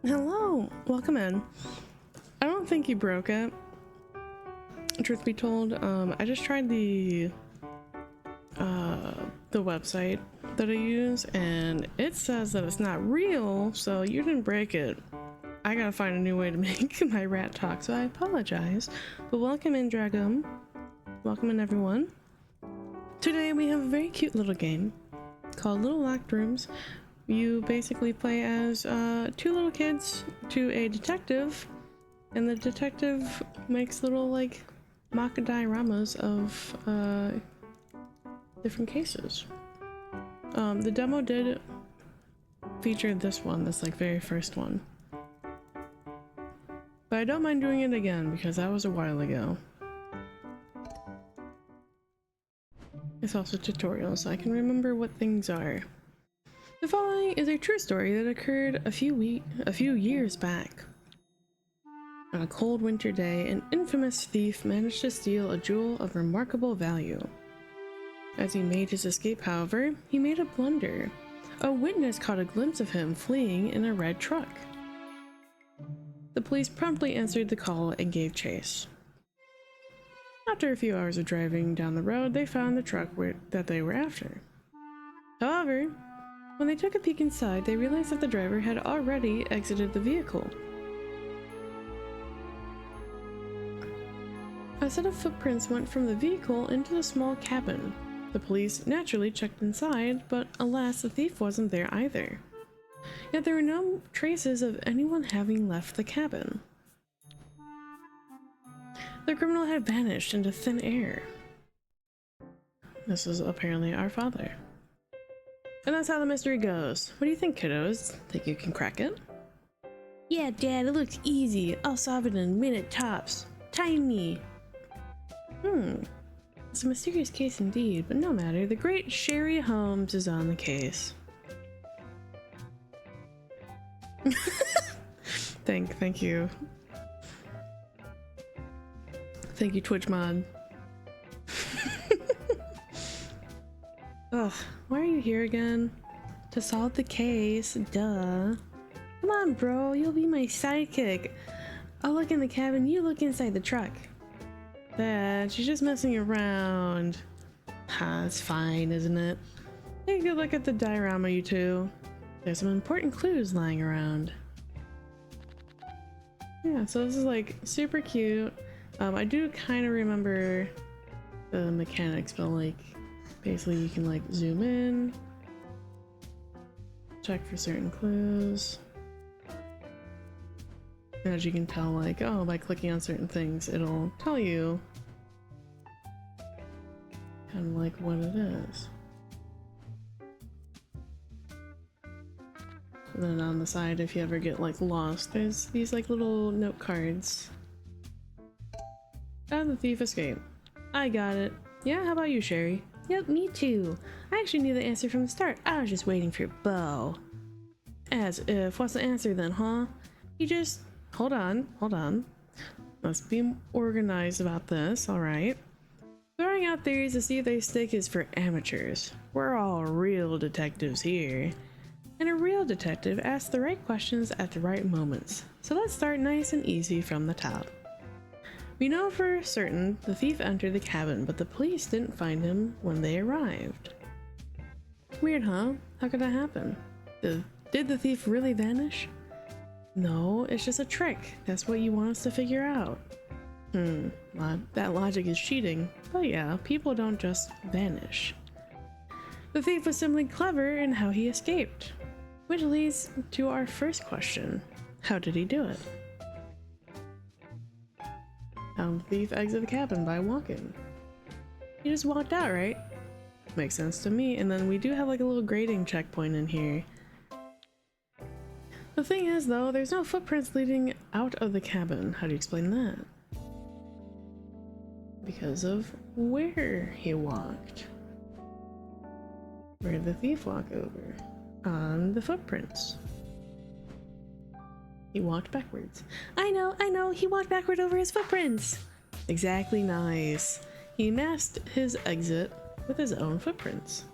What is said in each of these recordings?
Hello, welcome in. I don't think you broke it, truth be told. I just tried the website that I use and it says that it's not real, so you didn't break it. I gotta find a new way to make my rat talk, so I apologize. But welcome in, Dragum. Welcome in, everyone. Today we have a very cute little game called Little Locked Rooms. You basically play as two little kids to a detective, and the detective makes little like mock dioramas of different cases. The demo did feature this one, this like very first one, but I don't mind doing it again because that was a while ago. It's also tutorial, so I can remember what things are. The following is a true story that occurred a few years back. On a cold winter day, an infamous thief managed to steal a jewel of remarkable value. As he made his escape, however, he made a blunder. A witness caught a glimpse of him fleeing in a red truck. The police promptly answered the call and gave chase. After a few hours of driving down the road, they found the truck that they were after. However, when they took a peek inside, they realized that the driver had already exited the vehicle. A set of footprints went from the vehicle into the small cabin. The police naturally checked inside, but alas, the thief wasn't there either. Yet there were no traces of anyone having left the cabin. The criminal had vanished into thin air. This is apparently our father. And that's how the mystery goes. What do you think, kiddos? Think you can crack it? Yeah, Dad, it looks easy. I'll solve it in a minute tops. Time me. It's a mysterious case indeed, but no matter. The great Sherry Holmes is on the case. Thank you. Thank you, Twitch mod. Ugh, why are you here again? To solve the case, duh. Come on, bro, you'll be my sidekick. I'll look in the cabin, you look inside the truck. Dad, she's just messing around. It's fine, isn't it? Take a good look at the diorama, you two. There's some important clues lying around. Yeah, so this is like super cute. I do kind of remember the mechanics, but like basically you can like zoom in, check for certain clues. And as you can tell, like, oh, by clicking on certain things, it'll tell you kind of like what it is. And then on the side, if you ever get like lost, there's these like little note cards. How did the thief escape? I got it. Yeah, how about you, Sherry? Yep, me too. I actually knew the answer from the start. I was just waiting for Bo. As if. What's the answer then, huh? You just... Hold on. Let's be organized about this, alright? Throwing out theories to see if they stick is for amateurs. We're all real detectives here. And a real detective asks the right questions at the right moments. So let's start nice and easy from the top. We know for certain the thief entered the cabin, but the police didn't find him when they arrived. Weird, huh? How could that happen? Did the thief really vanish? No, it's just a trick. That's what you want us to figure out. That logic is cheating. But yeah, people don't just vanish. The thief was simply clever in how he escaped. Which leads to our first question. How did he do it? How did the thief exit the cabin? By walking. He just walked out, right? Makes sense to me. And then we do have like a little grading checkpoint in here. The thing is though, there's no footprints leading out of the cabin. How do you explain that? Because of where he walked. Where did the thief walk over? On the footprints. He walked backwards. I know, he walked backward over his footprints. Exactly, nice. He masked his exit with his own footprints.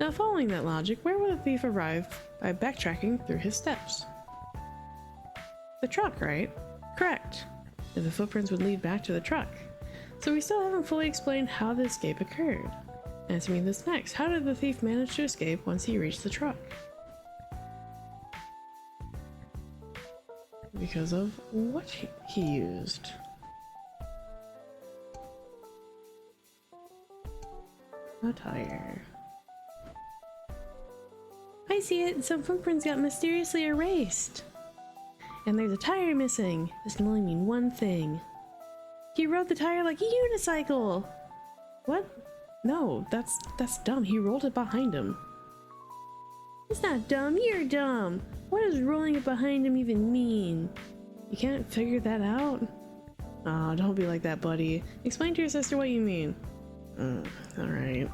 Now following that logic, where would the thief arrive by backtracking through his steps? The truck, right? Correct. And the footprints would lead back to the truck. So we still haven't fully explained how the escape occurred. Answer me this next. How did the thief manage to escape once he reached the truck? Because of what he used. A tire. I see it. Some footprints got mysteriously erased. And there's a tire missing. This can only mean one thing. He rode the tire like a unicycle. What? No, that's dumb. He rolled it behind him. It's not dumb. You're dumb. What does rolling it behind him even mean? You can't figure that out? Aw, don't be like that, buddy. Explain to your sister what you mean. Alright.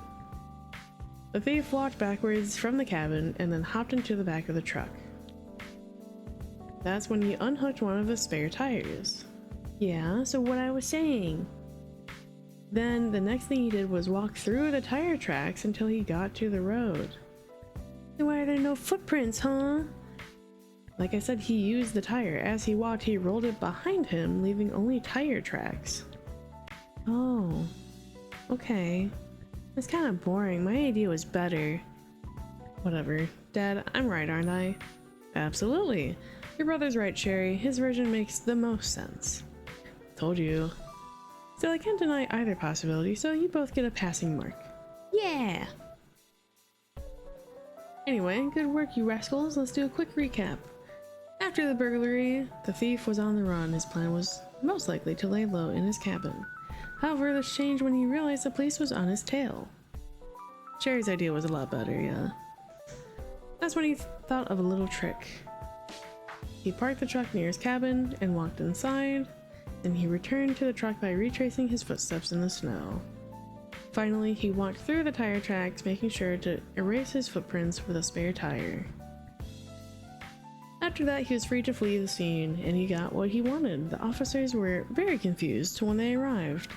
The thief walked backwards from the cabin and then hopped into the back of the truck. That's when he unhooked one of the spare tires. Yeah, so what I was saying. Then the next thing he did was walk through the tire tracks until he got to the road. Then why are there no footprints, huh? Like I said, he used the tire. As he walked, he rolled it behind him, leaving only tire tracks. Oh. Okay. It's kind of boring. My idea was better. Whatever. Dad, I'm right, aren't I? Absolutely. Your brother's right, Sherry. His version makes the most sense. Told you. Still, I can't deny either possibility, so you both get a passing mark. Yeah! Anyway, good work, you rascals. Let's do a quick recap. After the burglary, the thief was on the run. His plan was most likely to lay low in his cabin. However, this changed when he realized the police was on his tail. Sherry's idea was a lot better, yeah. That's when he thought of a little trick. He parked the truck near his cabin and walked inside. Then he returned to the truck by retracing his footsteps in the snow. Finally, he walked through the tire tracks, making sure to erase his footprints with a spare tire. After that, he was free to flee the scene, and he got what he wanted. The officers were very confused when they arrived.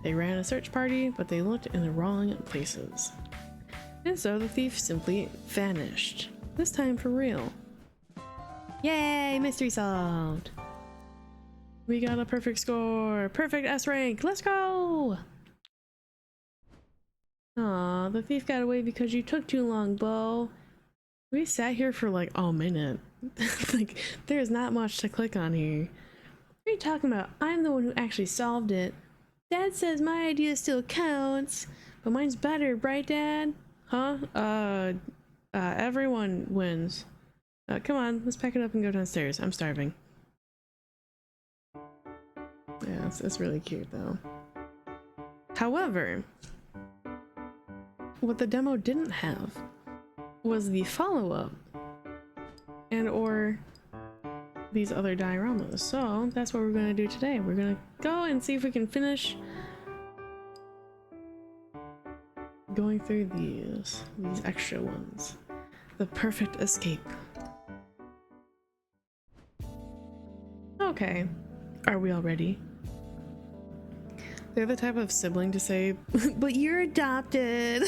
They ran a search party, but they looked in the wrong places. And so the thief simply vanished. This time for real. Yay! Mystery solved! We got a perfect score! Perfect S rank! Let's go! Aw, the thief got away because you took too long, Bo. We sat here for like a minute. Like, there's not much to click on here. What are you talking about? I'm the one who actually solved it. Dad says my idea still counts, but mine's better, right, Dad? Huh? Everyone wins. Come on, let's pack it up and go downstairs. I'm starving. Yeah, it's really cute, though. However, what the demo didn't have was the follow-up and or these other dioramas. So that's what we're gonna do today. We're gonna go and see if we can finish going through these extra ones. The perfect escape. Okay, are we all ready? They're the type of sibling to say, but you're adopted.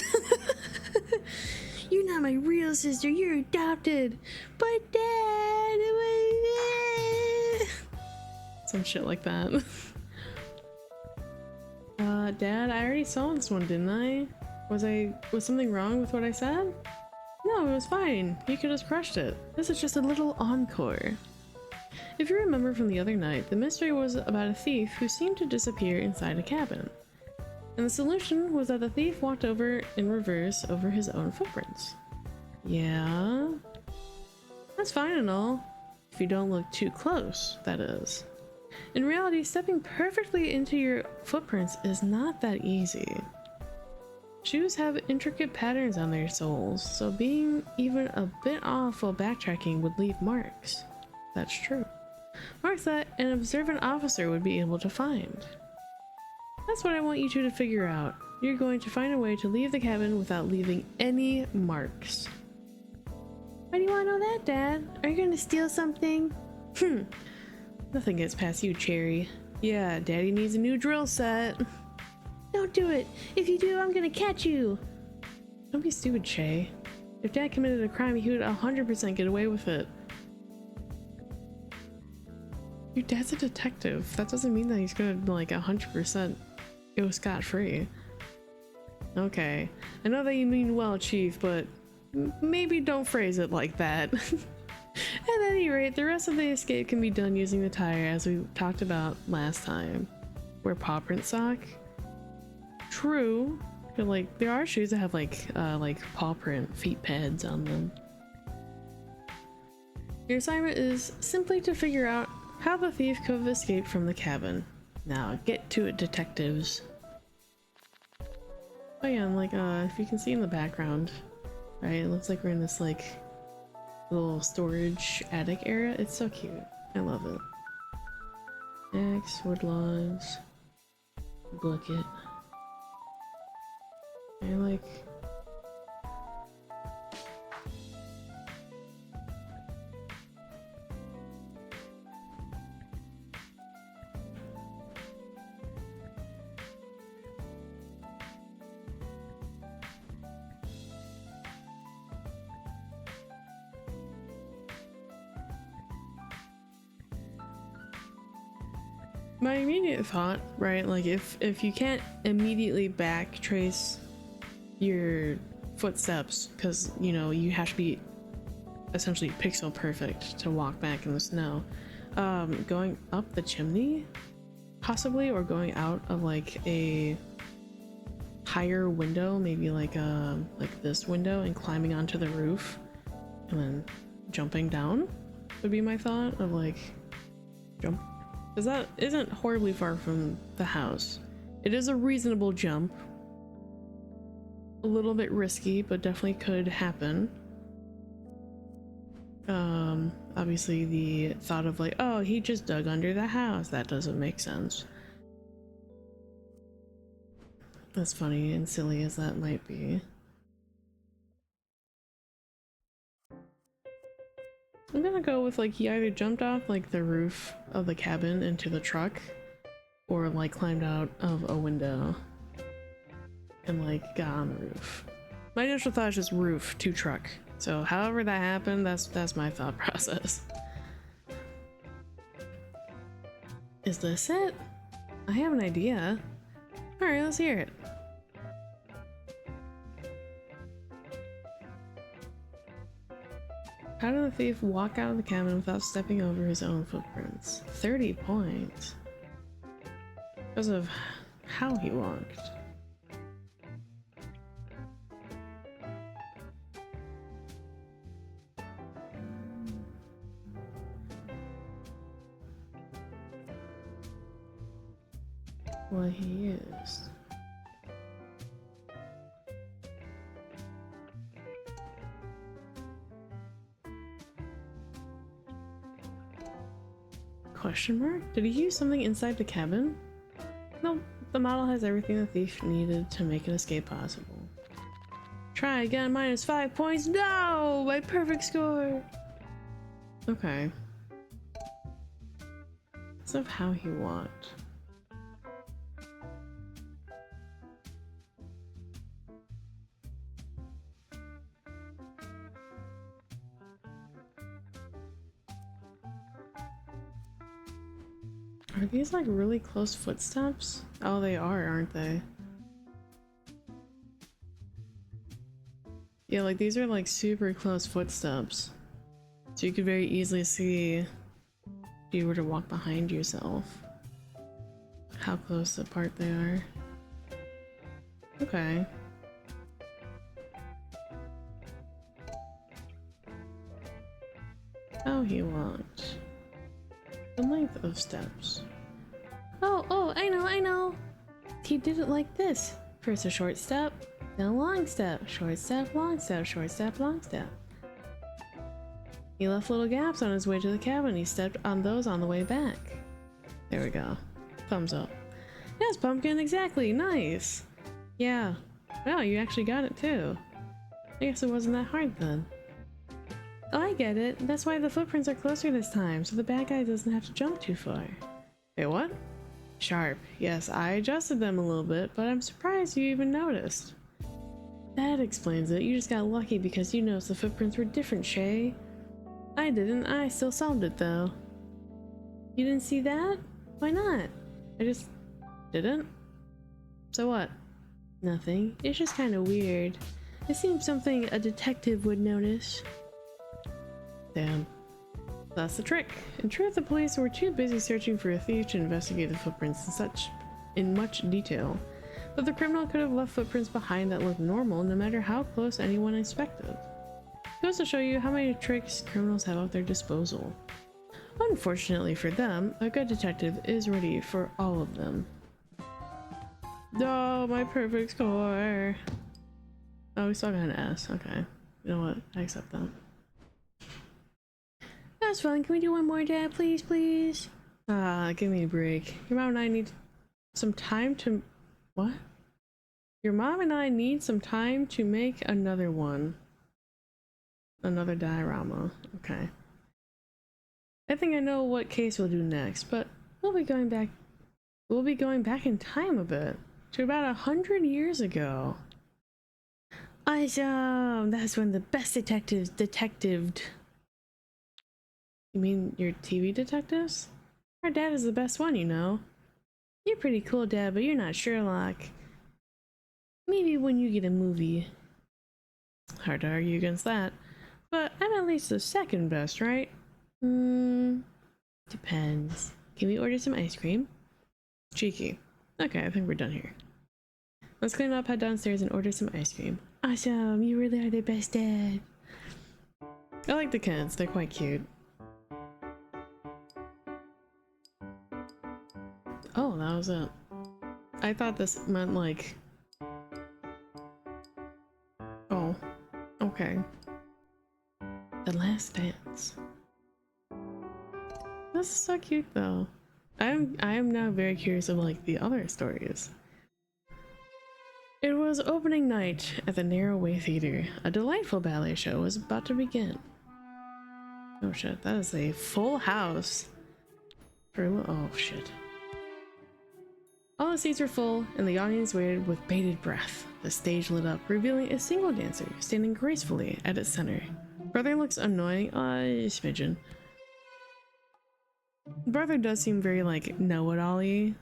You're not my real sister, you're adopted. But Dad, some shit like that. Dad, I already saw this one, didn't I? Was something wrong with what I said? No, it was fine. You could have crushed it. This is just a little encore. If you remember from the other night, the mystery was about a thief who seemed to disappear inside a cabin. And the solution was that the thief walked over in reverse over his own footprints. Yeah, that's fine and all. If you don't look too close, that is. In reality, stepping perfectly into your footprints is not that easy. Shoes have intricate patterns on their soles, so being even a bit off while backtracking would leave marks. That's true. Marks that an observant officer would be able to find. That's what I want you two to figure out. You're going to find a way to leave the cabin without leaving any marks. Why do you want to know that, Dad? Are you going to steal something? Nothing gets past you, Cherry. Yeah, Daddy needs a new drill set. Don't do it! If you do, I'm gonna catch you! Don't be stupid, Che. If Dad committed a crime, he would 100% get away with it. Your dad's a detective. That doesn't mean that he's gonna, like, 100% go scot-free. Okay. I know that you mean well, Chief, but maybe don't phrase it like that. At any rate, the rest of the escape can be done using the tire, as we talked about last time. Wear paw print sock? True, but like there are shoes that have like paw print feet pads on them. Your assignment is simply to figure out how the thief could have escaped from the cabin. Now get to it, detectives. Oh yeah, and like if you can see in the background, right? It looks like we're in this like little storage attic area. It's so cute. I love it. Axe, wood logs, bucket. I like... My immediate thought, right, like if you can't immediately back trace your footsteps, because you know you have to be essentially pixel perfect to walk back in the snow, going up the chimney possibly, or going out of like a higher window, maybe like this window, and climbing onto the roof and then jumping down would be my thought of like jump, because that isn't horribly far from the house. It is a reasonable jump. A little bit risky, but definitely could happen. Obviously the thought of like, oh, he just dug under the house, that doesn't make sense. As funny and silly as that might be. I'm gonna go with like he either jumped off like the roof of the cabin into the truck, or like climbed out of a window and like got on the roof. My initial thought is just roof to truck. So however that happened, that's my thought process. Is this it? I have an idea. Alright, let's hear it. How did the thief walk out of the cabin without stepping over his own footprints? 30 points. Because of how he walked. Well, he is. Question mark? Did he use something inside the cabin? Nope. The model has everything the thief needed to make an escape possible. Try again, -5 points. No! My perfect score! Okay. Because of how he walked. Are these like really close footsteps? Oh, they are, aren't they? Yeah, like these are like super close footsteps. So you could very easily see if you were to walk behind yourself how close apart they are. Okay. How he walked. The length of steps. Oh, I know. He did it like this. First a short step, Then a long step, short step, long step, short step, long step. He left little gaps on his way to the cabin. He stepped on those on the way back. There we go. Thumbs up. Yes, pumpkin, exactly. Nice. Yeah. Wow, you actually got it too. I guess it wasn't that hard then. Oh, I get it. That's why the footprints are closer this time, so the bad guy doesn't have to jump too far. Wait, what? Sharp. Yes, I adjusted them a little bit, but I'm surprised you even noticed. That explains it. You just got lucky because you noticed the footprints were different, Shay. I didn't. I still solved it, though. You didn't see that? Why not? I just didn't. So what? Nothing. It's just kind of weird. It seems something a detective would notice. Damn. That's the trick. In truth, the police were too busy searching for a thief to investigate the footprints in much detail. But the criminal could have left footprints behind that looked normal no matter how close anyone inspected. It goes to show you how many tricks criminals have at their disposal. Unfortunately for them, a good detective is ready for all of them. Oh, my perfect score! Oh, we still got an S. Okay. You know what? I accept that. That's fine. Can we do one more, Dad? Please, please? Give me a break. Your mom and I need some time to... What? Your mom and I need some time to make another one. Another diorama. Okay. I think I know what case we'll do next, but we'll be going back in time a bit. To about 100 years ago. Awesome! That's when the best detectives detectived. You mean your TV detectives? Our dad is the best one, you know. You're pretty cool, Dad, but you're not Sherlock. Maybe when you get a movie. Hard to argue against that. But I'm at least the second best, right? Depends. Can we order some ice cream? Cheeky. Okay, I think we're done here. Let's clean up, head downstairs, and order some ice cream. Awesome! You really are the best dad. I like the kids, they're quite cute. Oh, that was it. I thought this meant like... Oh, okay. The Last Dance. This is so cute though. I am now very curious of like the other stories. It was opening night at the Narrow Way Theater. A delightful ballet show was about to begin. Oh shit, that is a full house. Oh shit. All the seats were full, and the audience waited with bated breath. The stage lit up, revealing a single dancer standing gracefully at its center. Brother looks annoying. Smidgen. Brother does seem very like know-it-all-y,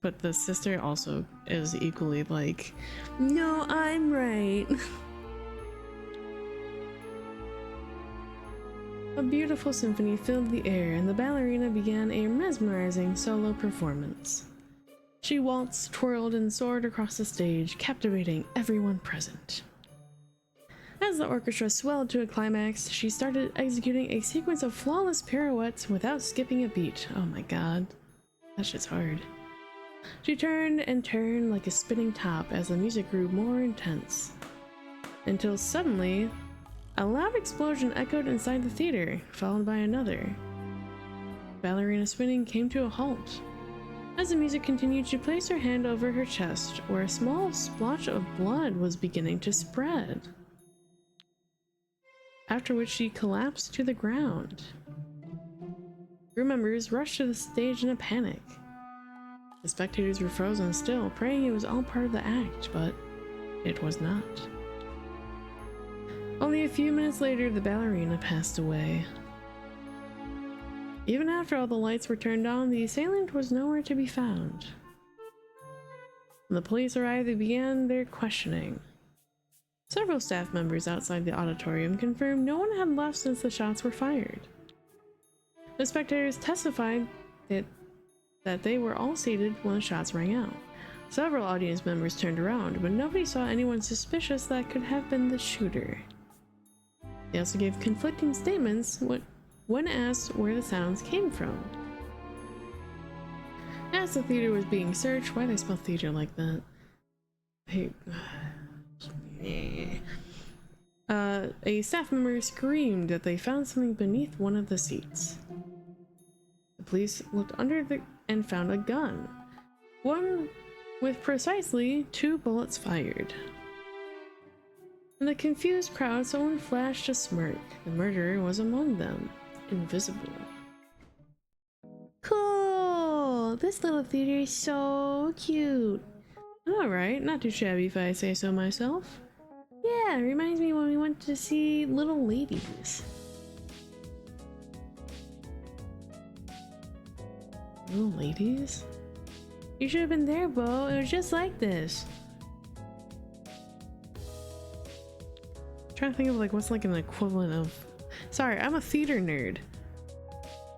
but the sister also is equally like, no, I'm right. A beautiful symphony filled the air, and the ballerina began a mesmerizing solo performance. She waltzed, twirled, and soared across the stage, captivating everyone present. As the orchestra swelled to a climax, she started executing a sequence of flawless pirouettes without skipping a beat. Oh my god. That shit's hard. She turned and turned like a spinning top as the music grew more intense. Until suddenly, a loud explosion echoed inside the theater, followed by another. Ballerina spinning came to a halt. As the music continued, she placed her hand over her chest, where a small splotch of blood was beginning to spread. After which she collapsed to the ground. Crew members rushed to the stage in a panic. The spectators were frozen still, praying it was all part of the act, but it was not. Only a few minutes later, the ballerina passed away. Even after all the lights were turned on, the assailant was nowhere to be found. When the police arrived, they began their questioning. Several staff members outside the auditorium confirmed no one had left since the shots were fired. The spectators testified that they were all seated when the shots rang out. Several audience members turned around, but nobody saw anyone suspicious that could have been the shooter. They also gave conflicting statements when asked where the sounds came from. As the theater was being searched, why they spell theater like that? Hey, A staff member screamed that they found something beneath one of the seats. The police looked under and found a gun. One with precisely 2 bullets fired. In the confused crowd, someone flashed a smirk. The murderer was among them, invisible. Cool! This little theater is so cute. Alright, not too shabby if I say so myself. Yeah, it reminds me when we went to see Little Ladies. Little Ladies? You should have been there, Bo. It was just like this. I'm trying to think of like what's like an equivalent of. Sorry, I'm a theater nerd.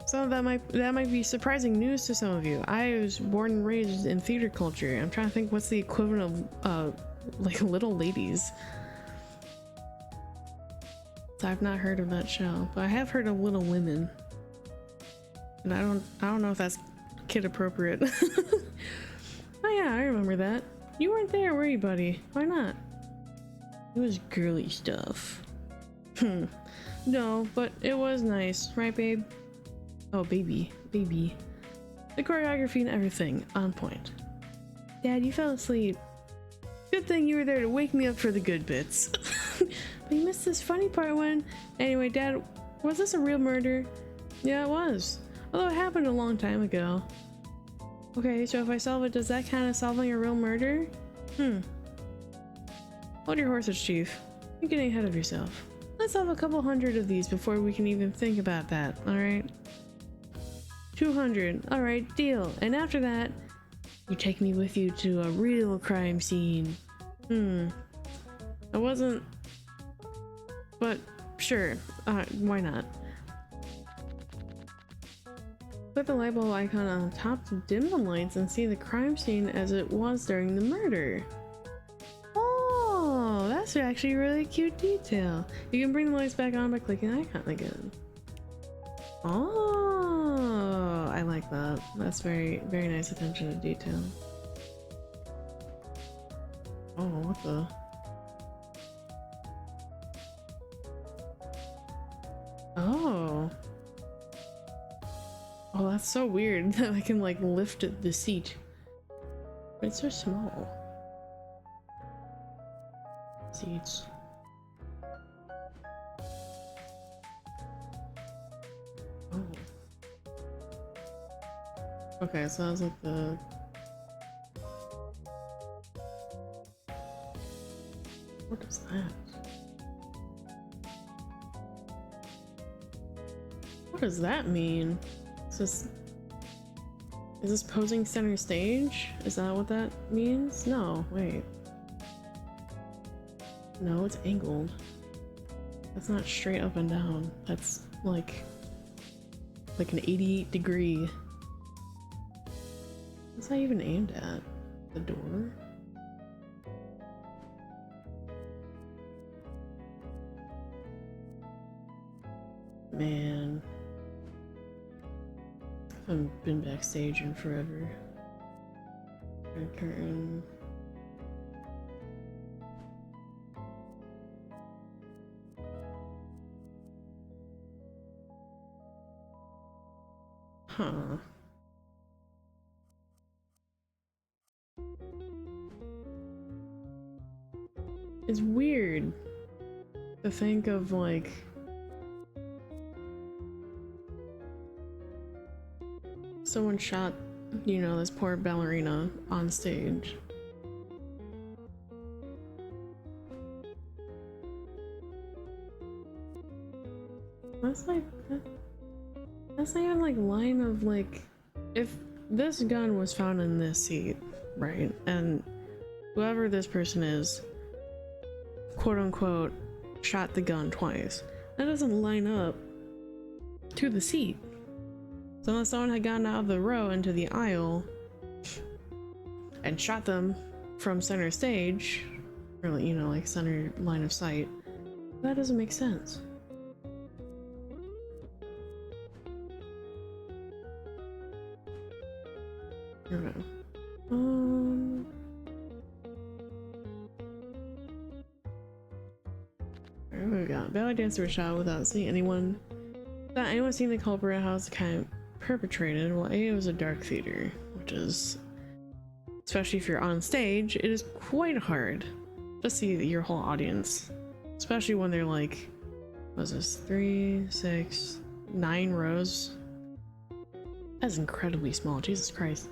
So that might be surprising news to some of you. I was born and raised in theater culture. I'm trying to think what's the equivalent of like Little Ladies. So I've not heard of that show, but I have heard of Little Women. And I don't know if that's kid appropriate. Oh yeah, I remember that. You weren't there, were you, buddy? Why not? It was girly stuff. No, but it was nice, right, babe? Oh, baby. The choreography and everything, on point. Dad, you fell asleep. Good thing you were there to wake me up for the good bits. But you missed this funny part when... Anyway, Dad, was this a real murder? Yeah, it was. Although it happened a long time ago. Okay, so if I solve it, does that count as solving a real murder? Hold your horses, Chief. You're getting ahead of yourself. Let's have a couple hundred of these before we can even think about that, alright? 200. Alright, deal. And after that, you take me with you to a real crime scene. I wasn't... But, sure. Why not? Click the light bulb icon on the top to dim the lights and see the crime scene as it was during the murder. Oh, that's actually a really cute detail. You can bring the lights back on by clicking the icon again. Oh, I like that. That's very, very nice attention to detail. Oh, what the... Oh. Oh, that's so weird that I can like lift the seat. But it's so small. Seats. Oh. Okay, so that was like the... What is that? What does that mean? Is this posing center stage? Is that what that means? No, wait. No, it's angled. That's not straight up and down. That's like an 88-degree. What's that even aimed at? The door? Man. I haven't been backstage in forever. Red curtain. Huh. It's weird to think of like someone shot, you know, this poor ballerina on stage. That's like that's not even like line of like, if this gun was found in this seat, right, and whoever this person is, quote unquote, shot the gun twice, that doesn't line up to the seat. So unless someone had gotten out of the row into the aisle and shot them from center stage, or you know, like center line of sight, that doesn't make sense. what we got? Ballet dancer was shot without seeing anyone. Without anyone seeing the culprit, how was the crime perpetrated? Well, A, it was a dark theater, which is, especially if you're on stage, it is quite hard to see your whole audience, especially when they're like, what is this, 3, 6, 9 rows? That's incredibly small, Jesus Christ.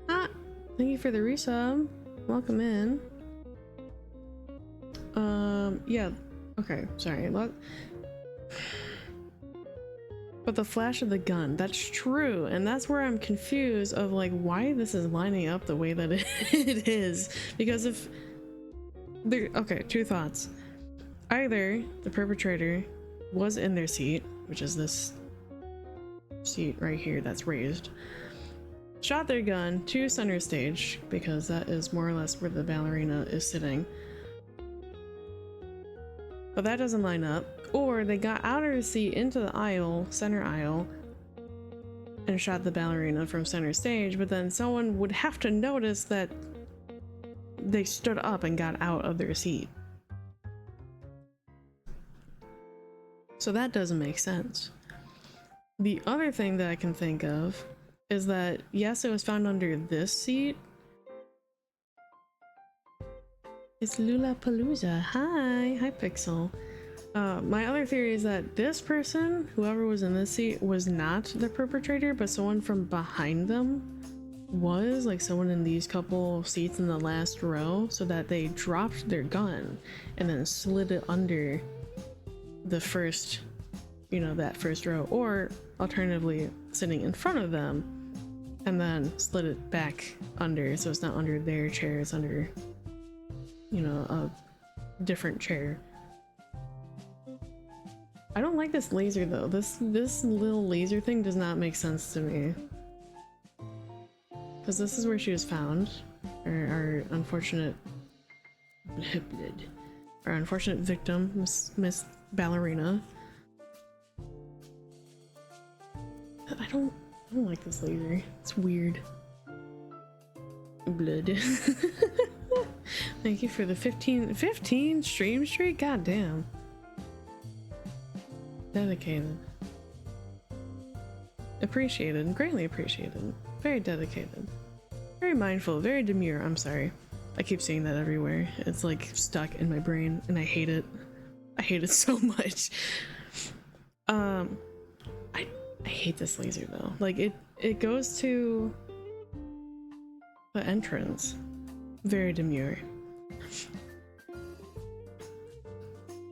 Ah, thank you for the resub. Welcome in. Yeah, okay, sorry. But the flash of the gun, that's true, and that's where I'm confused of like why this is lining up the way that it is. Because if there, okay, two thoughts. Either the perpetrator was in their seat, which is this seat right here that's raised, shot their gun to center stage, because that is more or less where the ballerina is sitting. But that doesn't line up. Or they got out of the seat into the aisle, center aisle, and shot the ballerina from center stage, but then someone would have to notice that they stood up and got out of their seat. So that doesn't make sense. The other thing that I can think of is that, yes, it was found under this seat. It's Lulapalooza. Hi Pixel. My other theory is that this person, whoever was in this seat, was not the perpetrator, but someone from behind them was, like someone in these couple seats in the last row, so that they dropped their gun and then slid it under the first, you know, that first row, or alternatively sitting in front of them and then slid it back under, so it's not under their chair, it's under, you know, a different chair. I don't like this laser though. This little laser thing does not make sense to me. Because this is where she was found. Our unfortunate our unfortunate victim, Miss Ballerina. I don't like this laser. It's weird. Blood. Thank you for the 15 stream streak? God damn. Dedicated. Appreciated. Greatly appreciated. Very dedicated. Very mindful. Very demure. I'm sorry. I keep saying that everywhere. It's like stuck in my brain and I hate it. I hate it so much. I hate this laser though. Like it goes to the entrance. Very demure.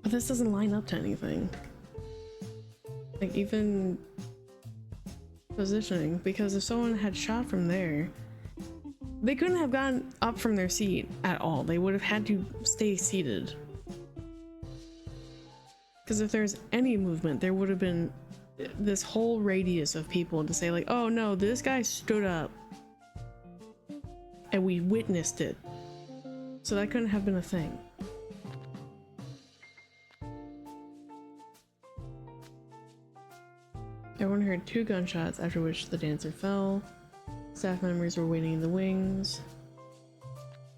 But this doesn't line up to anything. Like even positioning, because if someone had shot from there, they couldn't have gotten up from their seat at all. They would have had to stay seated. Because if there's any movement, there would have been this whole radius of people to say like, oh no, this guy stood up and we witnessed it. So that couldn't have been a thing. Everyone heard 2 gunshots, after which the dancer fell. Staff members were waiting in the wings.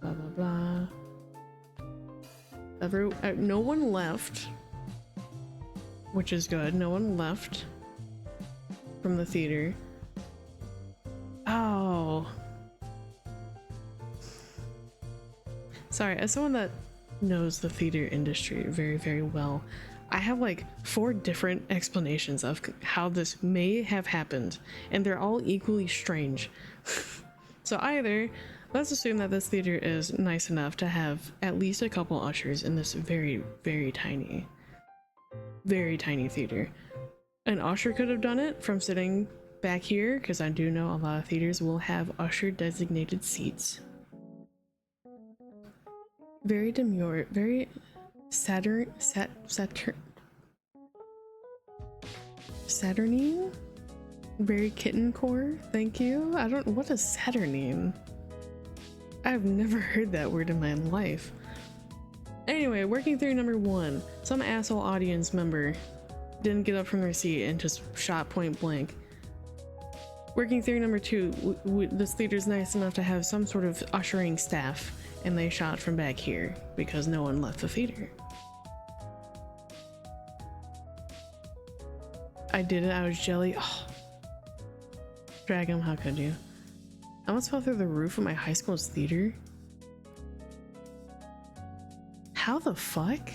Blah blah blah. No one left, which is good. No one left from the theater. Oh. Sorry, as someone that knows the theater industry very, very well, I have like 4 different explanations of how this may have happened, and they're all equally strange. So either, let's assume that this theater is nice enough to have at least a couple ushers in this very, very tiny theater. An usher could have done it from sitting back here, because I do know a lot of theaters will have usher designated seats. Very demure, very Saturnine? Very kitten core, thank you. What is Saturnine? I've never heard that word in my life. Anyway, working through number 1. Some asshole audience member didn't get up from their seat and just shot point blank. Working through number 2, this theater's nice enough to have some sort of ushering staff, and they shot from back here because no one left the theater. I did it, I was jelly. Oh. Drag him, how could you? I almost fell through the roof of my high school's theater. How the fuck?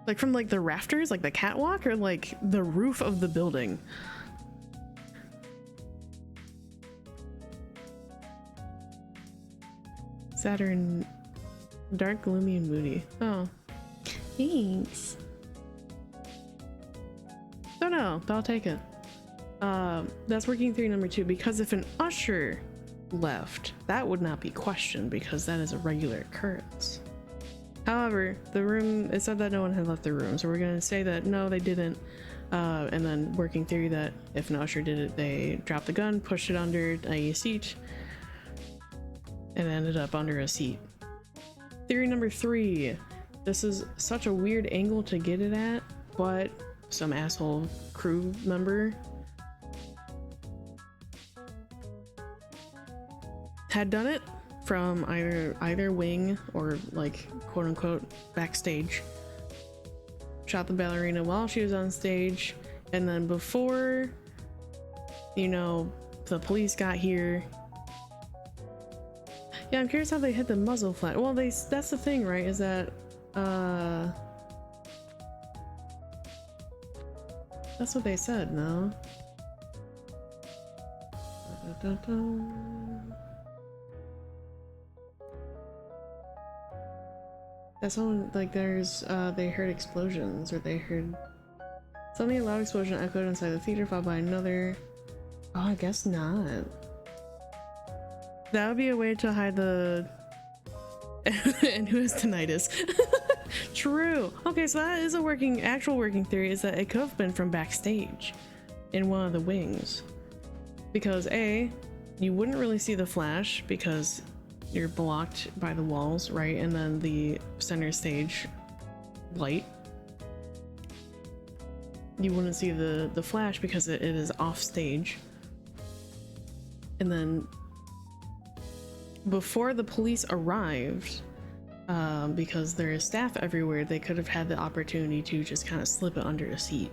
Like from like the rafters, like the catwalk, or like the roof of the building? Saturn, dark, gloomy, and moody. Oh, thanks. Oh no, but I'll take it. That's working theory number 2, because if an usher left, that would not be questioned because that is a regular occurrence. However, the room, it said that no one had left the room, so we're gonna say that no, they didn't. And then working theory that if an usher did it, they dropped the gun, pushed it under a seat, and ended up under a seat. Theory number 3. This is such a weird angle to get it at, but some asshole crew member had done it from either wing or like quote unquote backstage. Shot the ballerina while she was on stage, and then before, you know, the police got here. Yeah, I'm curious how they hit the muzzle flat. Well, that's the thing, right? Is that that's what they said, no? That's when, like, there's, they heard explosions, or they heard suddenly a loud explosion echoed inside the theater, followed by another. Oh, I guess not. That would be a way to hide the and who has tinnitus. True. Okay, so that is a actual working theory, is that it could have been from backstage in one of the wings, because A, you wouldn't really see the flash because you're blocked by the walls, right? And then the center stage light, you wouldn't see the flash because it is off stage. And then before the police arrived, because there is staff everywhere, they could have had the opportunity to just kind of slip it under a seat.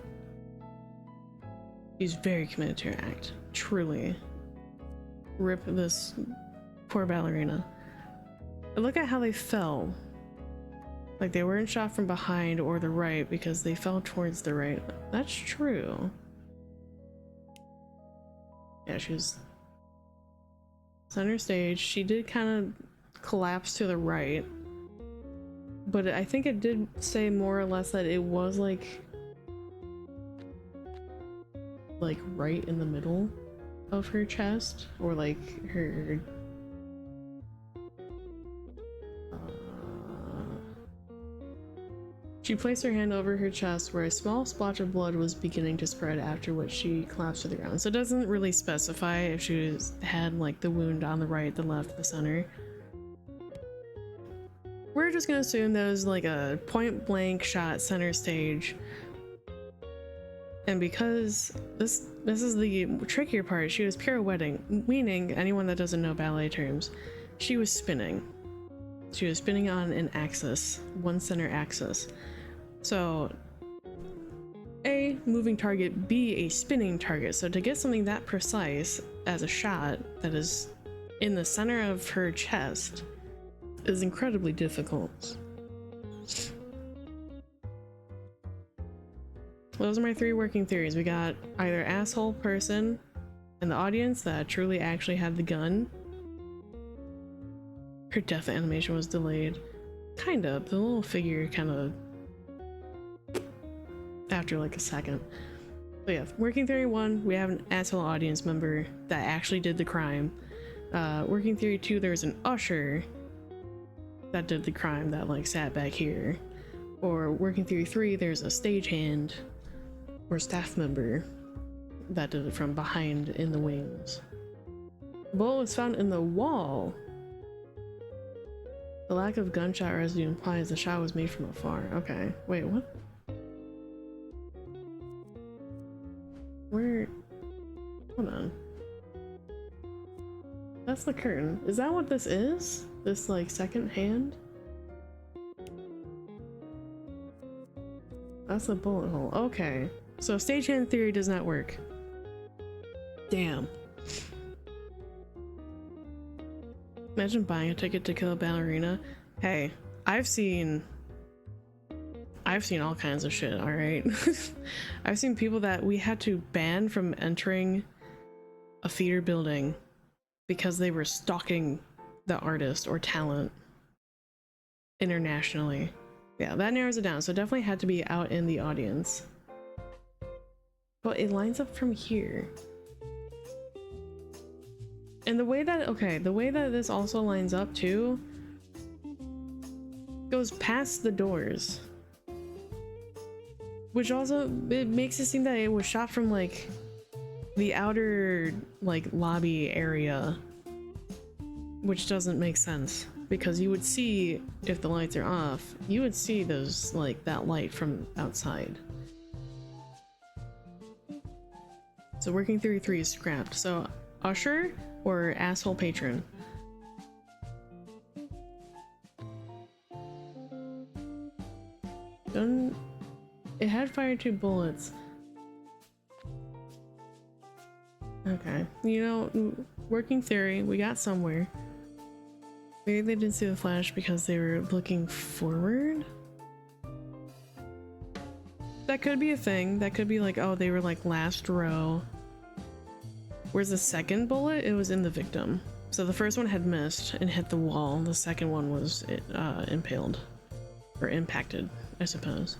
He's very committed to her act, truly. Rip this poor ballerina. But look at how they fell. Like, they weren't shot from behind or the right because they fell towards the right. That's true. Yeah, she was center stage. She did kind of collapse to the right, but I think it did say more or less that it was like right in the middle of her chest, or like her she placed her hand over her chest where a small splotch of blood was beginning to spread, after which she collapsed to the ground. So it doesn't really specify if she had like the wound on the right, the left, the center. We're just gonna assume that was like a point blank shot center stage. And because this is the trickier part, she was pirouetting, meaning, anyone that doesn't know ballet terms, she was spinning. She was spinning on an axis, one center axis. So A, moving target, B, a spinning target. So to get something that precise as a shot that is in the center of her chest is incredibly difficult. Those are my 3 working theories. We got either asshole person in the audience that truly actually had the gun. Her death animation was delayed. Kind of. The little figure kind of after like a second. But yeah, working theory 1, we have an asshole audience member that actually did the crime. Working theory 2, there's an usher that did the crime that like sat back here. Or working theory 3, there's a stagehand or staff member that did it from behind in the wings. The bullet was found in the wall. The lack of gunshot residue implies the shot was made from afar. Okay, wait, what? Where? Hold on. That's the curtain. Is that what this is? This like second hand? That's a bullet hole. Okay. So stagehand theory does not work. Damn. Imagine buying a ticket to kill a ballerina. Hey, I've seen all kinds of shit, alright? I've seen people that we had to ban from entering a theater building because they were stalking the artist or talent internationally. Yeah, that narrows it down. So it definitely had to be out in the audience. But it lines up from here. And the way that, okay, the way that this also lines up too goes past the doors. Which also, it makes it seem that it was shot from like the outer like lobby area. Which doesn't make sense. Because you would see, if the lights are off, you would see those, like, that light from outside. So working theory 3 is scrapped. So, usher or asshole patron? It had fired 2 bullets. Okay. You know, working theory, we got somewhere. Maybe they didn't see the flash because they were looking forward? That could be a thing. That could be like, oh, they were like last row. Whereas the second bullet, it was in the victim. So the first one had missed and hit the wall. The second one was impaled. Or impacted, I suppose.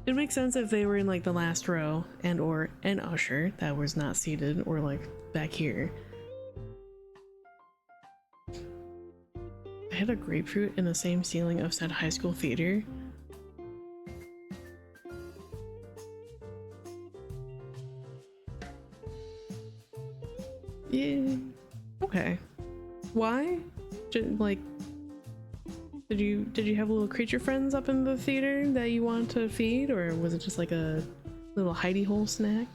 It makes sense if they were in like the last row and or an usher that was not seated or like back here. I had a grapefruit in the same ceiling of said high school theater. Yeah. Okay. Why? Like, did you have little creature friends up in the theater that you wanted to feed, or was it just like a little hidey hole snack?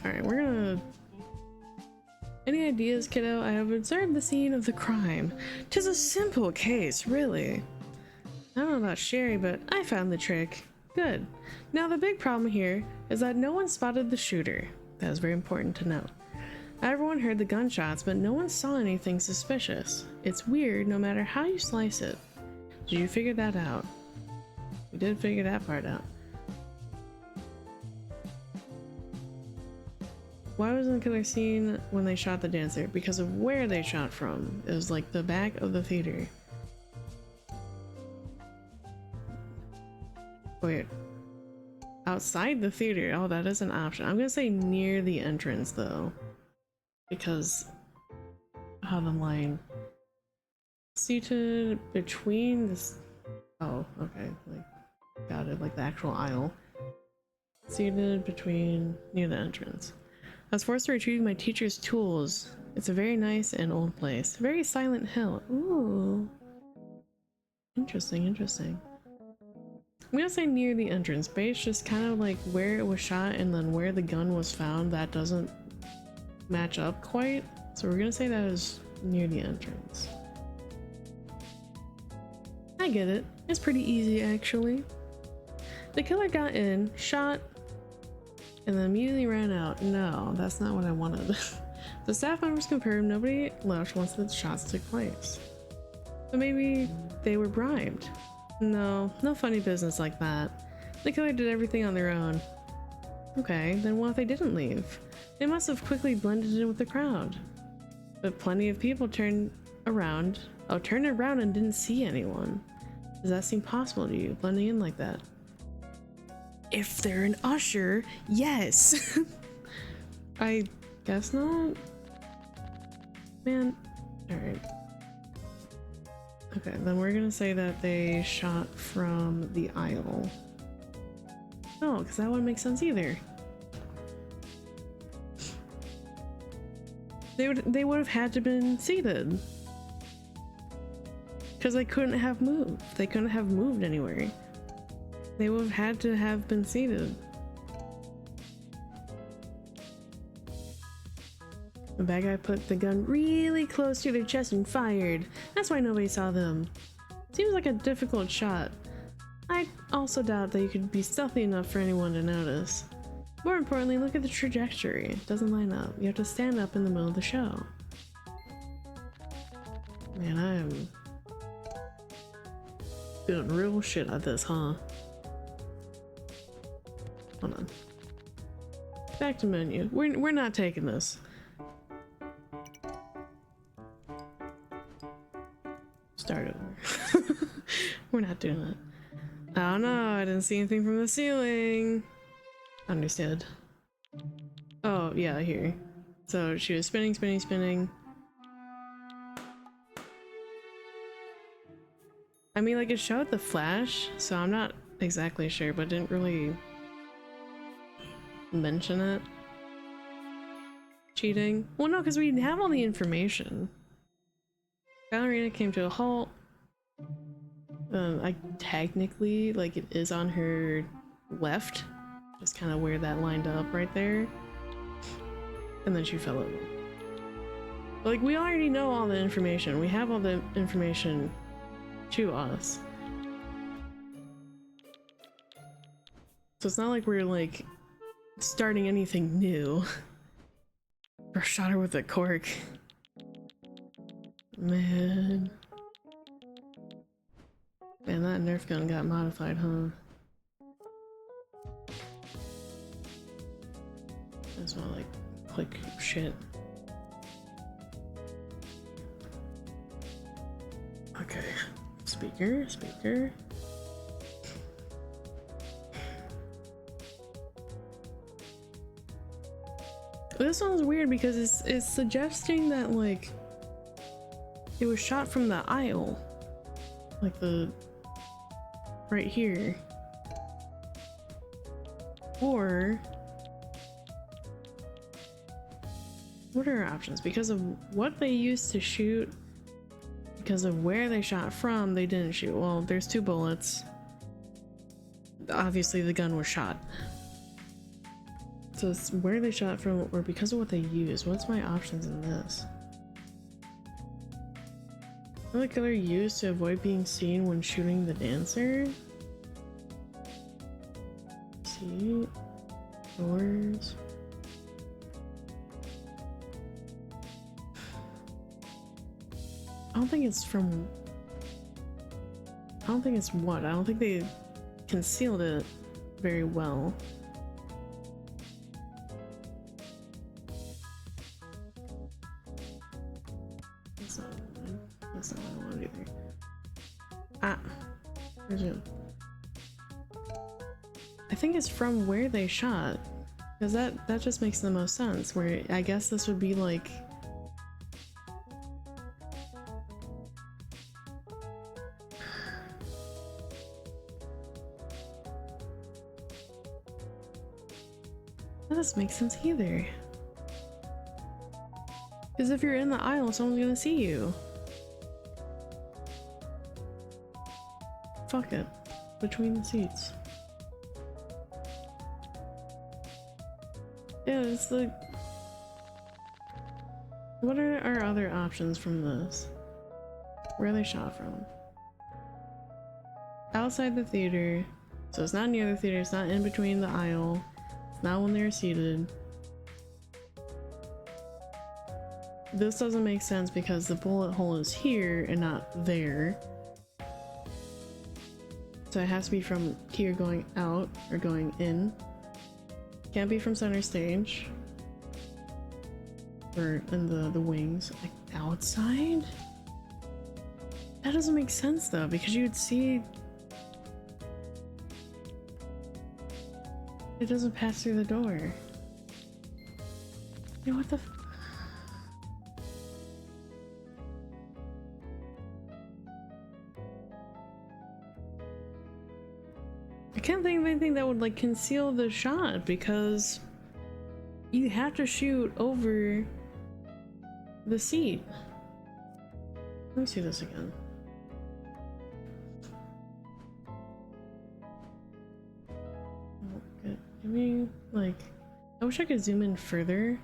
All right, we're gonna. Any ideas, kiddo? I have observed the scene of the crime. 'Tis a simple case, really. I don't know about Sherry, but I found the trick. Good. Now the big problem here is that no one spotted the shooter. That is very important to note. Everyone heard the gunshots, but no one saw anything suspicious. It's weird no matter how you slice it. Did you figure that out? We did figure that part out. Why wasn't the killer seen when they shot the dancer? Because of where they shot from. It was like the back of the theater. Wait. Outside the theater? Oh, that is an option. I'm gonna say near the entrance though. Because how the line seated between this. Oh, okay. Like, got it. Like the actual aisle. Seated between near the entrance. I was forced to retrieve my teacher's tools. It's a very nice and old place. Very Silent Hill. Ooh. Interesting, interesting. I'm gonna say near the entrance, but it's just kind of like where it was shot and then where the gun was found. That doesn't match up quite. So we're gonna say that is near the entrance. I get it. It's pretty easy actually. The killer got in, shot, and then immediately ran out. No, that's not what I wanted. The staff members confirmed nobody left once the shots took place. But maybe they were bribed. No, no funny business like that. The killer did everything on their own. Okay, then what if they didn't leave? They must have quickly blended in with the crowd. But plenty of people turned around and didn't see anyone. Does that seem possible to you, blending in like that? If they're an usher, yes. I guess not. Man, alright. Okay, then we're gonna say that they shot from the aisle. No, because that wouldn't make sense either. They would have had to have been seated. Because they couldn't have moved. They couldn't have moved anywhere. They would have had to have been seated. The bad guy put the gun really close to their chest and fired. That's why nobody saw them. Seems like a difficult shot. I also doubt that you could be stealthy enough for anyone to notice. More importantly, look at the trajectory. It doesn't line up. You have to stand up in the middle of the show. Man, I am doing real shit at this, huh? Hold on. Back to menu. We're not taking this. Start over. We're not doing it. Oh no, I didn't see anything from the ceiling. Understood. Oh yeah, here. So she was spinning, spinning, spinning. I mean, like, it showed the flash, so I'm not exactly sure, but didn't really mention it. Cheating? Well, no, because we have all the information. Ballerina came to a halt. I technically, like, it is on her left, just kind of where that lined up right there. And then she fell over. But, like, we already know all the information. We have all the information to us. So it's not like we're, like, starting anything new. Or shot her with a cork. Man. Man, that Nerf gun got modified, huh? That's more like click shit. Okay. Speaker, speaker. This one's weird because it's suggesting that, like, it was shot from the aisle. Like the right here. Or what are our options? Because of what they used to shoot, because of where they shot from, they didn't shoot. Well, there's 2 bullets. Obviously the gun was shot. So it's where they shot from or because of what they used. What's my options in this? What the killer used to avoid being seen when shooting the dancer? See? Doors. I don't think it's from... I don't think it's what? I don't think they concealed it very well. That's not what I want either. Ah, resume. I think it's from where they shot, because that just makes the most sense. Where I guess this would be like. That doesn't make sense either. Because if you're in the aisle, someone's gonna see you. Fuck it. Between the seats. Yeah, it's like... What are our other options from this? Where are they shot from? Outside the theater. So it's not near the theater, it's not in between the aisle. It's not when they're seated. This doesn't make sense because the bullet hole is here and not there. So it has to be from here going out or going in. Can't be from center stage. Or in the wings. Like outside? That doesn't make sense though, because you'd see... It doesn't pass through the door. You know what the f- I can't think of anything that would like conceal the shot because you have to shoot over the seat. Let me see this again. Give me like, I wish I could zoom in further.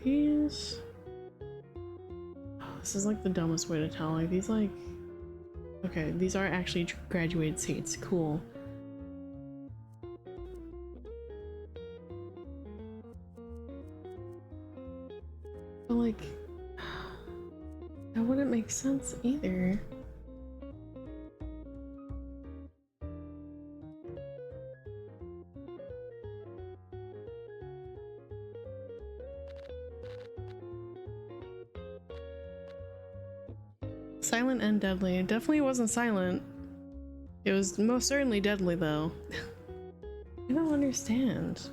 these... Oh, this is like the dumbest way to tell. Like these like... Okay, these are actually graduated seats. Cool. But like... That wouldn't make sense either. Silent and deadly. It definitely wasn't silent. It was most certainly deadly, though. I don't understand.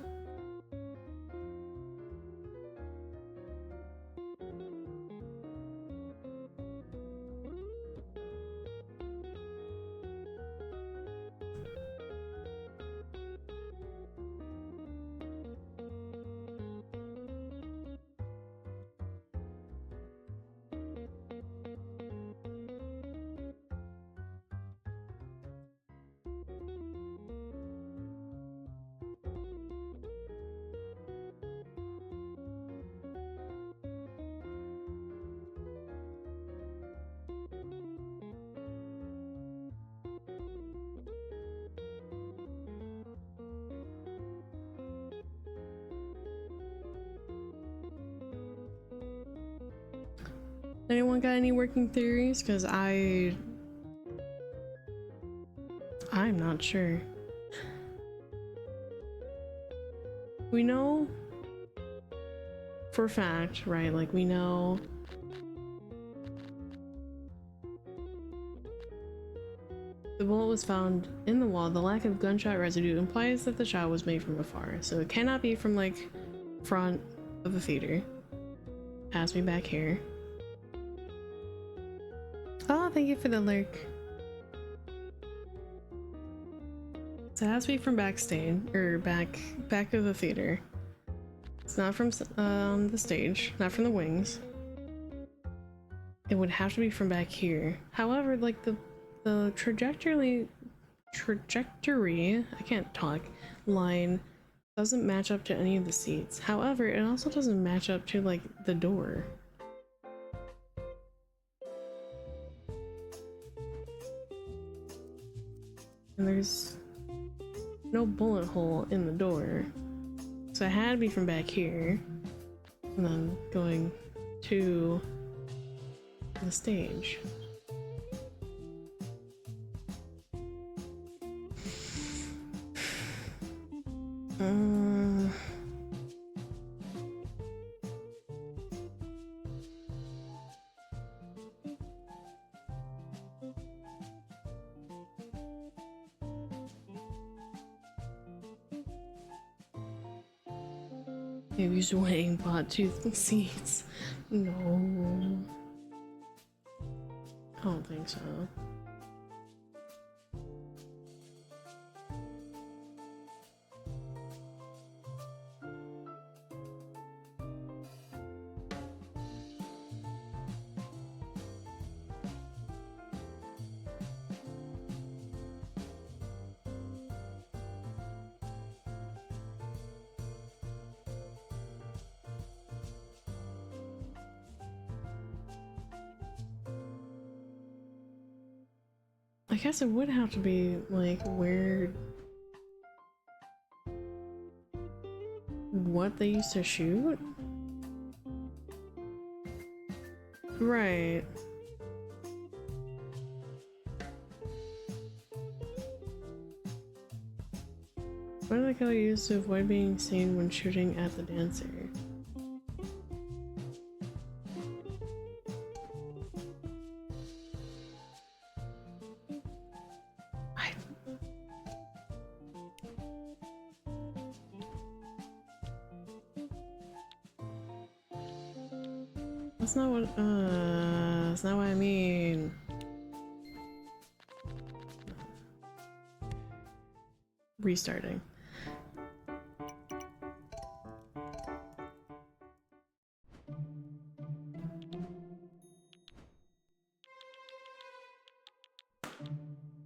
Anyone got any working theories? Because I'm not sure. We know for a fact, right? Like we know the bullet was found in the wall. The lack of gunshot residue implies that the shot was made from afar. So it cannot be from like front of the theater. Pass me back here. Oh, thank you for the lurk. So it has to be from backstage, or back of the theater. It's not from the stage, not from the wings. It would have to be from back here. However, like the trajectory, I can't talk, line doesn't match up to any of the seats. However, it also doesn't match up to like the door. And there's no bullet hole in the door. So it had to be from back here. And then going to the stage. Maybe he's weighing bought two seats. No. I don't think so. I guess it would have to be like where what they used to shoot? Right. What did the killer use to avoid being seen when shooting at the dancer? That's not what I mean. Restarting.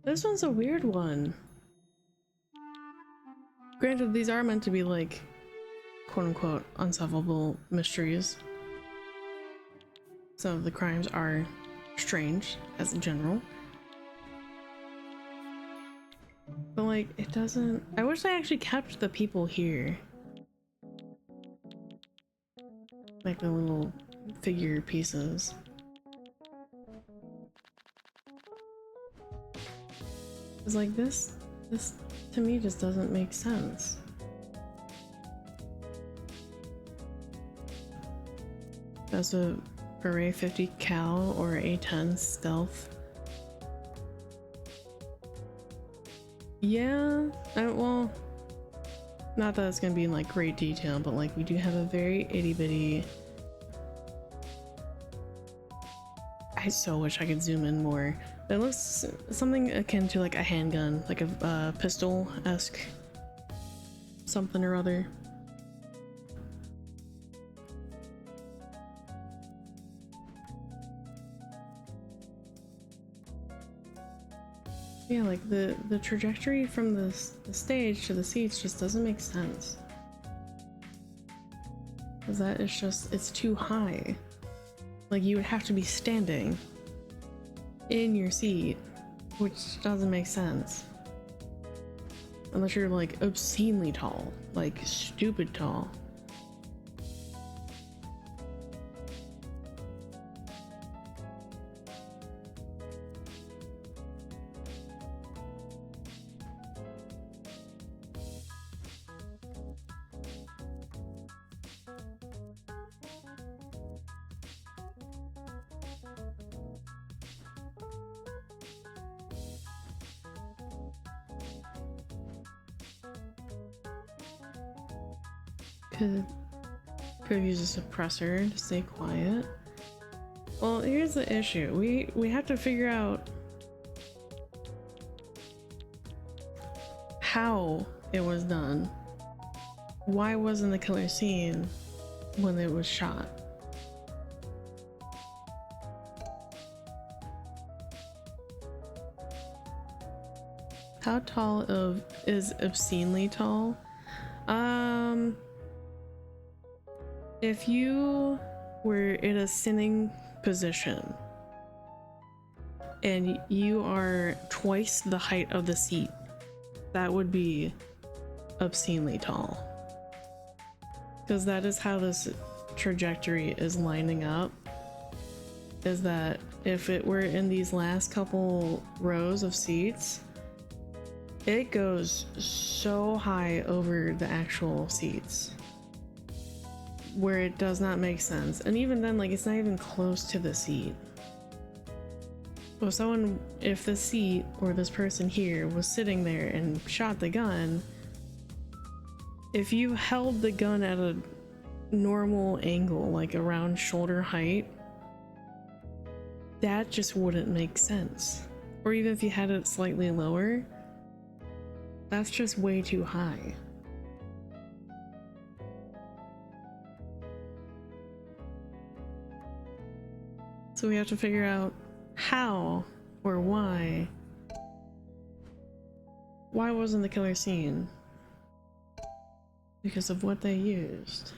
This one's a weird one. Granted, these are meant to be like quote-unquote unsolvable mysteries. Some of the crimes are strange as in general. But like, it doesn't... I wish I actually kept the people here. Like the little figure pieces. It's like this to me just doesn't make sense. That's a Beret 50 cal or A10 stealth. Yeah, well, not that it's gonna be in like great detail, but like we do have a very itty bitty. I so wish I could zoom in more. It looks something akin to like a handgun, like a pistol-esque something or other. Yeah, like the trajectory from the stage to the seats just doesn't make sense. Because that is just, it's too high. Like you would have to be standing in your seat, which doesn't make sense. Unless you're like obscenely tall, like stupid tall. Could use a suppressor to stay quiet. Well, here's the issue. We have to figure out how it was done. Why wasn't the killer seen when it was shot? How tall is obscenely tall? If you were in a sitting position and you are twice the height of the seat, that would be obscenely tall. Because that is how this trajectory is lining up. Is that if it were in these last couple rows of seats, it goes so high over the actual seats where it does not make sense. And even then, like, it's not even close to the seat. So if the seat or this person here was sitting there and shot the gun, if you held the gun at a normal angle, like around shoulder height, that just wouldn't make sense. Or even if you had it slightly lower, that's just way too high. So we have to figure out how or why. Why wasn't the killer seen? Because of what they used.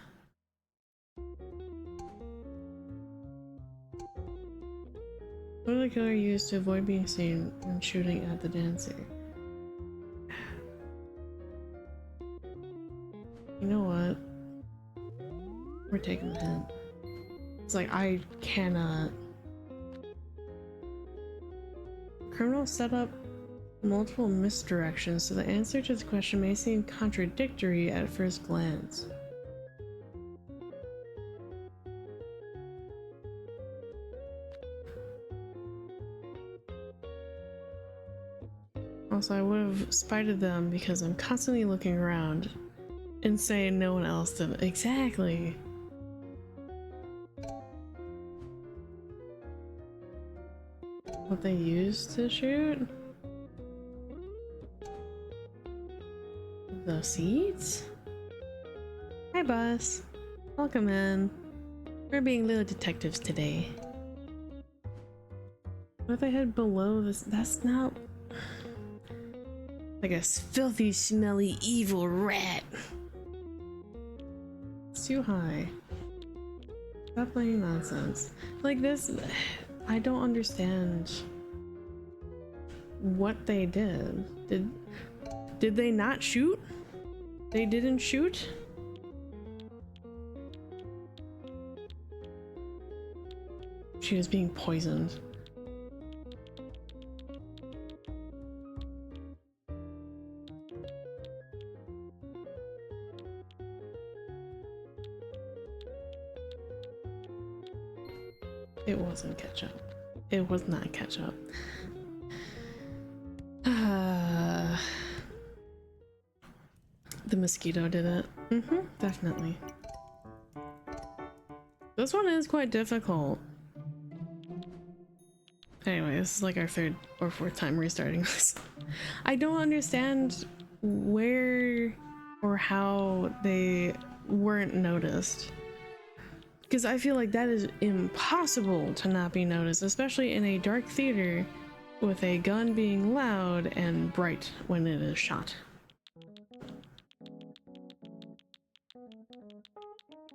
What did the killer use to avoid being seen when shooting at the dancer? You know what? We're taking the hint. It's like, I cannot. Criminals set up multiple misdirections, so the answer to the question may seem contradictory at first glance. Also, I would have spited them because I'm constantly looking around and saying no one else did. Exactly. What they used to shoot? The seats? Hi, boss. Welcome in. We're being little detectives today. What if I head below this? That's not... like a filthy, smelly, evil rat. too high. Stop playing nonsense. Like this, I don't understand what they did. Did they not shoot? They didn't shoot? She was being poisoned. It wasn't ketchup. It was not ketchup. The mosquito did it. Definitely. This one is quite difficult. Anyway, this is like our third or fourth time restarting this. I don't understand where or how they weren't noticed. Because I feel like that is impossible to not be noticed, especially in a dark theater with a gun being loud and bright when it is shot.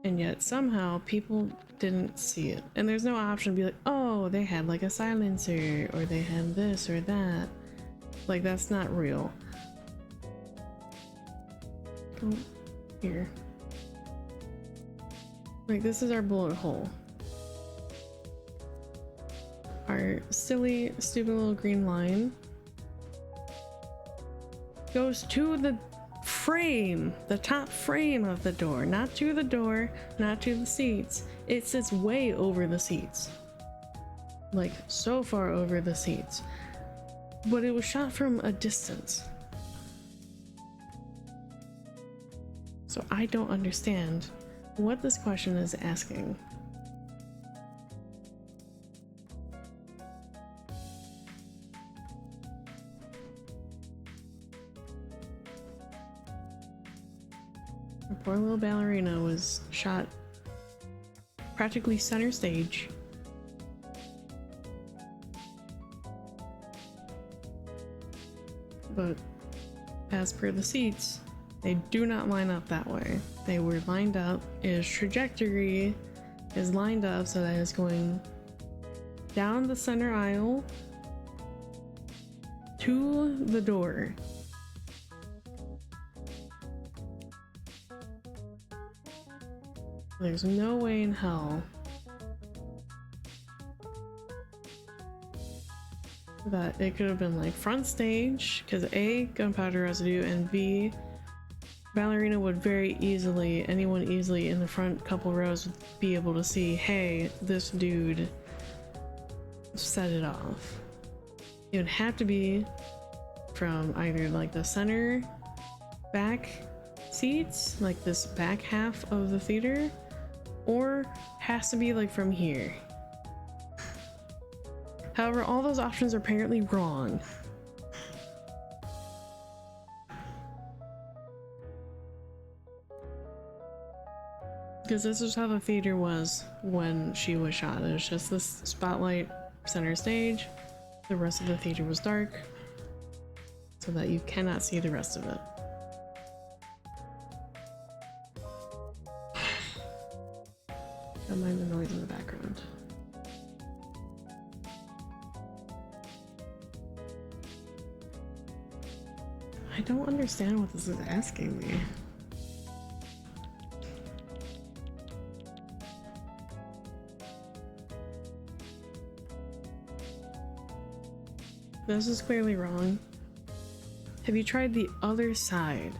And yet somehow people didn't see it. And there's no option to be like, oh, they had like a silencer or they had this or that. Like, that's not real. Go here. Like, this is our bullet hole. Our silly, stupid little green line goes to the frame, the top frame of the door, not to the door, not to the seats. It sits way over the seats. Like, so far over the seats. But it was shot from a distance. So I don't understand what this question is asking. Our poor little ballerina was shot practically center stage. But as per the seats, they do not line up that way. They were lined up, his trajectory is lined up so that it's going down the center aisle to the door. There's no way in hell that it could have been like front stage, because A, gunpowder residue, and B, ballerina would very easily, anyone easily in the front couple rows would be able to see, hey, this dude set it off. It would have to be from either like the center back seats, like this back half of the theater, or has to be like from here. However, all those options are apparently wrong. Because this is how the theater was when she was shot. It was just this spotlight center stage. The rest of the theater was dark, so that you cannot see the rest of it. Don't mind the noise in the background. I don't understand what this is asking me. This is clearly wrong. Have you tried the other side?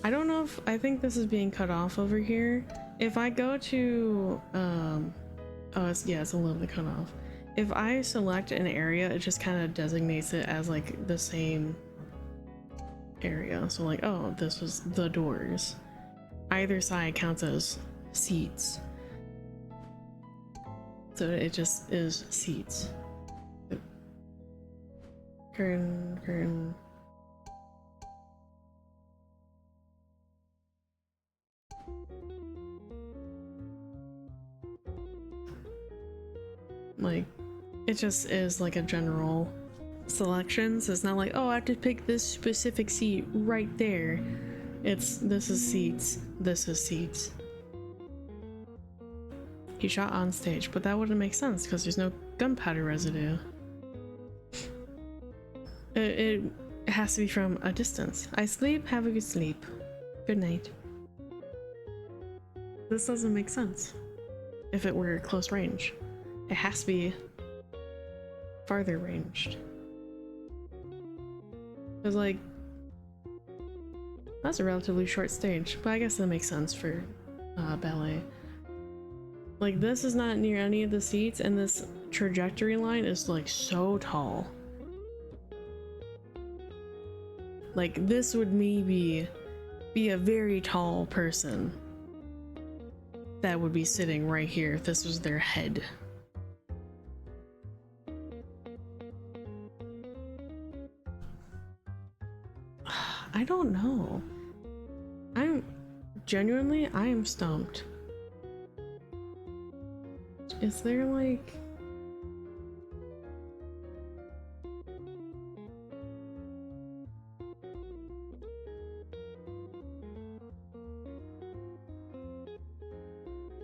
I don't know if, I think this is being cut off over here. If I go to, oh, it's a little bit cut off. If I select an area, it just kind of designates it as like the same area. So like, oh, this was the doors. Either side counts as seats. So it just is seats. Curtain. Like, it just is like a general selection, so it's not like, oh, I have to pick this specific seat right there. It's, this is seats, this is seats. He shot on stage, but that wouldn't make sense because there's no gunpowder residue. It has to be from a distance. I sleep, have a good sleep. Good night. This doesn't make sense. If it were close range, it has to be farther ranged. Because, like, that's a relatively short stage, but I guess that makes sense for ballet. Like, this is not near any of the seats, and this trajectory line is like so tall. Like, this would maybe be a very tall person that would be sitting right here if this was their head. I don't know. I am stumped. Is there like...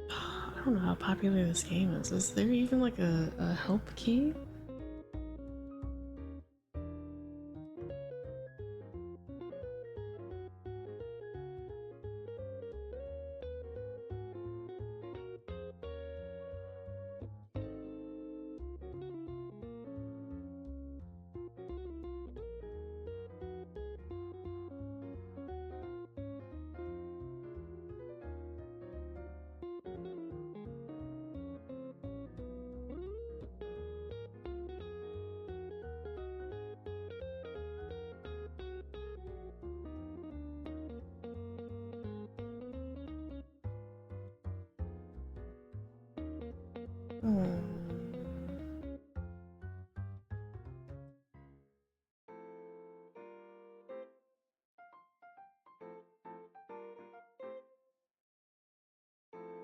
I don't know how popular this game is. Is there even like a help key?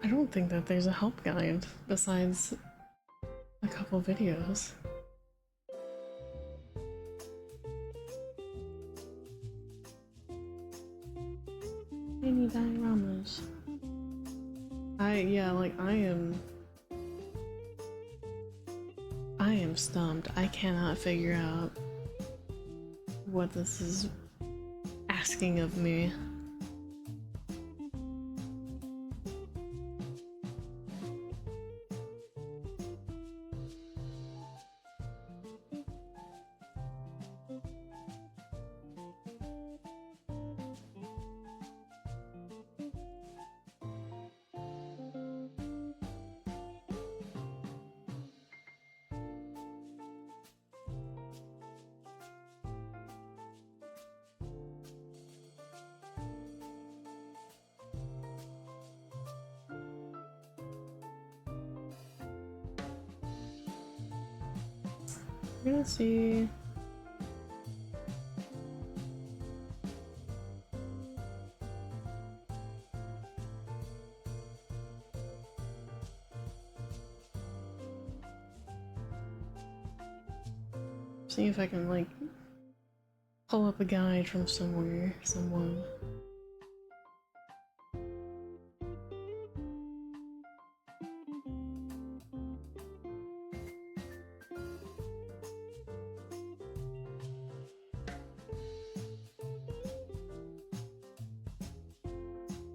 I don't think that there's a help guide besides a couple videos. Any dioramas? Yeah, like I am stumped. I cannot figure out what this is asking of me. We're gonna see. See if I can like pull up a guide from somewhere, someone.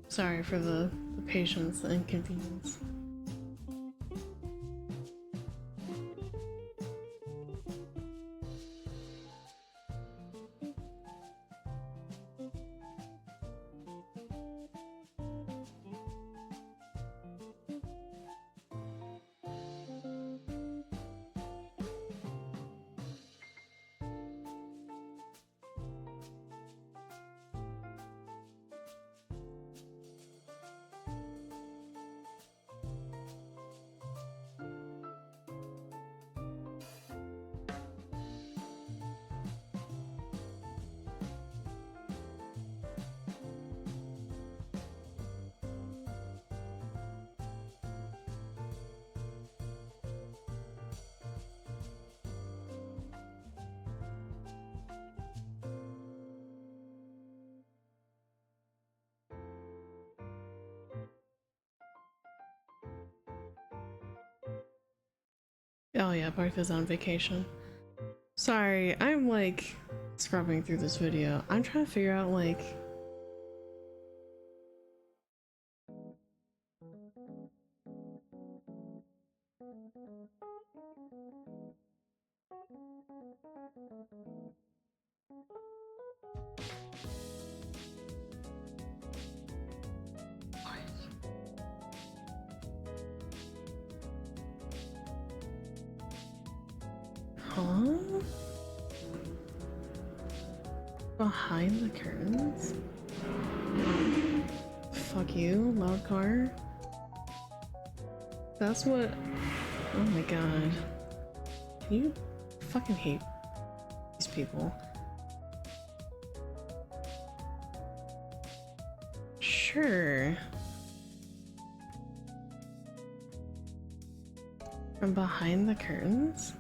Sorry for the patience and inconvenience. Oh yeah, Bartha's on vacation. Sorry, I'm like scrubbing through this video. I'm trying to figure out like huh? Behind the curtains? Fuck you, loud car. That's what. Oh my god. Can you fucking hate these people? Sure. From behind the curtains?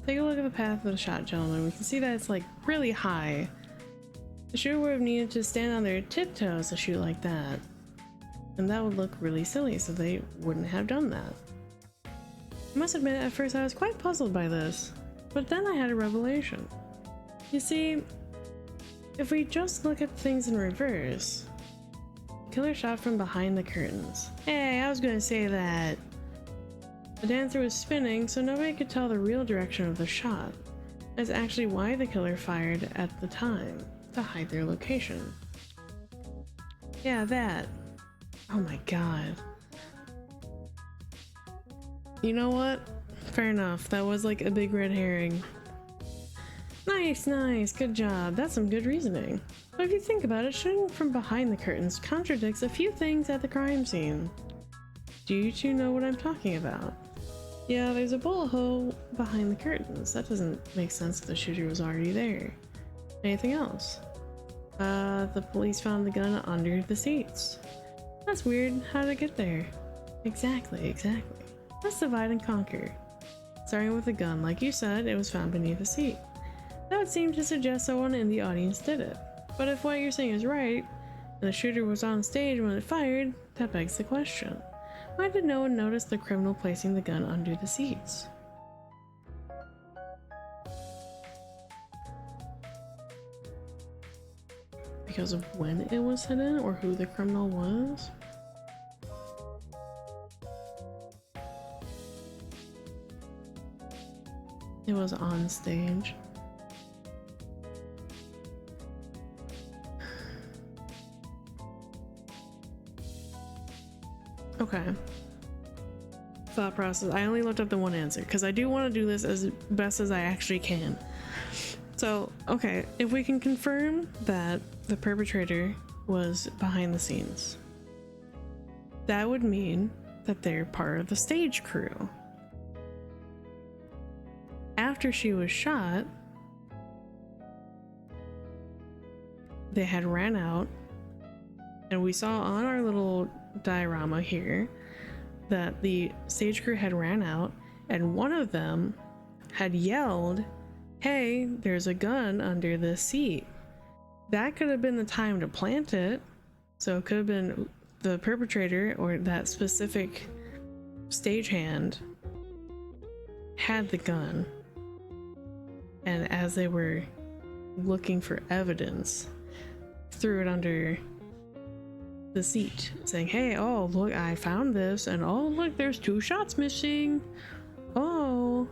Take a look at the path of the shot, gentlemen. We can see that it's like really high. The shooter would have needed to stand on their tiptoes to shoot like that. And that would look really silly, so they wouldn't have done that. I must admit, at first I was quite puzzled by this, but then I had a revelation. You see, if we just look at things in reverse, the killer shot from behind the curtains. Hey, I was gonna say that. The dancer was spinning, so nobody could tell the real direction of the shot. That's actually why the killer fired at the time, to hide their location. Yeah, that. Oh my god. You know what? Fair enough. That was like a big red herring. Nice, nice. Good job. That's some good reasoning. But if you think about it, shooting from behind the curtains contradicts a few things at the crime scene. Do you two know what I'm talking about? Yeah, there's a bullet hole behind the curtains. That doesn't make sense if the shooter was already there. Anything else? The police found the gun under the seats. That's weird. How did it get there? Exactly. Let's divide and conquer. Starting with the gun, like you said, it was found beneath the seat. That would seem to suggest someone in the audience did it. But if what you're saying is right, and the shooter was on stage when it fired, that begs the question. Why did no one notice the criminal placing the gun under the seats? Because of when it was hidden, or who the criminal was? It was on stage. Okay. Thought process. I only looked up the one answer because I do want to do this as best as I actually can. So, okay, if we can confirm that the perpetrator was behind the scenes, that would mean that they're part of the stage crew. After she was shot, they had ran out, and we saw on our little diorama here that the stage crew had ran out, and one of them had yelled, "Hey, there's a gun under the seat." That could have been the time to plant it, so it could have been the perpetrator or that specific stagehand had the gun, and as they were looking for evidence, threw it under the seat, saying, "Hey, oh look, I found this, and oh look, there's 2 shots missing. Oh."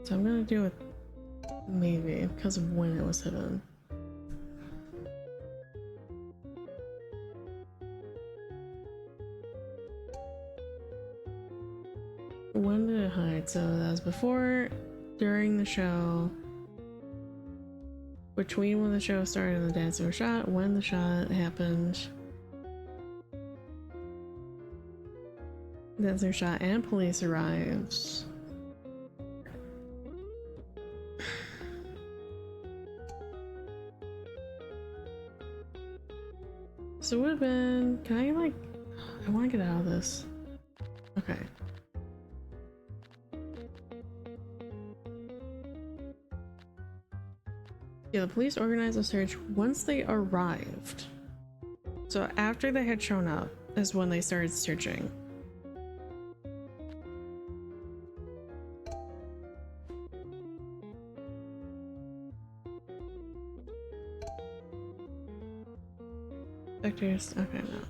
So I'm gonna do it maybe because of when it was hidden. When did it hide? So that was before, during the show, between when the show started and the dancer was shot, when the shot happened, dancer shot and police arrives. So it would have been, can I like, I want to get out of this. Okay. Yeah, the police organized a search once they arrived. So after they had shown up is when they started searching. Vectors, okay, no.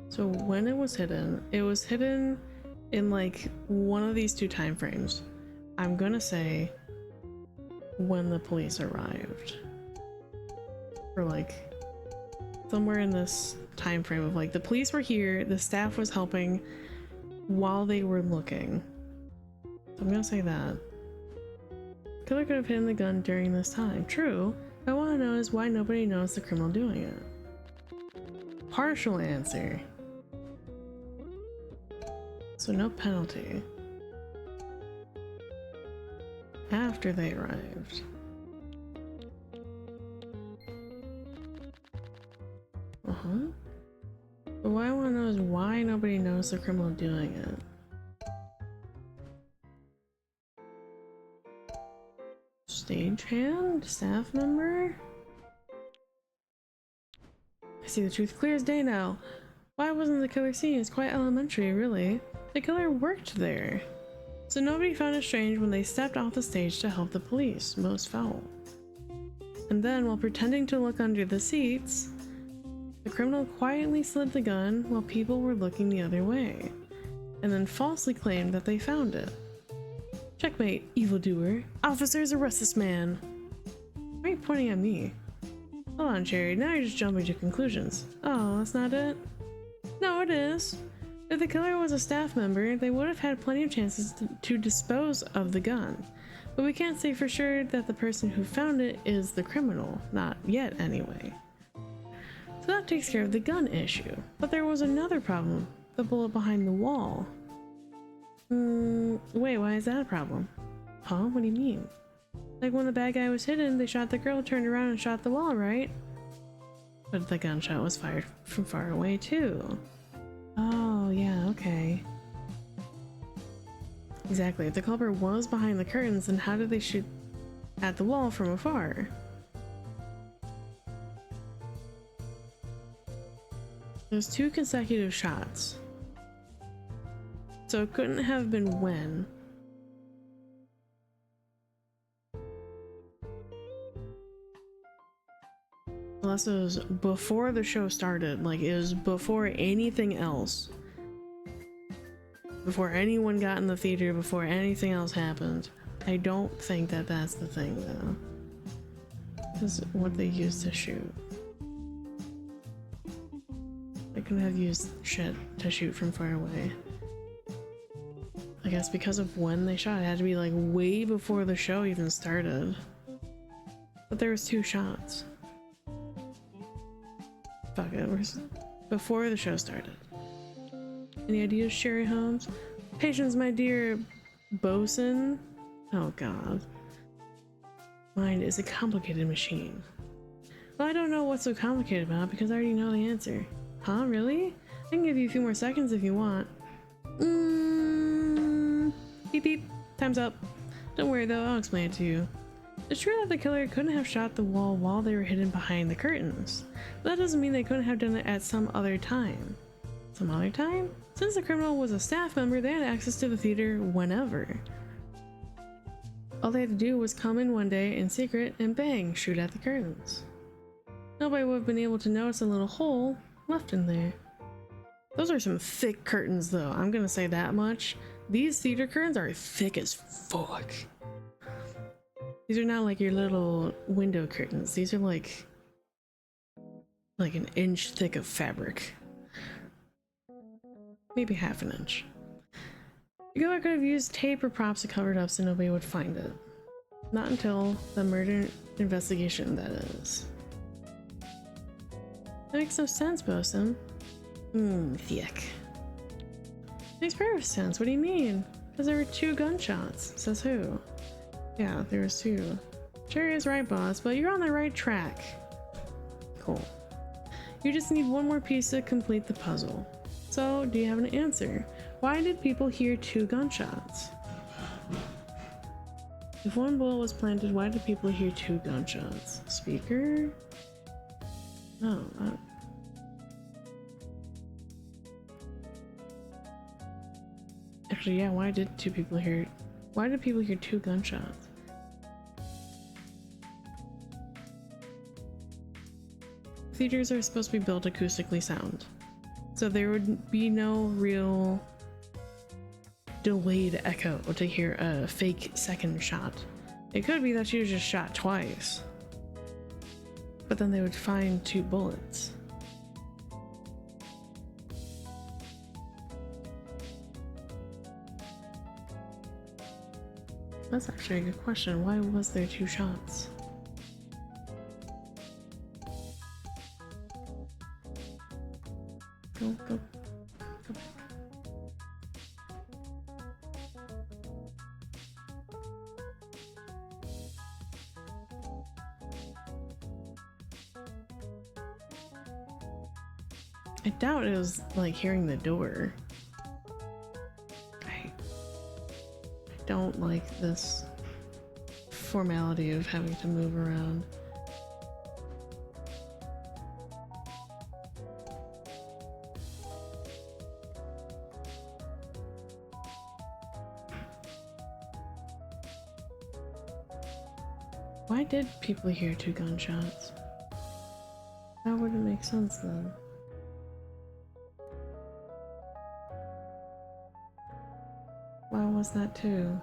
So when it was hidden in like one of these two time frames. I'm gonna say when the police arrived. Or like somewhere in this time frame of like the police were here, the staff was helping while they were looking. So I'm gonna say that. Killer could have hidden the gun during this time. True. What I want to know is why nobody knows the criminal doing it. Partial answer. So no penalty. After they arrived. But what I want to know is why nobody knows the criminal doing it. Stagehand? Staff member? I see the truth clear as day now. Why wasn't the killer seen? It's quite elementary, really. The killer worked there. So nobody found it strange when they stepped off the stage to help the police. Most foul. And then, while pretending to look under the seats, the criminal quietly slid the gun while people were looking the other way, and then falsely claimed that they found it. Checkmate, evildoer. Officers, arrest this man. Why are you pointing at me? Hold on, Cherry. Now you're just jumping to conclusions. Oh, that's not it? No, it is. If the killer was a staff member, they would have had plenty of chances to dispose of the gun. But we can't say for sure that the person who found it is the criminal. Not yet, anyway. So that takes care of the gun issue. But there was another problem. The bullet behind the wall. Wait, why is that a problem? Huh? What do you mean? Like when the bad guy was hidden, they shot the girl, turned around and shot the wall, right? But the gunshot was fired from far away too. Oh, yeah, okay. Exactly. If the culprit was behind the curtains, then how did they shoot at the wall from afar? There's 2 consecutive shots. So it couldn't have been when. Unless it was before the show started, like it was before anything else. Before anyone got in the theater, before anything else happened. I don't think that that's the thing though. This is what they used to shoot. They couldn't have used shit to shoot from far away. I guess because of when they shot, it had to be like way before the show even started. But there was 2 shots. Fuck it, before the show started. Any ideas, Sherry Holmes? Patience, my dear bosun. Oh god. Mind is a complicated machine. Well, I don't know what's so complicated about it because I already know the answer. Huh, really? I can give you a few more seconds if you want. Beep beep. Time's up. Don't worry though, I'll explain it to you. It's true that the killer couldn't have shot the wall while they were hidden behind the curtains, but that doesn't mean they couldn't have done it at some other time. Some other time? Since the criminal was a staff member, they had access to the theater whenever. All they had to do was come in one day in secret and bang, shoot at the curtains. Nobody would have been able to notice a little hole left in there. Those are some thick curtains though, I'm gonna say that much. These theater curtains are thick as fuck. These are not like your little window curtains. These are like an inch thick of fabric. Maybe half an inch. The killer could have used tape or props to cover it up so nobody would find it. Not until the murder investigation, that is. That makes no sense, Bosun. Thick. Makes perfect sense. What do you mean? Because there were 2 gunshots. Says who? Yeah, there was 2. Cherry is right, boss, but you're on the right track. Cool. You just need one more piece to complete the puzzle. So, do you have an answer? Why did people hear 2 gunshots? If one bullet was planted, why did people hear 2 gunshots? Speaker? Oh, actually, yeah, why did people hear two gunshots? Theaters are supposed to be built acoustically sound, so there would be no real delayed echo to hear a fake second shot. It could be that she was just shot twice, but then they would find 2 bullets. That's actually a good question. Why was there 2 shots? Go. I doubt it was like hearing the door. I don't like this formality of having to move around. Why did people hear 2 gunshots? That wouldn't make sense then. Why was that too?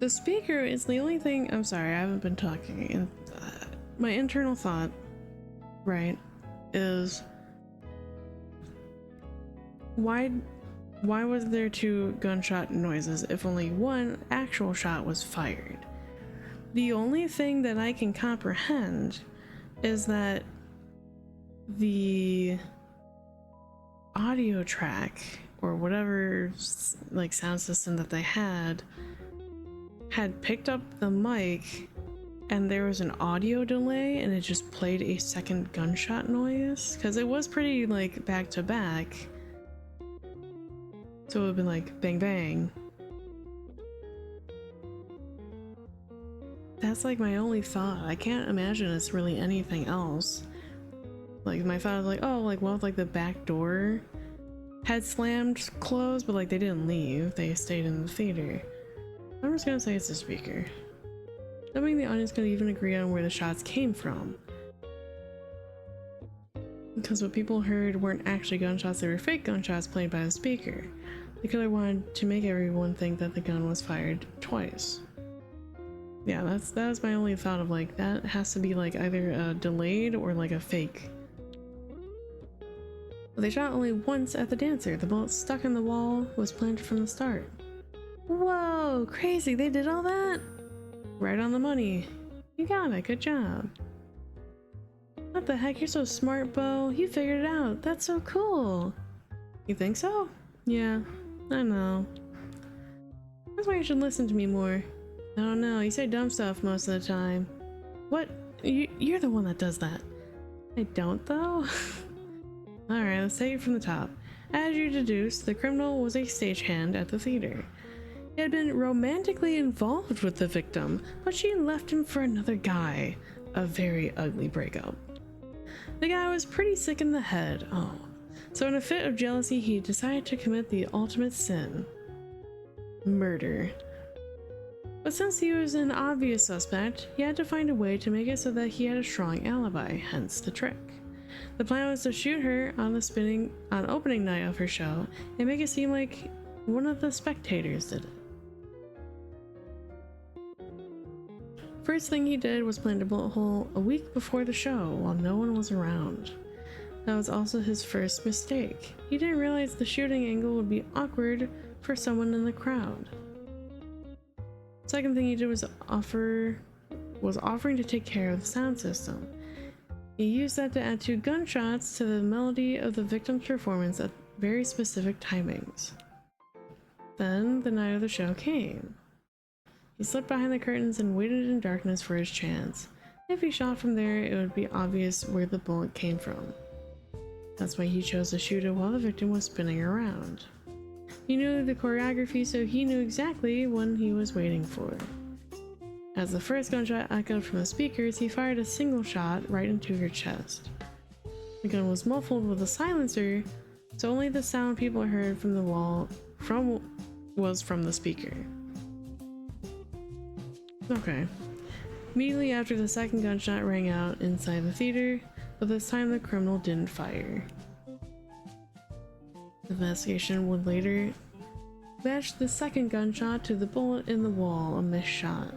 The speaker is the only thing. I'm sorry, I haven't been talking. And my internal thought, right, is why was there 2 gunshot noises if only 1 actual shot was fired? The only thing that I can comprehend is that the audio track or whatever like sound system that they had picked up the mic and there was an audio delay and it just played a second gunshot noise because it was pretty like back to back, so it would have been like bang bang. That's like my only thought. I can't imagine it's really anything else. Like my thought was like, oh, like what if like the back door had slammed closed, but like they didn't leave, they stayed in the theater. I'm just gonna say it's the speaker. I don't think the audience could even agree on where the shots came from, because what people heard weren't actually gunshots, they were fake gunshots played by the speaker. The killer wanted to make everyone think that the gun was fired twice. Yeah, that was my only thought of like, that has to be like either a delayed or like a fake. But they shot only once at the dancer. The bullet stuck in the wall was planted from the start. Whoa, crazy, they did all that? Right on the money. You got it, good job. What the heck, you're so smart, Bo. You figured it out. That's so cool. You think so? Yeah, I know. That's why you should listen to me more. I don't know, you say dumb stuff most of the time. What? You're the one that does that. I don't, though. Alright, let's take it from the top. As you deduced, the criminal was a stagehand at the theater. He had been romantically involved with the victim, but she left him for another guy. A very ugly breakup. The guy was pretty sick in the head, so in a fit of jealousy he decided to commit the ultimate sin. Murder. But since he was an obvious suspect, he had to find a way to make it so that he had a strong alibi, hence the trick. The plan was to shoot her on opening night of her show and make it seem like one of the spectators did it. First thing he did was plant a bullet hole a week before the show while no one was around. That was also his first mistake. He didn't realize the shooting angle would be awkward for someone in the crowd. Second thing he did was offering to take care of the sound system. He used that to add 2 gunshots to the melody of the victim's performance at very specific timings. Then the night of the show came. He slipped behind the curtains and waited in darkness for his chance. If he shot from there, it would be obvious where the bullet came from. That's why he chose to shoot it while the victim was spinning around. He knew the choreography, so he knew exactly when he was waiting for. As the first gunshot echoed from the speakers, he fired a single shot right into her chest. The gun was muffled with a silencer, so only the sound people heard from the wall was from the speaker. Okay. Immediately after, the second gunshot rang out inside the theater, but this time the criminal didn't fire. The investigation would later match the second gunshot to the bullet in the wall, a missed shot.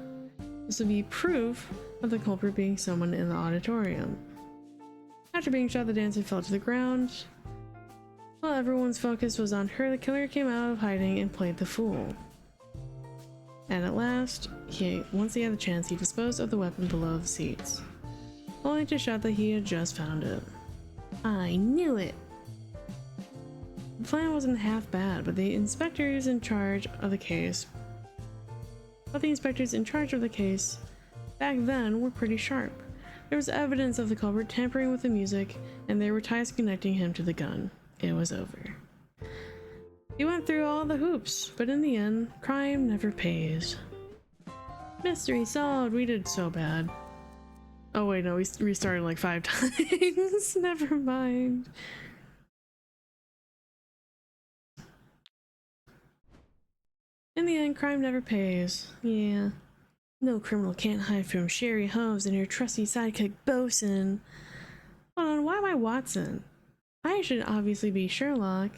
This would be proof of the culprit being someone in the auditorium. After being shot, the dancer fell to the ground. While everyone's focus was on her, the killer came out of hiding and played the fool. And at last, once he had the chance, he disposed of the weapon below the seats, only to shout that he had just found it. I knew it! The plan wasn't half bad, but the inspectors in charge of the case back then were pretty sharp. There was evidence of the culprit tampering with the music, and there were ties connecting him to the gun. It was over. He went through all the hoops, but in the end, crime never pays. Mystery solved. We did so bad. Oh wait, no, we restarted like 5 times. Never mind. In the end, crime never pays. Yeah. No criminal can't hide from Sherry Holmes and her trusty sidekick Bosun. Hold on, why am I Watson? I should obviously be Sherlock.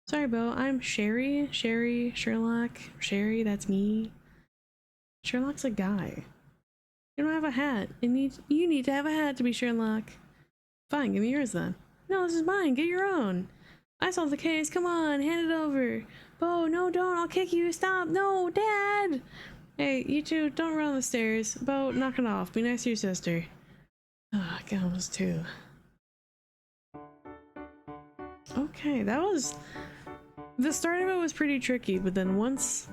Sorry, Bo, I'm Sherry, Sherlock, Sherry, that's me. Sherlock's a guy. You don't have a hat. You need to have a hat to be Sherlock. Fine, give me yours then. No, this is mine. Get your own. I solved the case. Come on, hand it over. Bo, no, don't. I'll kick you. Stop. No, Dad. Hey, you two, don't run on the stairs. Bo, knock it off. Be nice to your sister. Ah, God, it was 2. Okay, that was... The start of it was pretty tricky, but then once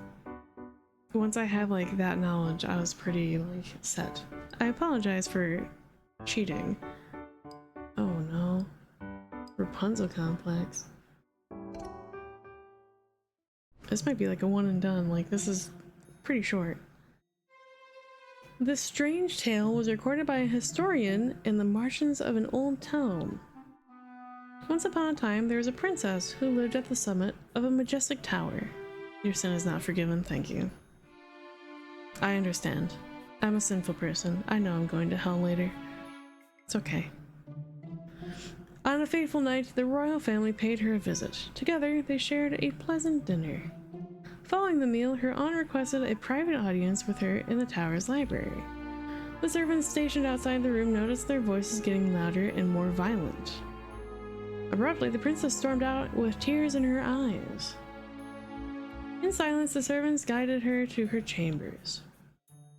I had like that knowledge, I was pretty like set. I apologize for cheating. Oh no. Rapunzel complex. This might be like a one and done, like this is pretty short. This strange tale was recorded by a historian in the margins of an old tome. Once upon a time, there was a princess who lived at the summit of a majestic tower. Your sin is not forgiven, thank you. I understand. I'm a sinful person. I know I'm going to hell later. It's okay. On a fateful night, the royal family paid her a visit. Together, they shared a pleasant dinner. Following the meal, her aunt requested a private audience with her in the tower's library. The servants stationed outside the room noticed their voices getting louder and more violent. Abruptly, the princess stormed out with tears in her eyes. In silence, the servants guided her to her chambers.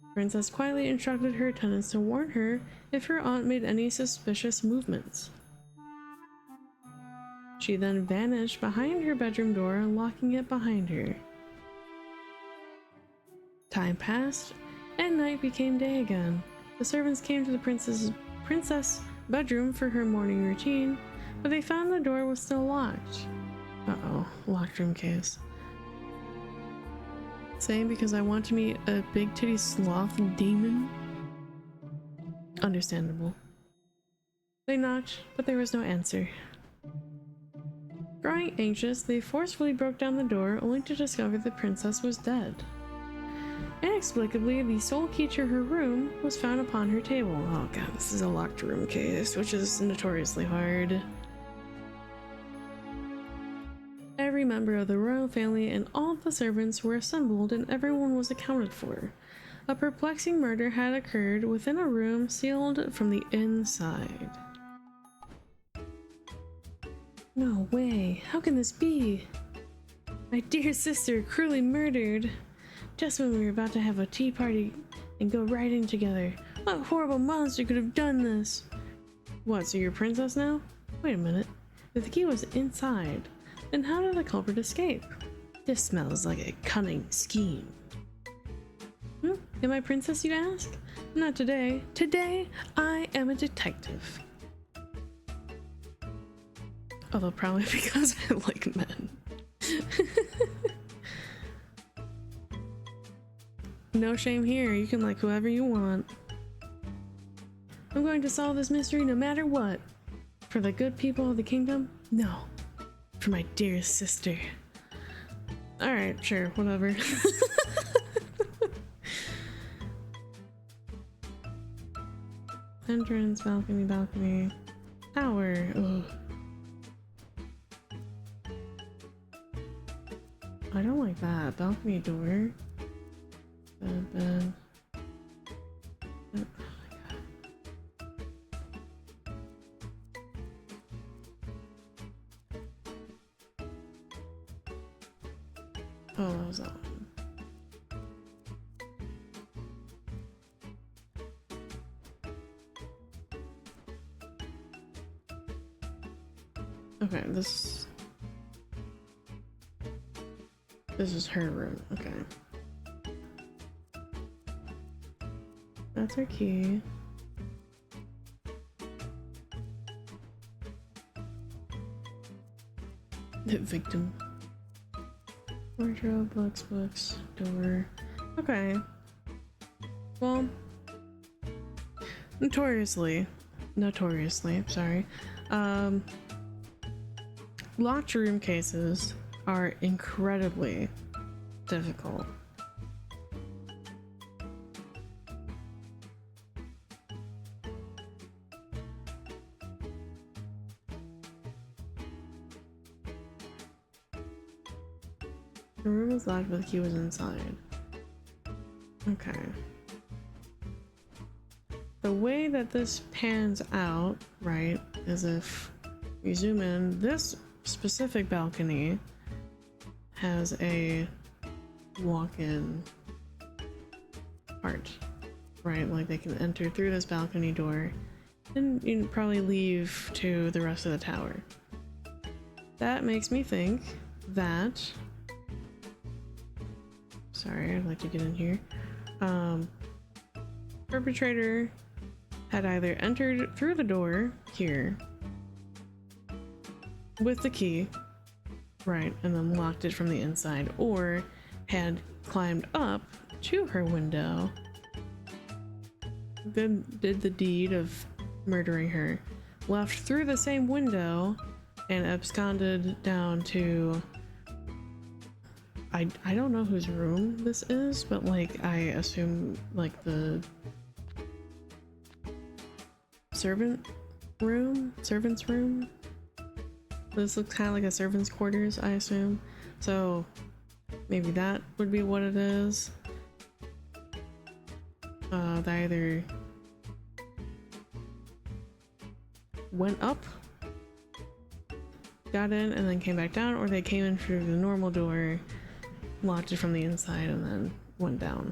The princess quietly instructed her attendants to warn her if her aunt made any suspicious movements. She then vanished behind her bedroom door, locking it behind her. Time passed, and night became day again. The servants came to the princess' bedroom for her morning routine, but they found the door was still locked. Uh-oh, locked room case. Same because I want to meet a big titty sloth demon? Understandable. They knocked, but there was no answer. Growing anxious, they forcefully broke down the door, only to discover the princess was dead. Inexplicably, the sole key to her room was found upon her table. Oh god, this is a locked room case, which is notoriously hard. Every member of the royal family and all of the servants were assembled and everyone was accounted for. A perplexing murder had occurred within a room sealed from the inside. No way. How can this be? My dear sister cruelly murdered. Just when we were about to have a tea party and go riding together. What horrible monster could have done this? What, so you're a princess now? Wait a minute. If the key was inside, then how did the culprit escape? This smells like a cunning scheme. Am I a princess, you ask? Not today. Today, I am a detective. Although probably because I like men. No shame here, you can like whoever you want. I'm going to solve this mystery no matter what. For the good people of the kingdom? No. For my dearest sister. Alright, sure, whatever. Entrance, balcony, balcony. Tower. Ugh. I don't like that. Balcony door. Bed, bed. Oh my god. Oh, that was that one. Okay, this is her room. Okay. That's her key. The victim. Wardrobe, books, door. Okay. Well, notoriously, sorry. Locked room cases are incredibly difficult. The room was locked, but the key was inside. Okay. The way that this pans out, right, is if you zoom in, this specific balcony has a walk-in part, right? Like they can enter through this balcony door and you can probably leave to the rest of the tower. That makes me think that, sorry, I'd like to get in here. Perpetrator had either entered through the door here with the key, right, and then locked it from the inside, or had climbed up to her window, then did the deed of murdering her, left through the same window, and absconded down to, I don't know whose room this is, but like I assume like the servant's room. This looks kind of like a servant's quarters, I assume. So maybe that would be what it is. They either went up, got in, and then came back down, or they came in through the normal door, locked it from the inside, and then went down.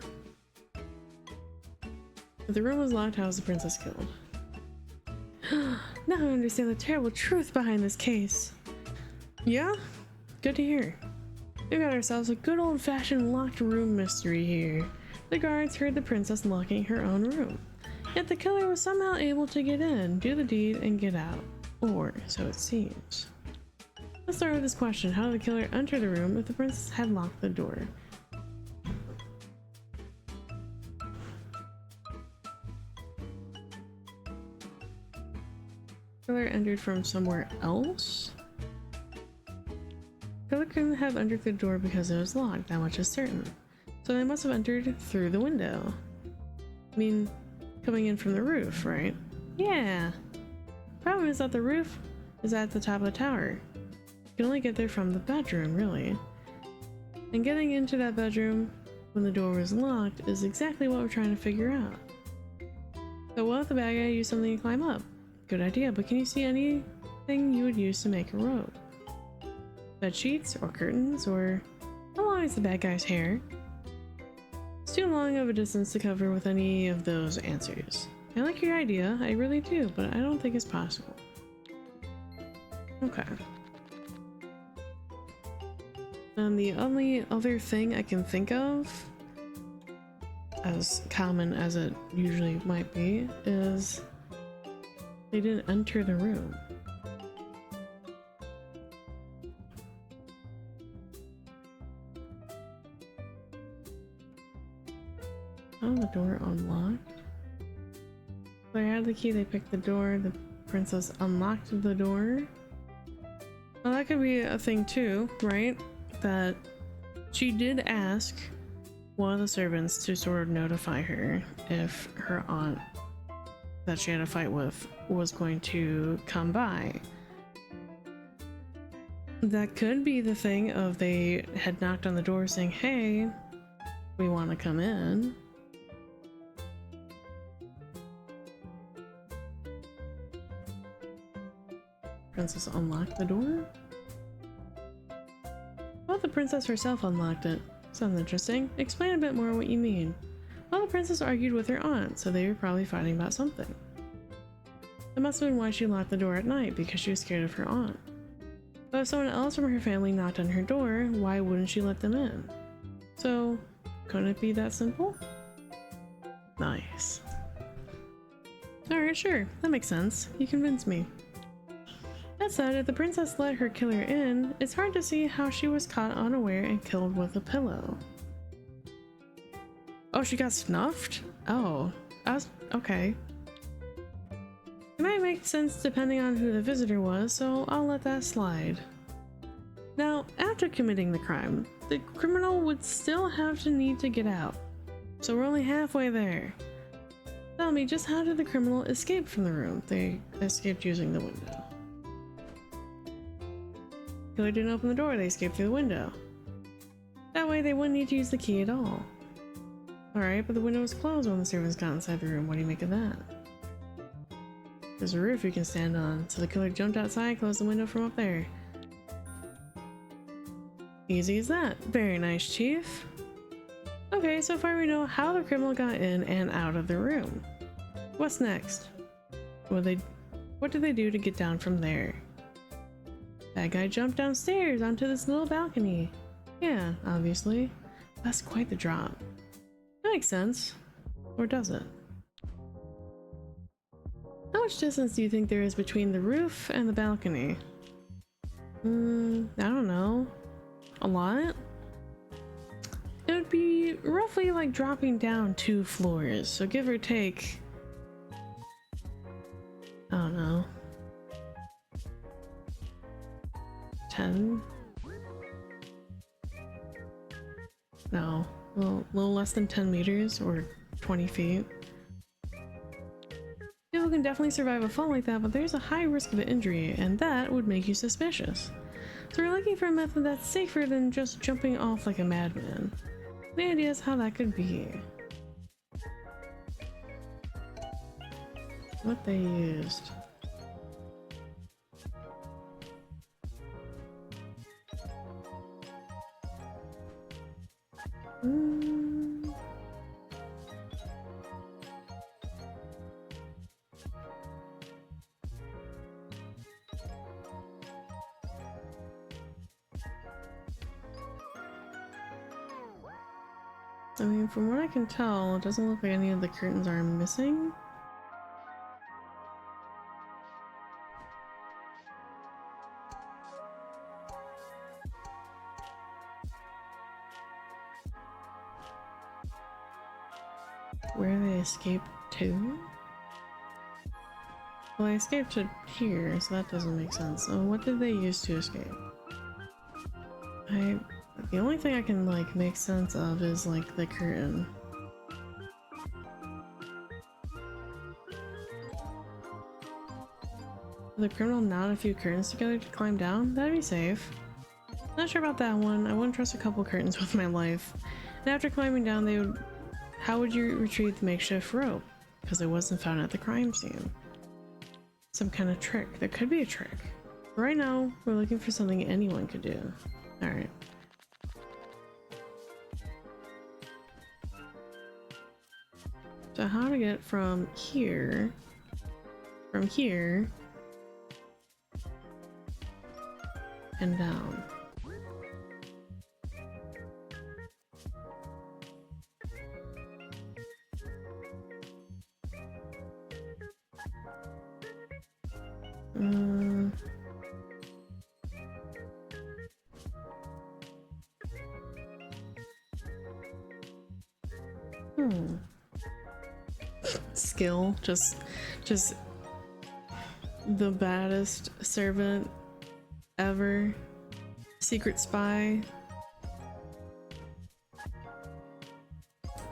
If the room was locked, how was the princess killed? Now I understand the terrible truth behind this case. Yeah? Good to hear. We got ourselves a good old-fashioned locked room mystery here. The guards heard the princess locking her own room. Yet the killer was somehow able to get in, do the deed, and get out. Or so it seems. Let's start with this question. How did the killer enter the room if the princess had locked the door? Killer entered from somewhere else? Killer couldn't have entered the door because it was locked, that much is certain. So they must have entered through the window. I mean, coming in from the roof, right? Yeah. Problem is that the roof is at the top of the tower. You can only get there from the bedroom, really. And getting into that bedroom when the door was locked is exactly what we're trying to figure out. So what if the bad guy used something to climb up? Good idea, but can you see any thing you would use to make a rope. Bed sheets or curtains, or how long is the bad guy's hair? It's too long of a distance to cover with any of those answers. I like your idea, I really do, but I don't think it's possible. Okay. And the only other thing I can think of, as common as it usually might be, is they didn't enter the room. Oh, the door unlocked. They had the key, they picked the door, the princess unlocked the door. Well, that could be a thing too, right? That she did ask one of the servants to sort of notify her if her aunt that she had a fight with was going to come by. That could be the thing of they had knocked on the door saying, hey, we want to come in. Princess unlocked the door? Well, the princess herself unlocked it. Sounds interesting. Explain a bit more what you mean. Well, the princess argued with her aunt, so they were probably fighting about something. That must have been why she locked the door at night, because she was scared of her aunt. But if someone else from her family knocked on her door, why wouldn't she let them in? So, couldn't it be that simple? Nice. Alright, sure. That makes sense. You convinced me. That said, if the princess let her killer in, it's hard to see how she was caught unaware and killed with a pillow. Oh, she got snuffed? Oh, okay. It might make sense depending on who the visitor was, so I'll let that slide. Now, after committing the crime, the criminal would still have to need to get out. So we're only halfway there. Tell me, just how did the criminal escape from the room? They escaped using the window. Killer didn't open the door, they escaped through the window. That way they wouldn't need to use the key at all. Alright, but the window was closed when the servants got inside the room. What do you make of that? There's a roof you can stand on, so the killer jumped outside, closed the window from up there. Easy as that. Very nice, Chief. Okay, so far we know how the criminal got in and out of the room. What's next? What did they do to get down from there? That guy jumped downstairs onto this little balcony. Yeah, obviously. That's quite the drop. That makes sense. Or does it? How much distance do you think there is between the roof and the balcony? I don't know. A lot? It would be roughly like dropping down 2 floors, so give or take, I don't know, 10? No, a little less than 10 meters or 20 feet. People can definitely survive a fall like that, but there's a high risk of an injury, and that would make you suspicious. So we're looking for a method that's safer than just jumping off like a madman. Any ideas how that could be? What they used? I mean, from what I can tell, it doesn't look like any of the curtains are missing. Where they escaped to? Well, they escaped to here, so that doesn't make sense. So what did they use to escape? The only thing I can like make sense of is like the curtain. The criminal knot a few curtains together to climb down? That'd be safe. Not sure about that one. I wouldn't trust a couple curtains with my life. And after climbing down, how would you retrieve the makeshift rope? Because it wasn't found at the crime scene. some kind of trick. There could be a trick. Right now, we're looking for something anyone could do. Alright. So how to get from here, and down. Skill, just the baddest servant ever. Secret spy.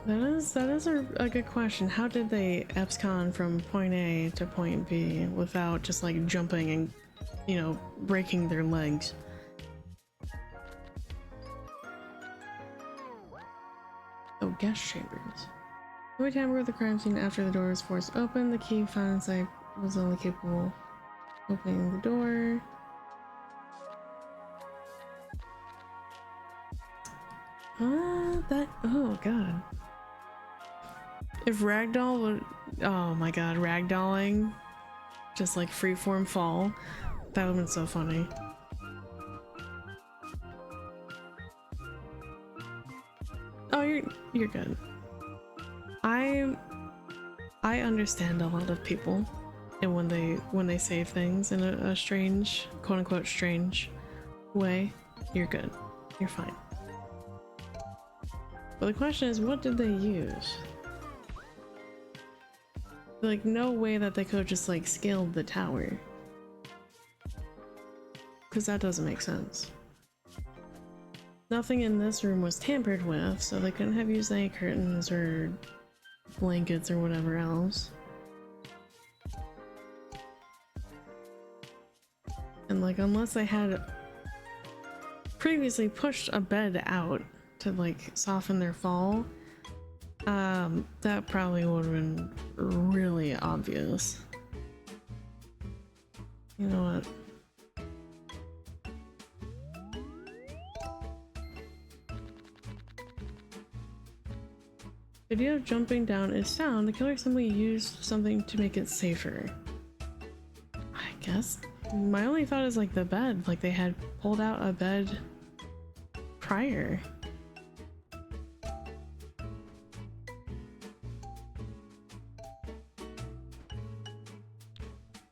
That is a good question. How did they abscond from point A to point B without just like jumping and, you know, breaking their legs? Oh, guest chambers. Every time we're at the crime scene after the door was forced open, the key found inside was only capable of opening the door. Oh god. If ragdoll would, oh my god, ragdolling, just like freeform fall, that would've been so funny. Oh, you're good. I understand a lot of people, and when they say things in a strange, quote unquote strange way, you're good. You're fine. But the question is, what did they use? Like, no way that they could have just like scaled the tower, because that doesn't make sense. Nothing in this room was tampered with, so they couldn't have used any curtains or blankets or whatever else. And like, unless they had previously pushed a bed out to like soften their fall, that probably would have been really obvious. You know what? The idea of jumping down is sound. The killer simply used something to make it safer. I guess. My only thought is like the bed. Like they had pulled out a bed prior.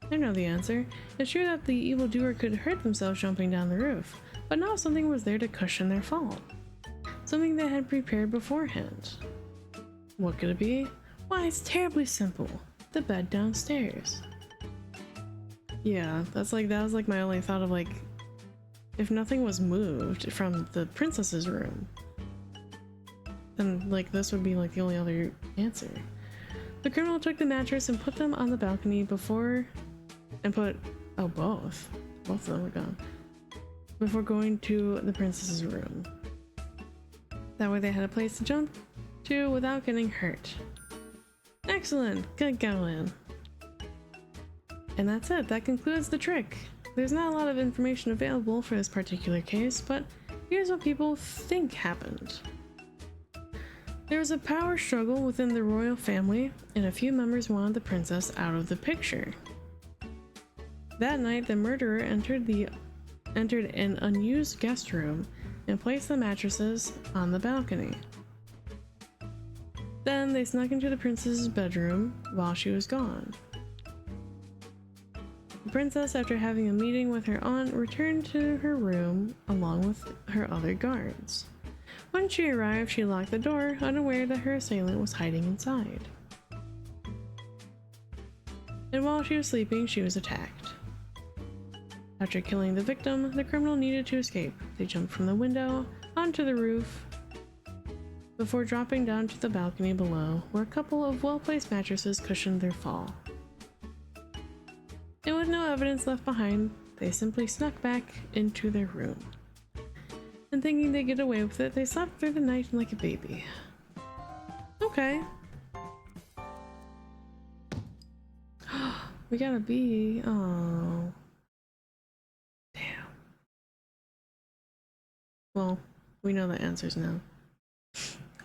I know the answer. It's true that the evildoer could hurt themselves jumping down the roof, but now something was there to cushion their fall. Something they had prepared beforehand. What could it be? Why, it's terribly simple. The bed downstairs. Yeah, that was like my only thought of like, if nothing was moved from the princess's room, then like this would be like the only other answer. The criminal took the mattress and put them on the balcony both of them were gone, before going to the princess's room. That way they had a place to jump to without getting hurt. Excellent, good going. And that's it, that concludes the trick. There's not a lot of information available for this particular case, but here's what people think happened. There was a power struggle within the royal family, and a few members wanted the princess out of the picture. That night, the murderer entered an unused guest room and placed the mattresses on the balcony. Then they snuck into the princess's bedroom while she was gone. The princess, after having a meeting with her aunt, returned to her room along with her other guards. When she arrived, she locked the door, unaware that her assailant was hiding inside. And while she was sleeping, she was attacked. After killing the victim, the criminal needed to escape. They jumped from the window onto the roof before dropping down to the balcony below, where a couple of well-placed mattresses cushioned their fall. And with no evidence left behind, they simply snuck back into their room. And thinking they'd get away with it, they slept through the night like a baby. Okay. We got a B. Oh. Damn. Well, we know the answers now.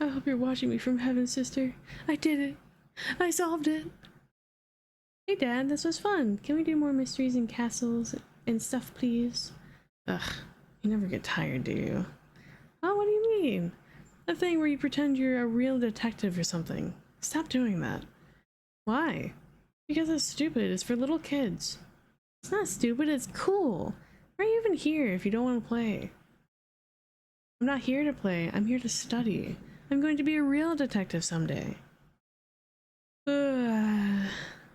I hope you're watching me from heaven, sister. I did it. I solved it. Hey, Dad, this was fun. Can we do more mysteries and castles and stuff, please? Ugh, you never get tired, do you? Oh, what do you mean? A thing where you pretend you're a real detective or something. Stop doing that. Why? Because it's stupid. It's for little kids. It's not stupid, it's cool. Why are you even here if you don't want to play? I'm not here to play. I'm here to study. I'm going to be a real detective someday. Ugh.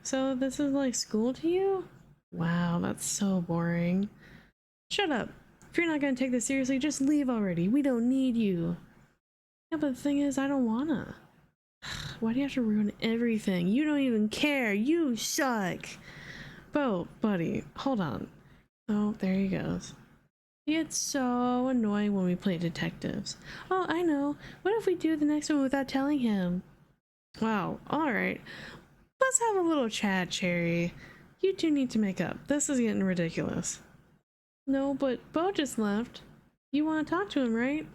So this is like school to you? Wow, that's so boring. Shut up. If you're not gonna take this seriously, just leave already. We don't need you. Yeah, but the thing is, I don't wanna. Why do you have to ruin everything? You don't even care. You suck. Bo, buddy, hold on. Oh, there he goes. It's so annoying when we play detectives. Oh, I know. What if we do the next one without telling him? Wow, alright. Let's have a little chat, Cherry. You two need to make up. This is getting ridiculous. No, but Bo just left. You want to talk to him, right?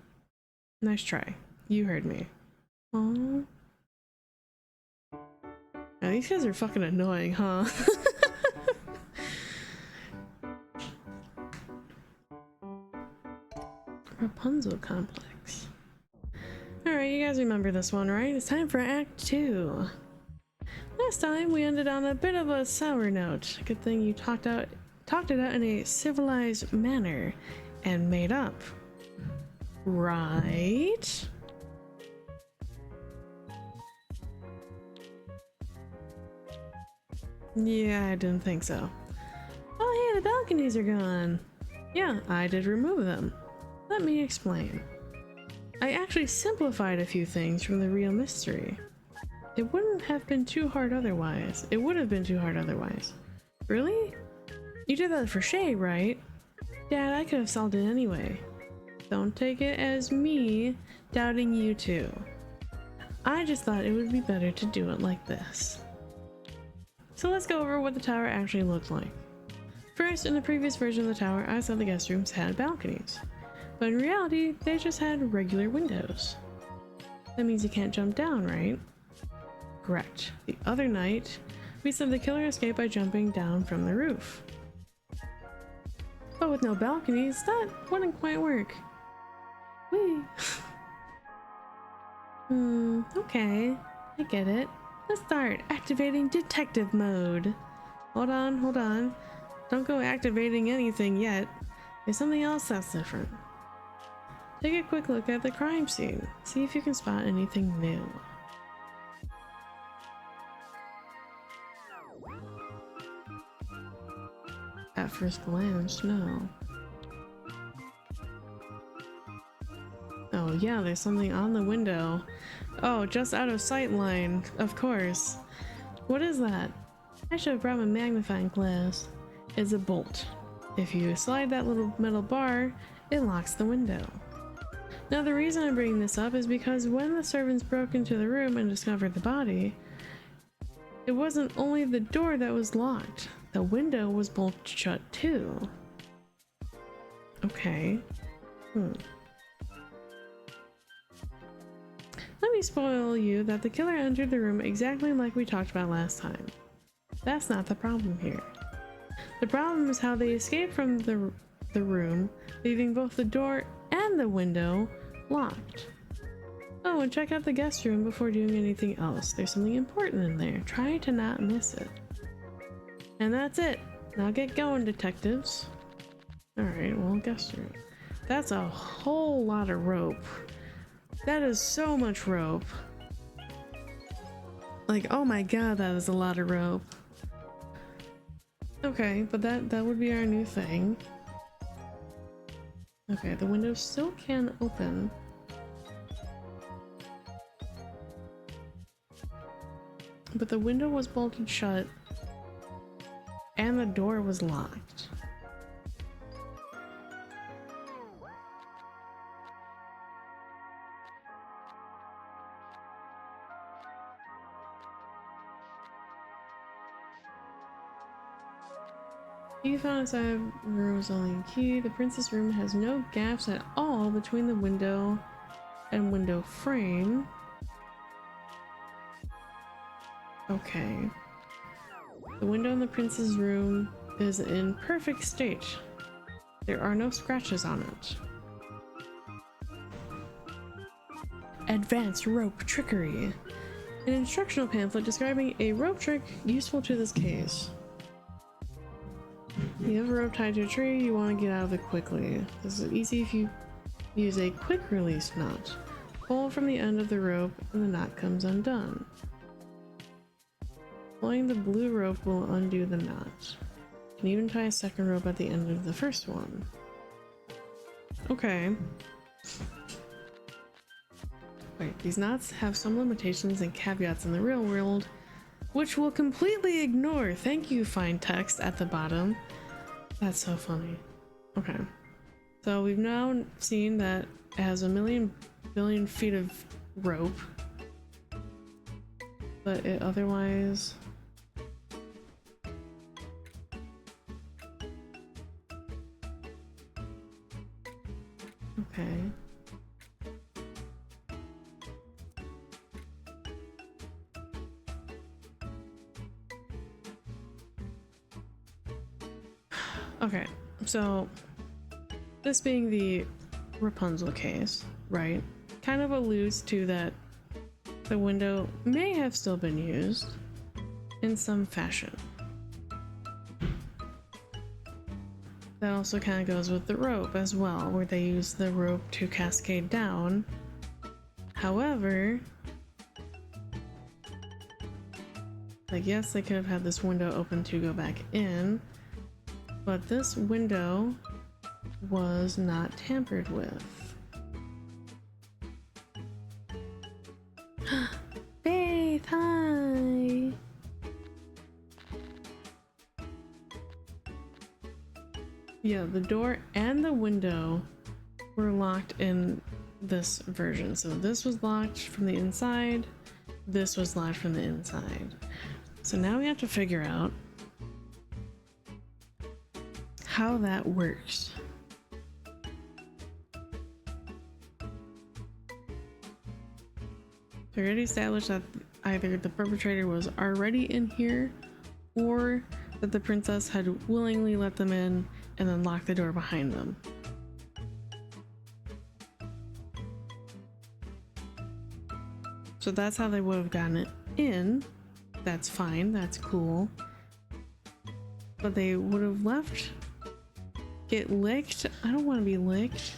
Nice try. You heard me. Aww. Now, these guys are fucking annoying, huh? Rapunzel complex. Alright, you guys remember this one, right? It's time for Act 2. Last time we ended on a bit of a sour note. Good thing you talked it out in a civilized manner and made up. Right? Yeah, I didn't think so. Oh hey, the balconies are gone. Yeah, I did remove them. Let me explain. I actually simplified a few things from the real mystery. It wouldn't have been too hard otherwise. It would have been too hard otherwise. Really? You did that for Shay, right? Dad, I could have solved it anyway. Don't take it as me doubting you too. I just thought it would be better to do it like this. So let's go over what the tower actually looked like. First, in the previous version of the tower, I said the guest rooms had balconies. But in reality, they just had regular windows. That means you can't jump down, right? Correct. The other night, we said the killer escaped by jumping down from the roof. But with no balconies, that wouldn't quite work. Whee! Okay. I get it. Let's start activating detective mode. Hold on. Don't go activating anything yet. There's something else that's different. Take a quick look at the crime scene. See if you can spot anything new. At first glance, no. Oh yeah, there's something on the window. Oh, just out of sight line, of course. What is that? I should have brought my magnifying glass. It's a bolt. If you slide that little metal bar, it locks the window. Now the reason I'm bringing this up is because when the servants broke into the room and discovered the body, it wasn't only the door that was locked. The window was bolted shut too. Okay. Let me spoil you that the killer entered the room exactly like we talked about last time. That's not the problem here. The problem is how they escaped from the room, leaving both the door and the window locked. Oh, and check out the guest room before doing anything else. There's something important in there. Try to not miss it. And that's it. Now get going, detectives. Alright, well, guest room. That's a whole lot of rope. That is so much rope. Like, oh my god, that is a lot of rope. Okay, but that would be our new thing. Okay, the window still can open. But the window was bolted shut and the door was locked. You found inside room is only a key. The princess room has no gaps at all between the window and window frame. Okay. The window in the princess room is in perfect state. There are no scratches on it. Advanced rope trickery. An instructional pamphlet describing a rope trick useful to this case. You have a rope tied to a tree, you want to get out of it quickly. This is easy if you use a quick release knot. Pull from the end of the rope and the knot comes undone. Pulling the blue rope will undo the knot. You can even tie a second rope at the end of the first one. Okay. Wait, these knots have some limitations and caveats in the real world, which we'll completely ignore. Thank you, fine text at the bottom. That's so funny. Okay. So we've now seen that it has 1,000,000,000 feet of rope, but it otherwise... Okay. Okay, so this being the Rapunzel case, right, kind of alludes to that the window may have still been used in some fashion. That also kind of goes with the rope as well, where they use the rope to cascade down. However, like, yes, they could have had this window open to go back in, but this window was not tampered with. Faith, hi! Yeah, the door and the window were locked in this version. So this was locked from the inside, this was locked from the inside. So now we have to figure out how that works. We already established that either the perpetrator was already in here or that the princess had willingly let them in and then locked the door behind them. So that's how they would have gotten it in. That's fine, that's cool. But they would have left, get licked. I don't want to be licked.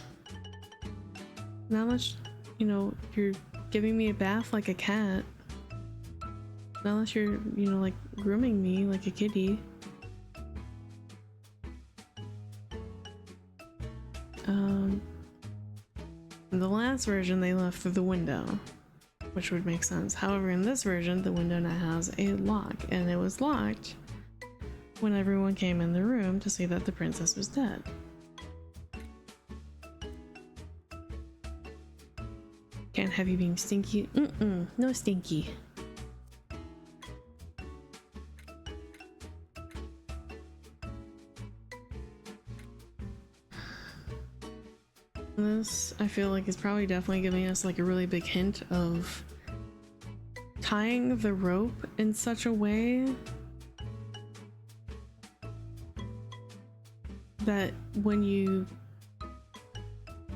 Not unless, you know, you're giving me a bath like a cat. Not unless you're, you know, like grooming me like a kitty. In the last version, they left through the window, which would make sense. However, in this version, the window now has a lock, and it was locked when everyone came in the room to see that the princess was dead. Can't have you being stinky. No stinky. This, I feel like, is probably definitely giving us like a really big hint of tying the rope in such a way that when you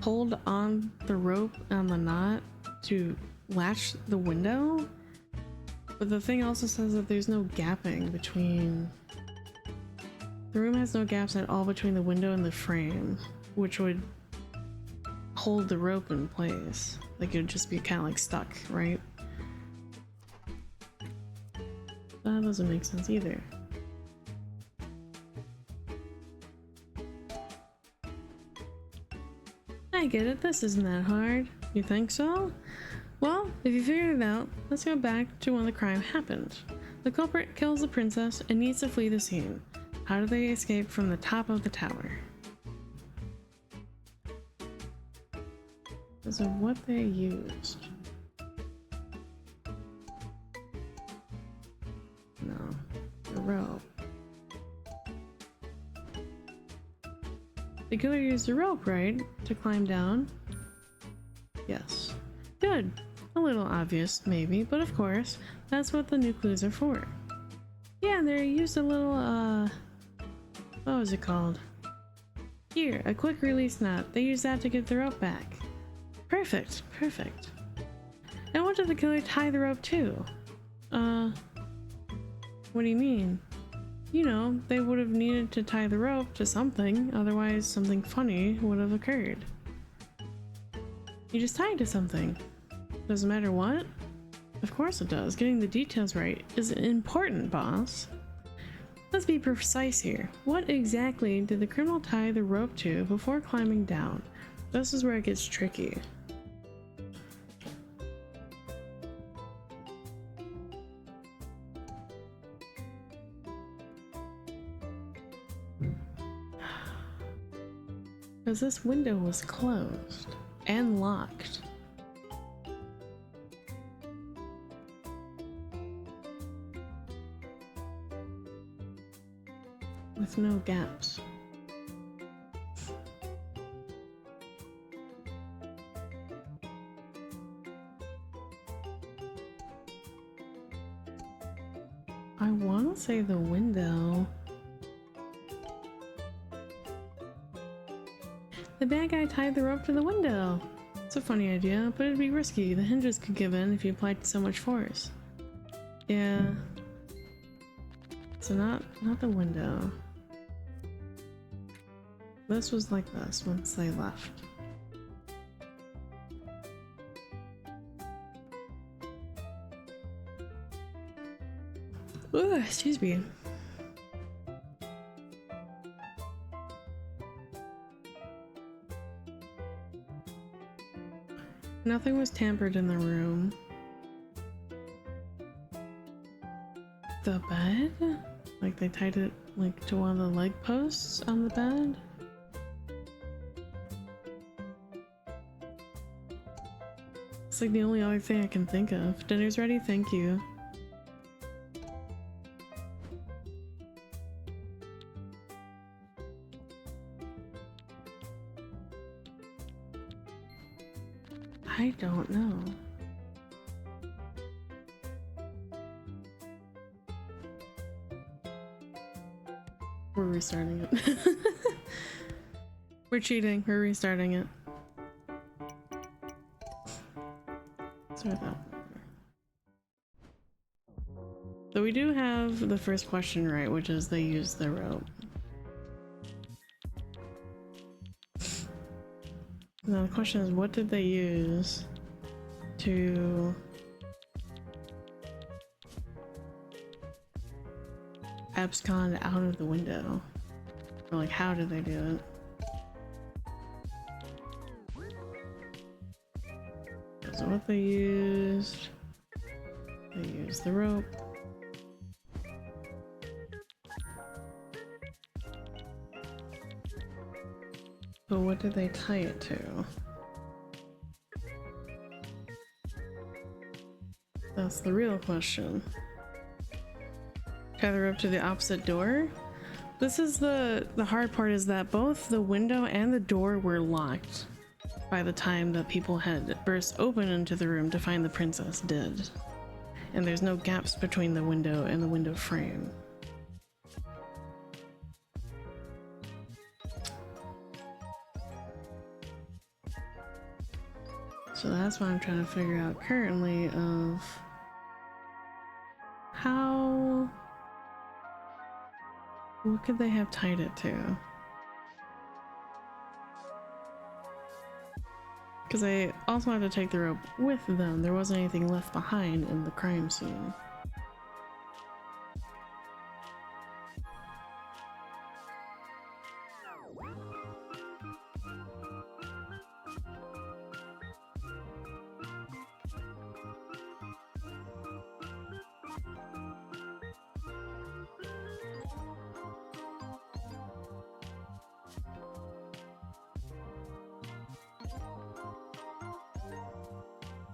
pulled on the rope on the knot to latch the window, but the thing also says that there's no gapping between, the room has no gaps at all between the window and the frame, which would hold the rope in place. Like, it would just be kind of like stuck, right? That doesn't make sense either. I get it, this isn't that hard. You think so? Well, if you figured it out, let's go back to when the crime happened. The culprit kills the princess and needs to flee the scene. How do they escape from the top of the tower? Because of what they used. No, the rope. The killer used the rope, right? To climb down? Yes. Good. A little obvious, maybe, but of course, that's what the new clues are for. Yeah, they used a little, what was it called? Here, a quick release knot. They used that to get the rope back. Perfect, perfect. And what did the killer tie the rope to? What do you mean? You know, they would have needed to tie the rope to something, otherwise something funny would have occurred. You just tie it to something. Doesn't matter what? Of course it does. Getting the details right is important, boss. Let's be precise here. What exactly did the criminal tie the rope to before climbing down? This is where it gets tricky. Because this window was closed and locked. With no gaps. I want to say the window. The bad guy tied the rope to the window. It's a funny idea, but it'd be risky. The hinges could give in if you applied so much force. Yeah. So not the window. This was like this once they left. Ooh, excuse me. Nothing was tampered in the room. The bed? Like they tied it like to one of the leg posts on the bed? It's like the only other thing I can think of. Dinner's ready, thank you. I don't know. We're restarting it. We're cheating. We're restarting it. Sorry about that. So we do have the first question right, which is they use the rope. Now the question is, what did they use to abscond out of the window? Or like, how did they do it? So what they used the rope. But what did they tie it to? That's the real question. Tie the rope to the opposite door? This is the hard part, is that both the window and the door were locked by the time that people had burst open into the room to find the princess dead. And there's no gaps between the window and the window frame. So that's what I'm trying to figure out currently, of how... what could they have tied it to? Because they also had to take the rope with them. There wasn't anything left behind in the crime scene.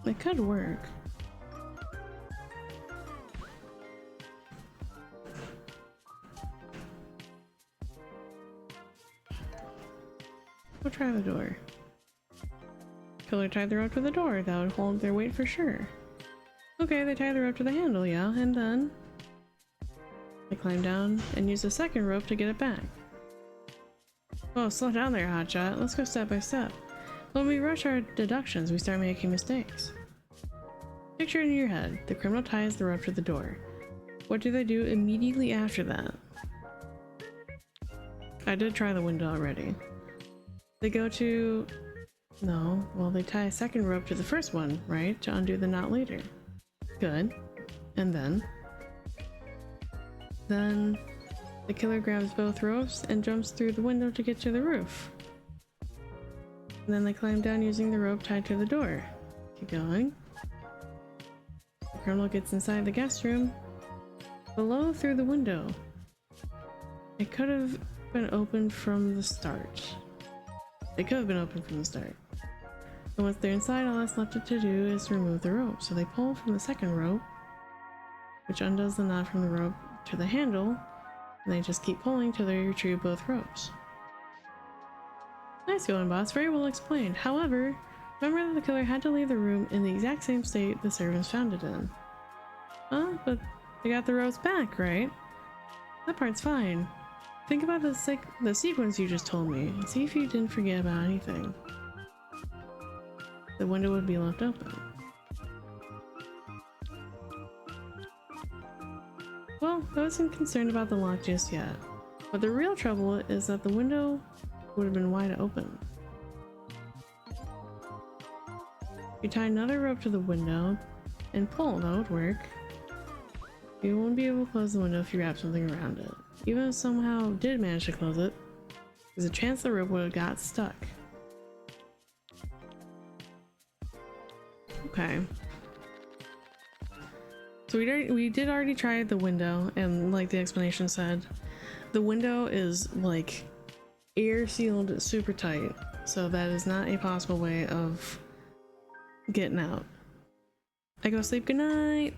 It could work. We'll try the door. Killer tied the rope to the door. That would hold their weight for sure. Okay, they tied the rope to the handle, yeah, and then they climb down and use a second rope to get it back. Oh, slow down there, hotshot. Let's go step by step. When we rush our deductions, we start making mistakes. Picture it in your head. The criminal ties the rope to the door. What do they do immediately after that? I did try the window already. They go to... No, well, they tie a second rope to the first one, right? To undo the knot later. Good. And then the killer grabs both ropes and jumps through the window to get to the roof. And then they climb down using the rope tied to the door. Keep going. The criminal gets inside the guest room. Below through the window. It could have been opened from the start. It could have been opened from the start. But once they're inside, all that's left to do is remove the rope. So they pull from the second rope, which undoes the knot from the rope to the handle, and they just keep pulling till they retrieve both ropes. Nice going, boss. Very well explained. However, remember that the killer had to leave the room in the exact same state the servants found it in. Huh? But they got the ropes back, right? That part's fine. Think about the sequence you just told me, and see if you didn't forget about anything. The window would be left open. Well, I wasn't concerned about the lock just yet, but the real trouble is that the window would have been wide open. You tie another rope to the window and pull, that would work. You won't be able to close the window if you wrap something around it. Even if somehow did manage to close it, there's a chance the rope would have got stuck. Okay. So we did already try the window, and like the explanation said, the window is like air sealed super tight, so that is not a possible way of getting out. I go sleep, good night.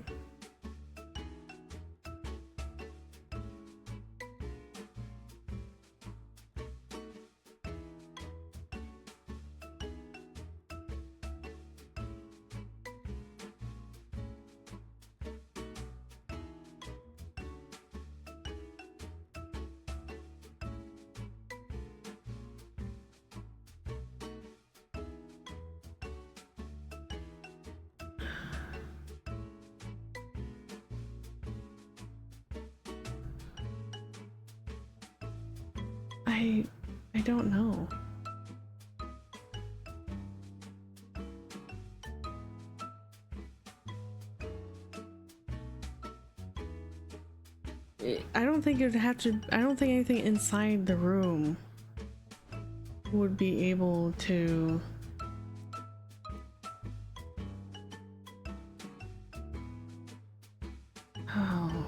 I don't know. I don't think it would have to. I don't think anything inside the room would be able to. Oh.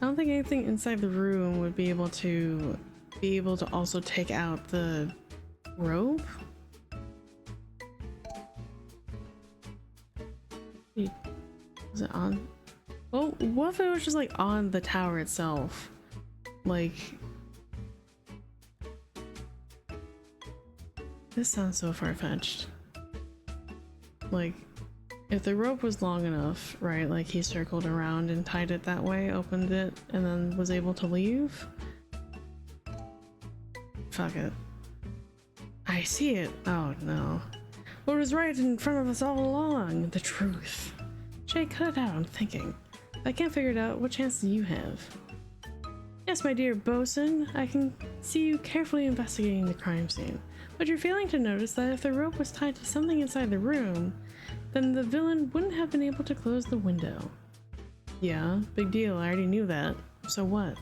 I don't think anything inside the room would be able to also take out the rope. Is it on? Well, what if it was just like on the tower itself? Like, this sounds so far-fetched. Like, if the rope was long enough, right, like he circled around and tied it that way, opened it, and then was able to leave? Fuck it. I see it. Oh no. What was right in front of us all along? The truth. Shay, cut it out, I'm thinking. If I can't figure it out, what chance do you have? Yes, my dear bosun, I can see you carefully investigating the crime scene, but you're failing to notice that if the rope was tied to something inside the room, then the villain wouldn't have been able to close the window. Yeah, big deal, I already knew that. So what?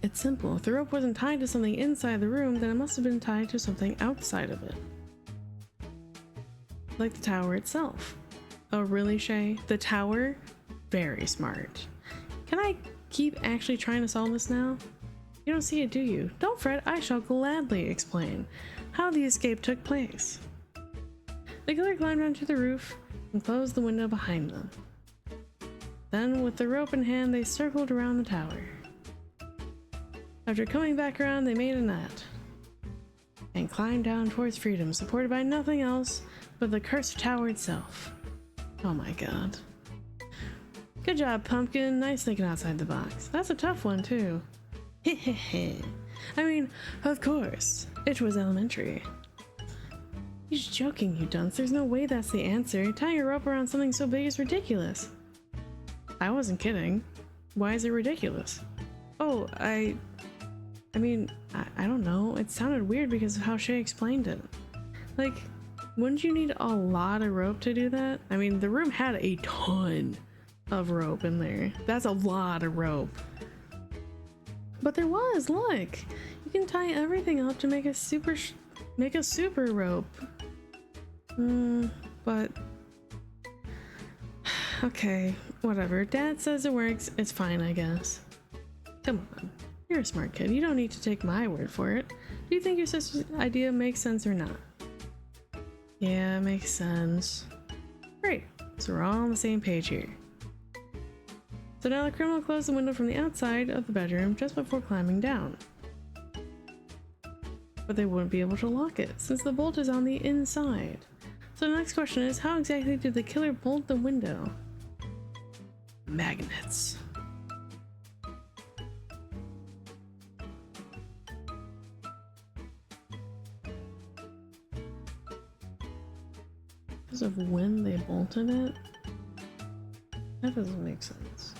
It's simple. If the rope wasn't tied to something inside the room, then it must have been tied to something outside of it. Like the tower itself. Oh really, Shay? The tower? Very smart. Can I keep actually trying to solve this now? You don't see it, do you? Don't fret, I shall gladly explain how the escape took place. The killer climbed onto the roof and closed the window behind them. Then, with the rope in hand, they circled around the tower. After coming back around, they made a net and climbed down towards freedom, supported by nothing else but the cursed tower itself. Oh my god. Good job, Pumpkin. Nice thinking outside the box. That's a tough one, too. Hehehe. I mean, of course. It was elementary. You're just joking, you dunce. There's no way that's the answer. Tying a rope around something so big is ridiculous. I wasn't kidding. Why is it ridiculous? Oh, I mean, I don't know. It sounded weird because of how Shay explained it. Like, wouldn't you need a lot of rope to do that? I mean, the room had a ton of rope in there. That's a lot of rope. But there was, look! You can tie everything up to make a super rope. But... okay, whatever. Dad says it works, it's fine, I guess. Come on. You're a smart kid. You don't need to take my word for it. Do you think your sister's idea makes sense or not? Yeah, it makes sense. Great. So we're all on the same page here. So now the criminal closed the window from the outside of the bedroom just before climbing down. But they wouldn't be able to lock it since the bolt is on the inside. So the next question is, how exactly did the killer bolt the window? Magnets. Because of when they bolted it? That doesn't make sense.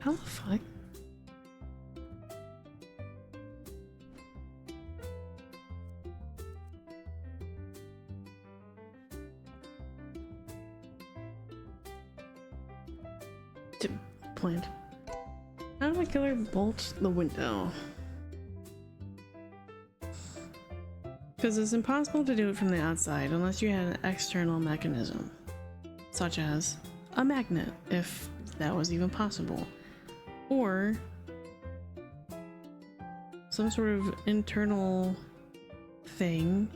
How the fuck? Plant. How did the killer bolt the window? Because it's impossible to do it from the outside unless you had an external mechanism, such as a magnet, if that was even possible. Or some sort of internal thing.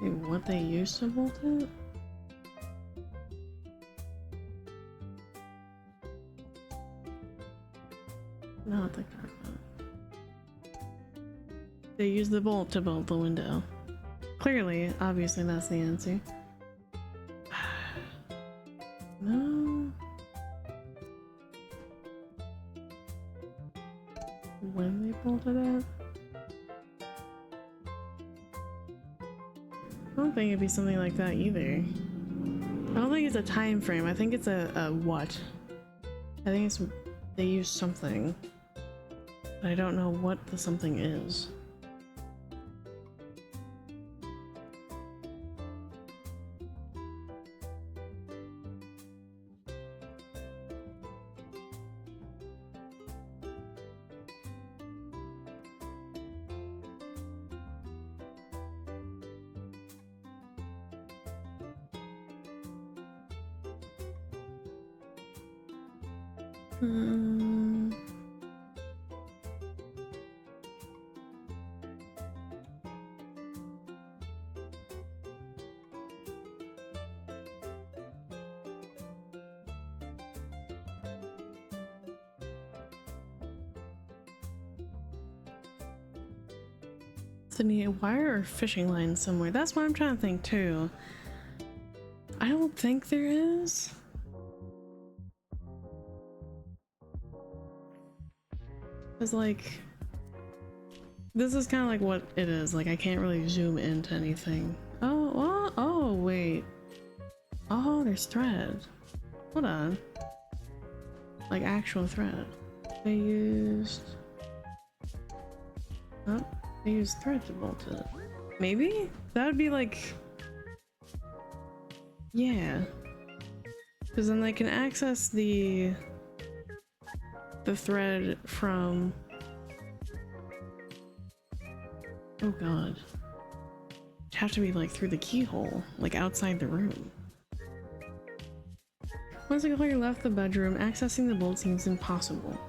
Maybe what they used to bolt it? Not the carpet. They used the bolt to bolt the window. Clearly, obviously that's the answer. No. When they bolted it? I don't think it'd be something like that either. I don't think it's a time frame. I think it's a what? I think it's they use something. But I don't know what the something is. to need a wire or fishing line somewhere. That's what I'm trying to think too. I don't think there is. It's like, this is kind of like what it is. Like, I can't really zoom into anything. Oh, well, oh, wait. Oh, there's thread. Hold on. Like actual thread. They used... Oh, they used thread to bolt it. Maybe? That would be like... Yeah. Because then they can access the thread from... Oh god. It'd have to be like through the keyhole, like outside the room. Once the player left the bedroom, accessing the bolt seems impossible.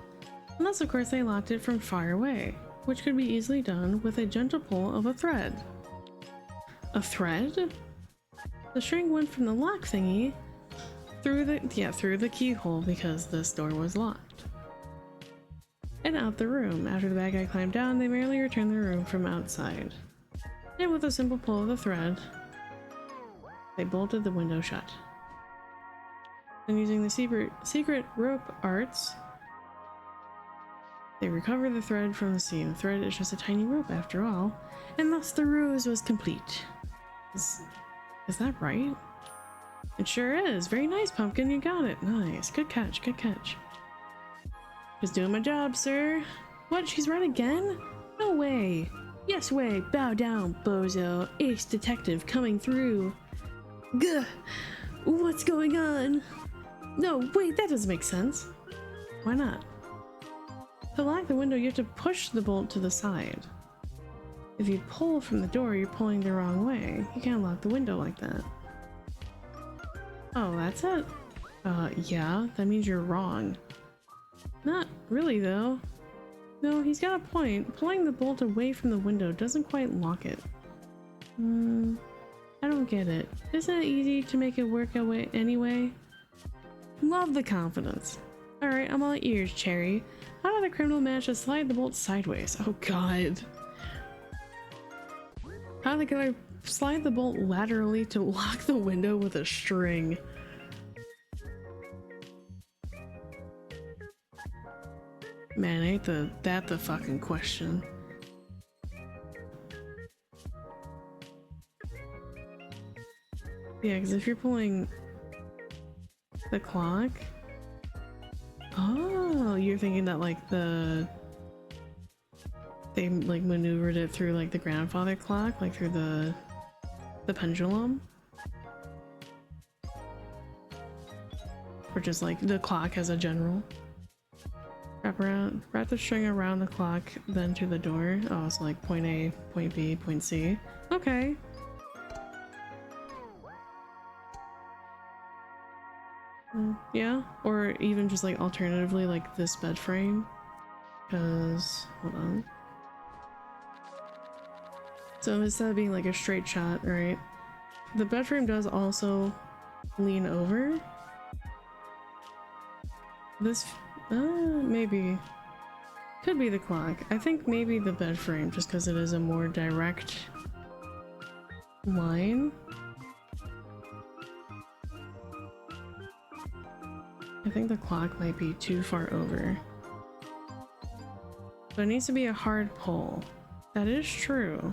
Unless of course they locked it from far away, which could be easily done with a gentle pull of a thread. A thread? The string went from the lock thingy through the keyhole because this door was locked. And out the room. After the bad guy climbed down, they merely returned the room from outside. And with a simple pull of the thread, they bolted the window shut. And using the secret rope arts, they recovered the thread from the seam. The thread is just a tiny rope after all, and thus the ruse was complete. Is that right? It sure is. Very nice, Pumpkin. You got it. Nice. Good catch. Good catch. Just doing my job, sir. What? She's right again? No way. Yes way. Bow down, bozo. Ace detective coming through. Gah. What's going on? No, wait, that doesn't make sense. Why not? To lock the window, you have to push the bolt to the side. If you pull from the door, you're pulling the wrong way. You can't lock the window like that. Oh, that's it? Yeah, that means you're wrong. Not really, though. No, he's got a point. Pulling the bolt away from the window doesn't quite lock it. I don't get it. Isn't it easy to make it work away anyway? Love the confidence. Alright, I'm all ears, Cherry. How did the criminal manage to slide the bolt sideways? Oh god. How did the killer slide the bolt laterally to lock the window with a string? Man, ain't that the fucking question. Yeah, because if you're pulling the clock... Oh, you're thinking that like they like maneuvered it through like the grandfather clock, like through the pendulum? Or just like the clock as a general? Wrap the string around the clock, then to the door. Oh, it's like point A, point B, point C. Okay. Yeah, or even just like alternatively like this bed frame, because hold on. So instead of being like a straight shot, right, the bed frame does also lean over. This maybe could be the clock. I think maybe the bed frame, just because it is a more direct line. I think the clock might be too far over. So it needs to be a hard pull. That is true.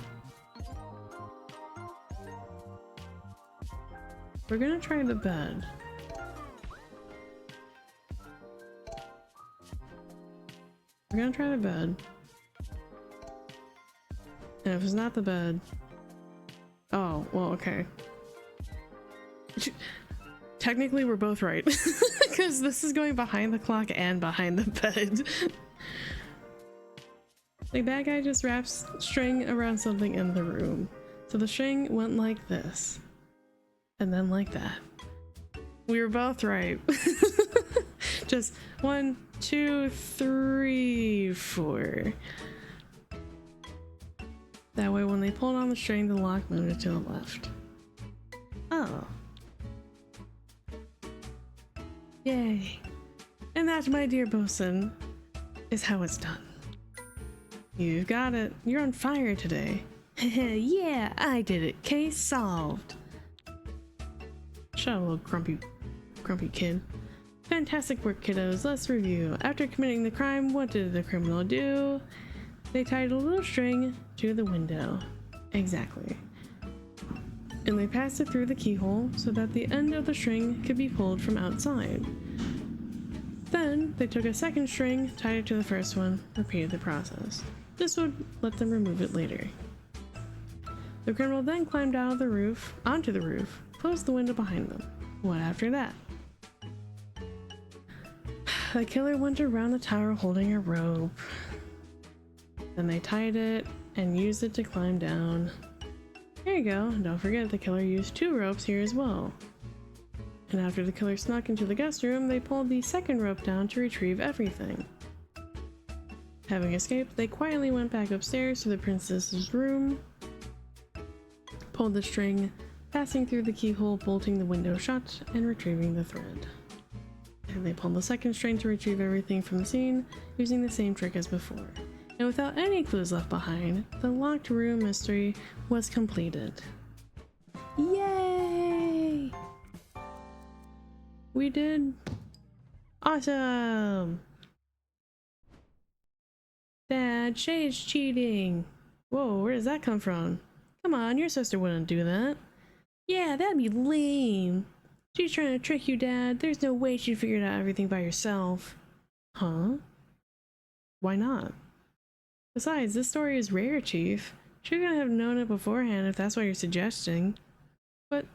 We're gonna try the bed. We're gonna try the bed. And if it's not the bed... Oh, well, okay. Technically, we're both right. Because this is going behind the clock and behind the bed. The bad guy just wraps string around something in the room. So the string went like this. And then like that. We were both right. Just 1, 2, 3, 4. That way when they pulled on the string, the lock moved to the left. Oh. Yay. And that, my dear bosun, is how it's done. You've got it. You're on fire today. Yeah, I did it. Case solved. Shut up, little grumpy kid. Fantastic work, kiddos. Let's review. After committing the crime, what did the criminal do? They tied a little string to the window. Exactly. And they passed it through the keyhole so that the end of the string could be pulled from outside. Then they took a second string, tied it to the first one, repeated the process. This would let them remove it later. The criminal then climbed out of the roof, onto the roof, closed the window behind them. What after that? The killer went around the tower holding a rope. Then they tied it and used it to climb down. There you go. Don't forget the killer used 2 ropes here as well. And after the killer snuck into the guest room, they pulled the second rope down to retrieve everything. Having escaped, they quietly went back upstairs to the princess's room, pulled the string, passing through the keyhole, bolting the window shut, and retrieving the thread. And they pulled the second string to retrieve everything from the scene, using the same trick as before. And without any clues left behind, the locked room mystery was completed. Yay! We did awesome! Dad, Shay's cheating! Whoa, where does that come from? Come on, your sister wouldn't do that. Yeah, that'd be lame. She's trying to trick you, Dad. There's no way she figured out everything by herself. Huh? Why not? Besides, this story is rare, Chief. She couldn't have known it beforehand if that's what you're suggesting. But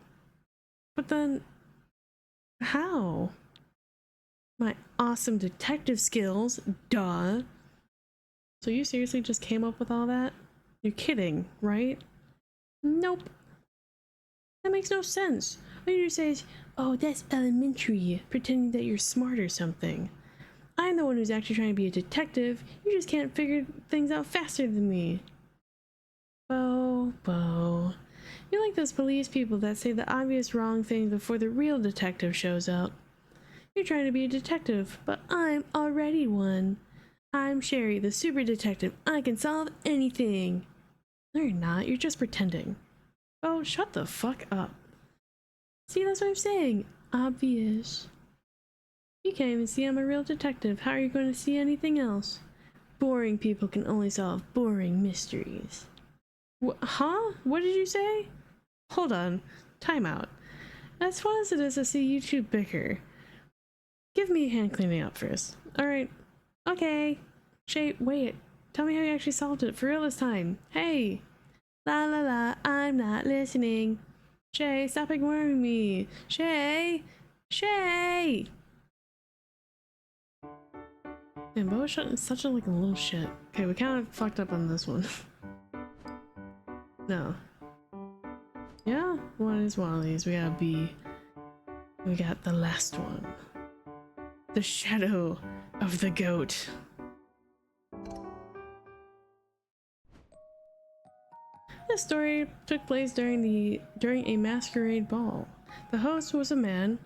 then, how? My awesome detective skills, duh. So you seriously just came up with all that? You're kidding, right? Nope. That makes no sense. All you do say is, oh, that's elementary, pretending that you're smart or something. I'm the one who's actually trying to be a detective. You just can't figure things out faster than me. Bo. You're like those police people that say the obvious wrong thing before the real detective shows up. You're trying to be a detective, but I'm already one. I'm Sherry, the super detective. I can solve anything. No, you're not. You're just pretending. Oh, shut the fuck up. See, that's what I'm saying. Obvious. You can't even see I'm a real detective. How are you going to see anything else? Boring people can only solve boring mysteries. Huh? What did you say? Hold on. Time out. As fun as it is to see you two bicker, give me a hand cleaning up first. Alright. Okay. Shay, wait. Tell me how you actually solved it for real this time. Hey! La la la, I'm not listening. Shay, stop ignoring me. Shay! Shay! Man, Bo was such a little shit. Okay, we kind of fucked up on this one. No. Yeah? What is one of these? We got B. We got the last one. The shadow of the goat. This story took place during a masquerade ball. The host was a man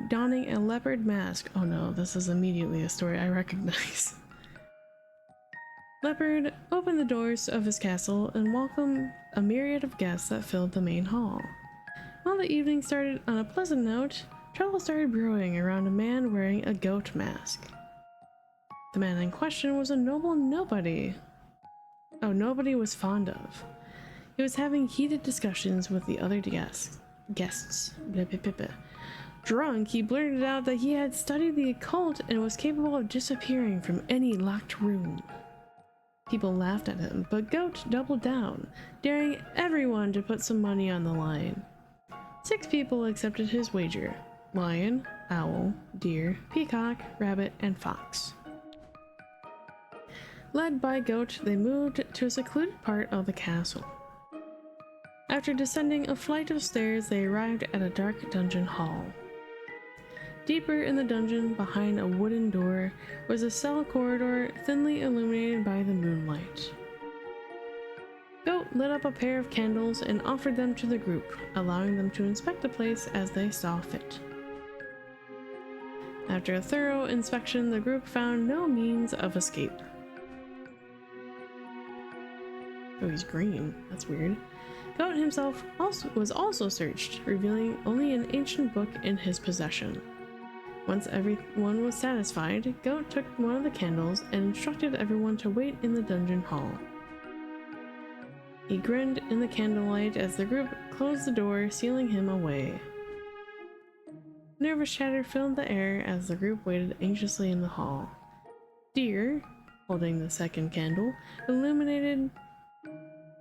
donning a leopard mask. Oh no, this is immediately a story I recognize. Leopard opened the doors of his castle and welcomed a myriad of guests that filled the main hall. While the evening started on a pleasant note, trouble started brewing around a man wearing a goat mask. The man in question was a noble nobody. Oh, nobody was fond of. He was having heated discussions with the other guests. Blah, blah, blah, blah. Drunk, he blurted out that he had studied the occult and was capable of disappearing from any locked room. People laughed at him, but Goat doubled down, daring everyone to put some money on the line. 6 people accepted his wager: lion, owl, deer, peacock, rabbit, and fox. Led by Goat, they moved to a secluded part of the castle. After descending a flight of stairs, they arrived at a dark dungeon hall. Deeper in the dungeon, behind a wooden door, was a cell corridor thinly illuminated by the moonlight. Goat lit up a pair of candles and offered them to the group, allowing them to inspect the place as they saw fit. After a thorough inspection, the group found no means of escape. Oh, he's green. That's weird. Goat himself was also searched, revealing only an ancient book in his possession. Once everyone was satisfied, Goat took one of the candles and instructed everyone to wait in the dungeon hall. He grinned in the candlelight as the group closed the door, sealing him away. Nervous chatter filled the air as the group waited anxiously in the hall. Deer, holding the second candle, illuminated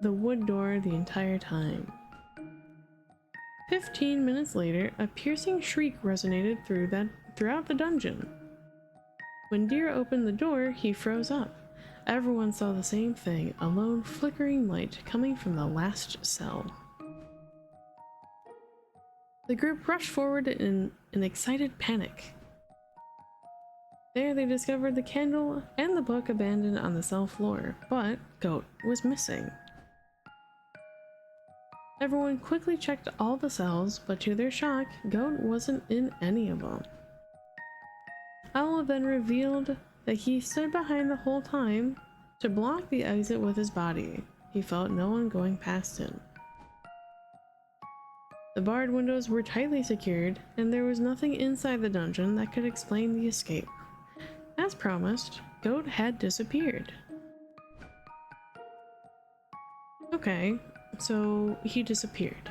the wood door the entire time. 15 minutes later, a piercing shriek resonated throughout the dungeon. When Deer opened the door, he froze up. Everyone saw the same thing, a lone flickering light coming from the last cell. The group rushed forward in an excited panic. There they discovered the candle and the book abandoned on the cell floor, but Goat was missing. Everyone quickly checked all the cells, but to their shock, Goat wasn't in any of them. Owl then revealed that he stood behind the whole time to block the exit with his body. He felt no one going past him. The barred windows were tightly secured, and there was nothing inside the dungeon that could explain the escape. As promised, Goat had disappeared. Okay, so he disappeared.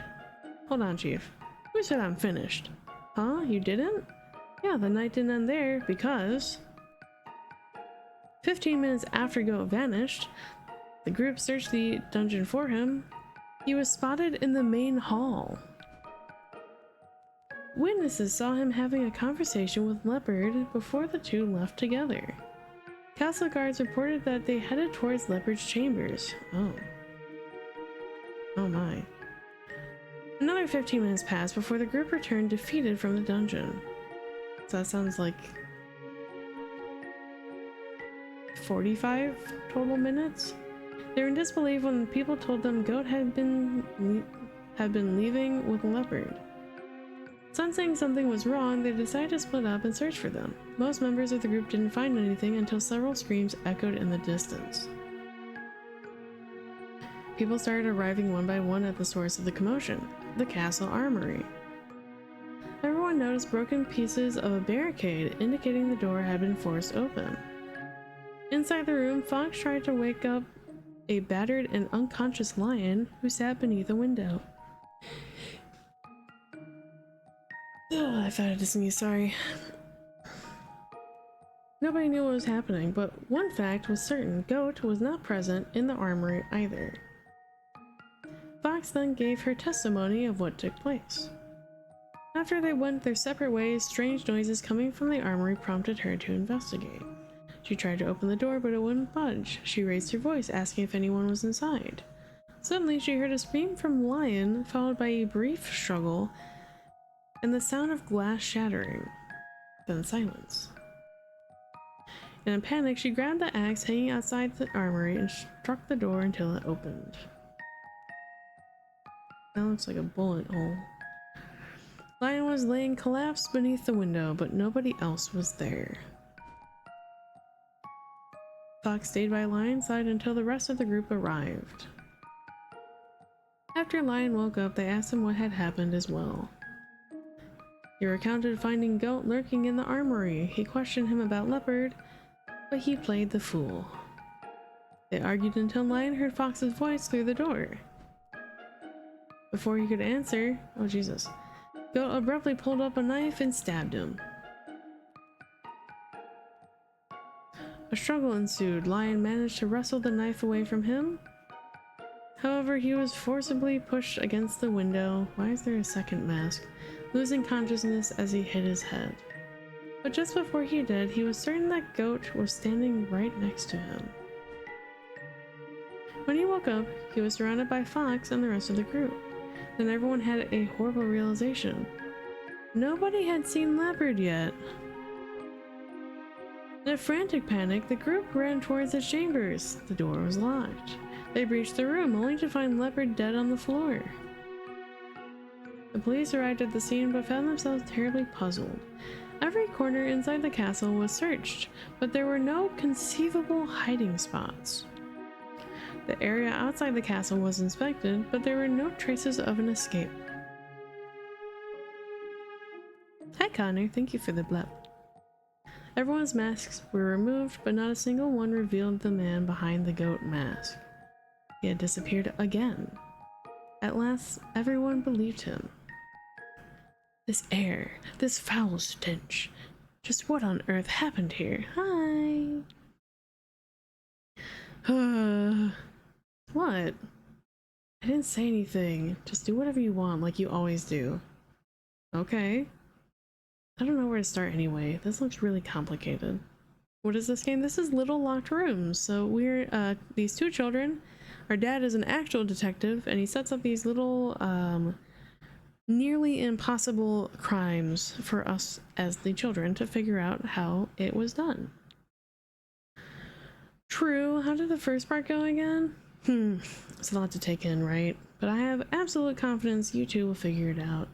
Hold on, Chief. Who said I'm finished? Huh? You didn't? Yeah, the night didn't end there because 15 minutes after Goat vanished, the group searched the dungeon for him. He was spotted in the main hall. Witnesses saw him having a conversation with Leopard before the two left together. Castle guards reported that they headed towards Leopard's chambers. Oh my. Another 15 minutes passed before the group returned defeated from the dungeon. So that sounds like 45 total minutes? They were in disbelief when people told them Goat had been leaving with Leopard. Sensing something was wrong, they decided to split up and search for them. Most members of the group didn't find anything until several screams echoed in the distance. People started arriving one by one at the source of the commotion, the castle armory. Everyone noticed broken pieces of a barricade indicating the door had been forced open. Inside the room, Fox tried to wake up a battered and unconscious lion who sat beneath a window. Oh, I thought I just sneezed, sorry. Nobody knew what was happening, but one fact was certain: Goat was not present in the armory either. Fox then gave her testimony of what took place. After they went their separate ways, strange noises coming from the armory prompted her to investigate. She tried to open the door, but it wouldn't budge. She raised her voice, asking if anyone was inside. Suddenly, she heard a scream from Lion, followed by a brief struggle and the sound of glass shattering. Then silence. In a panic, she grabbed the axe hanging outside the armory and struck the door until it opened. That looks like a bullet hole. Lion was laying collapsed beneath the window, but nobody else was there. Fox stayed by Lion's side until the rest of the group arrived. After Lion woke up, they asked him what had happened as well. He recounted finding Goat lurking in the armory. He questioned him about Leopard, but he played the fool. They argued until Lion heard Fox's voice through the door. Before he could answer, oh Jesus, Goat abruptly pulled up a knife and stabbed him. A struggle ensued. Lion managed to wrestle the knife away from him. However, he was forcibly pushed against the window. Why is there a second mask? Losing consciousness as he hit his head. But just before he did, he was certain that Goat was standing right next to him. When he woke up, he was surrounded by Fox and the rest of the group. Then everyone had a horrible realization. Nobody had seen Leopard yet. In a frantic panic, the group ran towards the chambers. The door was locked. They breached the room, only to find Leopard dead on the floor. The police arrived at the scene but found themselves terribly puzzled. Every corner inside the castle was searched, but there were no conceivable hiding spots. The area outside the castle was inspected, but there were no traces of an escape. Hi Connor, thank you for the blep. Everyone's masks were removed, but not a single one revealed the man behind the goat mask. He had disappeared again. At last, everyone believed him. This air, this foul stench. Just what on earth happened here? Hi! What? I didn't say anything. Just do whatever you want, like you always do. Okay. I don't know where to start anyway. This looks really complicated. What is this game? This is Little Locked Rooms. So we're, these two children. Our dad is an actual detective, and he sets up these little, nearly impossible crimes for us as the children to figure out how it was done. True. How did the first part go again? It's a lot to take in, right? But I have absolute confidence you two will figure it out.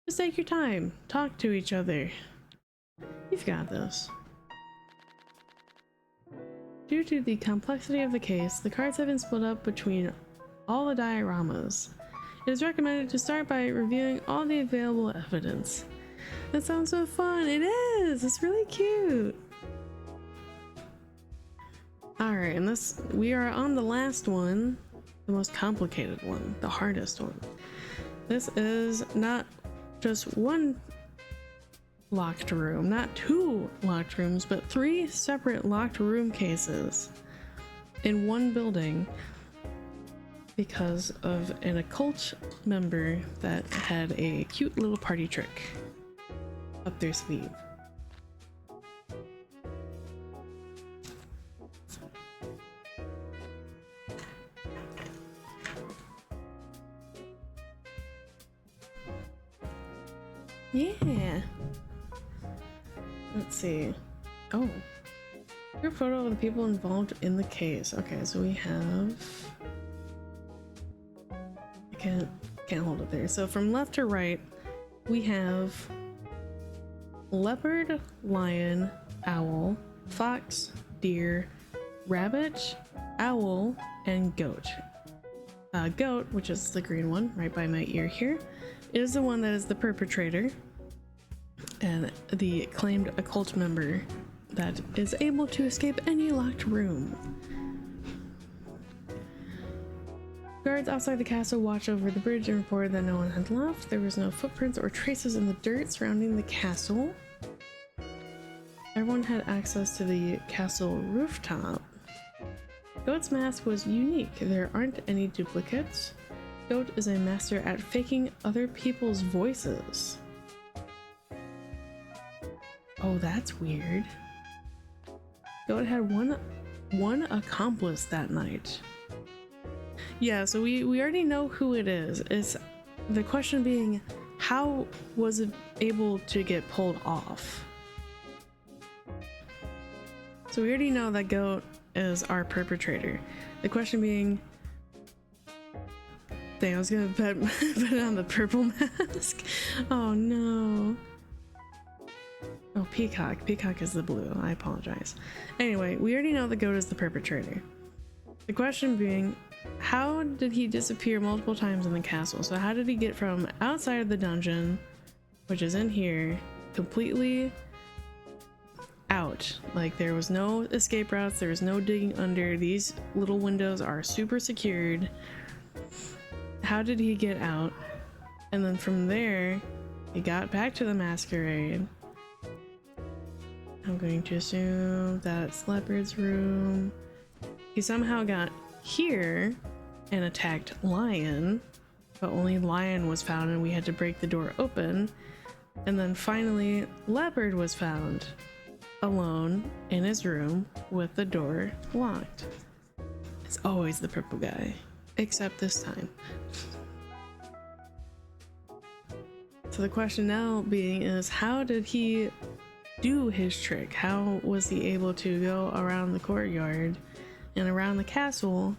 Just take your time. Talk to each other. You've got this. Due to the complexity of the case, the cards have been split up between all the dioramas. It is recommended to start by reviewing all the available evidence. That sounds so fun. It is! It's really cute. Alright, and we are on the last one, the most complicated one, the hardest one. This is not just one locked room, not two locked rooms, but three separate locked room cases in one building because of an occult member that had a cute little party trick up their sleeve. Yeah. Let's see. Oh. Group photo of the people involved in the case. Okay, so we have... I can't hold it there. So from left to right, we have leopard, lion, owl, fox, deer, rabbit, owl, and goat. Goat, which is the green one right by my ear here, is the one that is the perpetrator and the claimed occult member that is able to escape any locked room. Guards outside the castle watched over the bridge and reported that no one had left. There was no footprints or traces in the dirt surrounding the castle. Everyone had access to the castle rooftop. Goat's mask was unique. There aren't any duplicates. Goat is a master at faking other people's voices. Oh, that's weird. Goat had one accomplice that night. Yeah, so we already know who it is. It's the question being, how was it able to get pulled off? So we already know that Goat is our perpetrator. The question being, dang, I was gonna put it on the purple mask. Oh no. Oh, Peacock. Peacock is the blue. I apologize. Anyway, we already know the Goat is the perpetrator. The question being, how did he disappear multiple times in the castle? So how did he get from outside of the dungeon, which is in here, completely out? Like, there was no escape routes, there was no digging under. These little windows are super secured. How did he get out? And then from there, he got back to the masquerade. I'm going to assume that's Leopard's room. He somehow got here and attacked Lion, but only Lion was found and we had to break the door open. And then finally, Leopard was found alone in his room with the door locked. It's always the purple guy, except this time. So the question now being is, how did he do his trick? How was he able to go around the courtyard and around the castle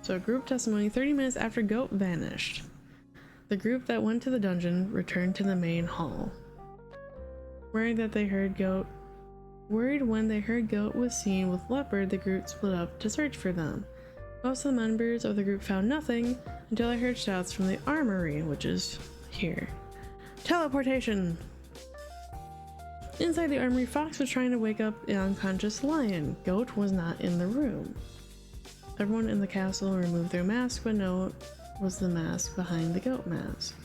So group testimony 30 minutes after Goat vanished. The group that went to the dungeon returned to the main hall. Worried when they heard Goat was seen with Leopard, the group split up to search for them. Most of the members of the group found nothing until they heard shouts from the armory, which is here. Teleportation! Inside the armory, Fox was trying to wake up an unconscious lion. Goat was not in the room. Everyone in the castle removed their mask, but no was the mask behind the goat mask.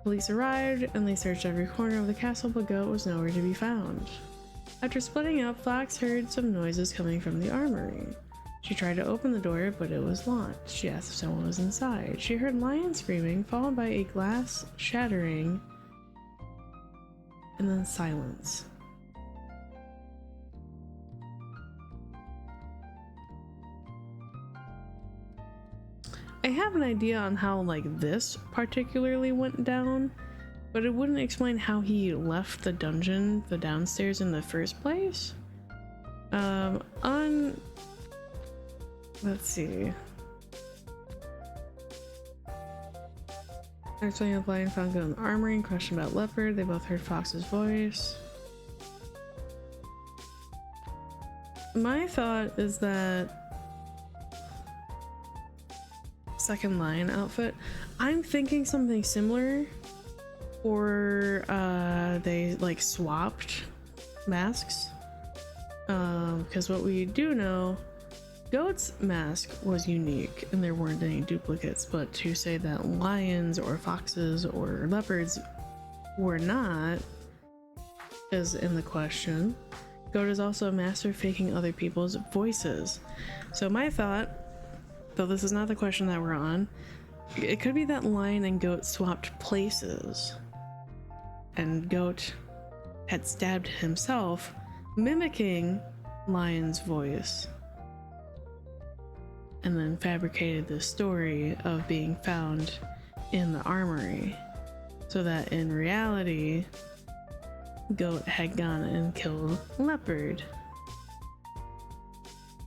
Police arrived and they searched every corner of the castle, but Goat was nowhere to be found. After splitting up, Fox heard some noises coming from the armory. She tried to open the door, but it was locked. She asked if someone was inside. She heard lion screaming, followed by a glass shattering, and then silence. I have an idea on how like this particularly went down, but it wouldn't explain how he left the dungeon, the downstairs, in the first place. Let's see. Actually, the lion found Goat in the armory and questioned about Leopard. They both heard Fox's voice. My thought is that second lion outfit, I'm thinking something similar, or they like swapped masks, because what we do know, Goat's mask was unique and there weren't any duplicates, but to say that lions or foxes or leopards were not is in the question. Goat is also a master of faking other people's voices. So my thought, though this is not the question that we're on, it could be that lion and Goat swapped places and Goat had stabbed himself, mimicking lion's voice, and then fabricated this story of being found in the armory, so that in reality Goat had gone and killed Leopard.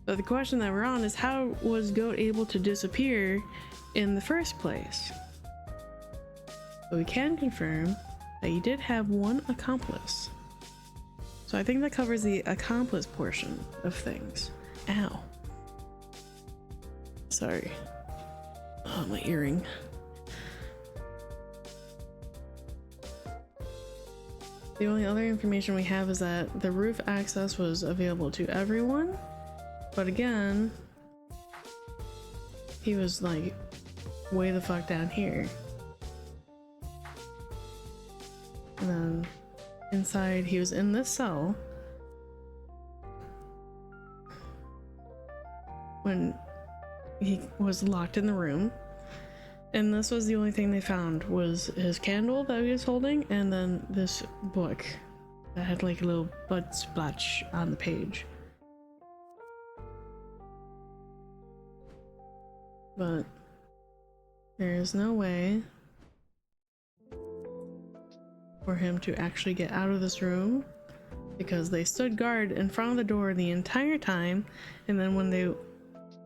But the question that we're on is, how was Goat able to disappear in the first place? But we can confirm that he did have one accomplice. So I think that covers the accomplice portion of things. Ow. Sorry. Oh, my earring. The only other information we have is that the roof access was available to everyone, but again, he was like way the fuck down here. And then inside, he was in this cell when he was locked in the room, and this was the only thing they found, was his candle that he was holding, and then this book that had like a little blood splotch on the page. But there is no way for him to actually get out of this room, because they stood guard in front of the door the entire time, and then when they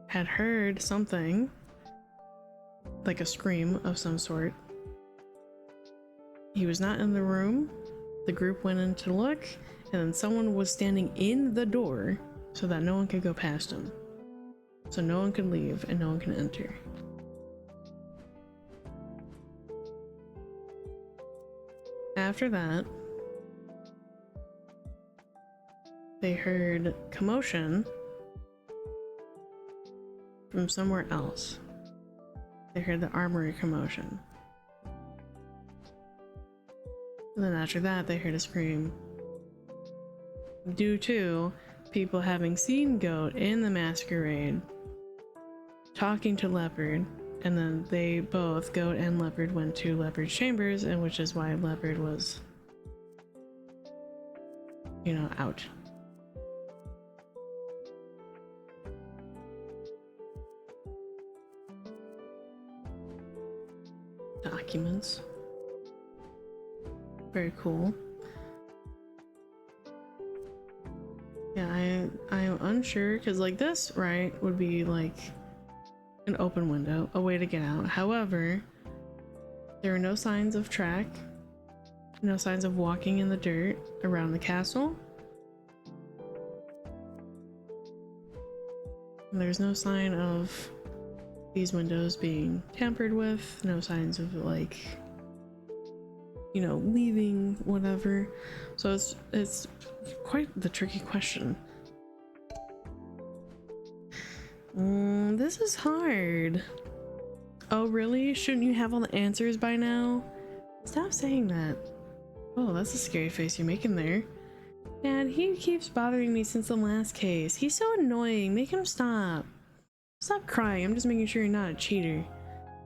had heard something like a scream of some sort, he was not in the room. The group went in to look, and then someone was standing in the door so that no one could go past him, so no one could leave and no one can enter. After that, they heard commotion from somewhere else. They heard the armory commotion. And then after that, they heard a scream. Due to people having seen Goat in the masquerade, talking to Leopard, and then they both, Goat and Leopard, went to Leopard's chambers, and which is why Leopard was, you know, out. Documents. Very cool. Yeah, I'm unsure, because like this, right, would be like an open window, a way to get out. However, There are no signs of track, no signs of walking in the dirt around the castle. And there's no sign of these windows being tampered with, no signs of like, you know, leaving, whatever. So it's quite the tricky question. This is hard. Oh really? Shouldn't you have all the answers by now? Stop saying that. Oh, that's a scary face you're making there. Dad, he keeps bothering me since the last case. He's so annoying. Make him stop. Stop crying. I'm just making sure you're not a cheater.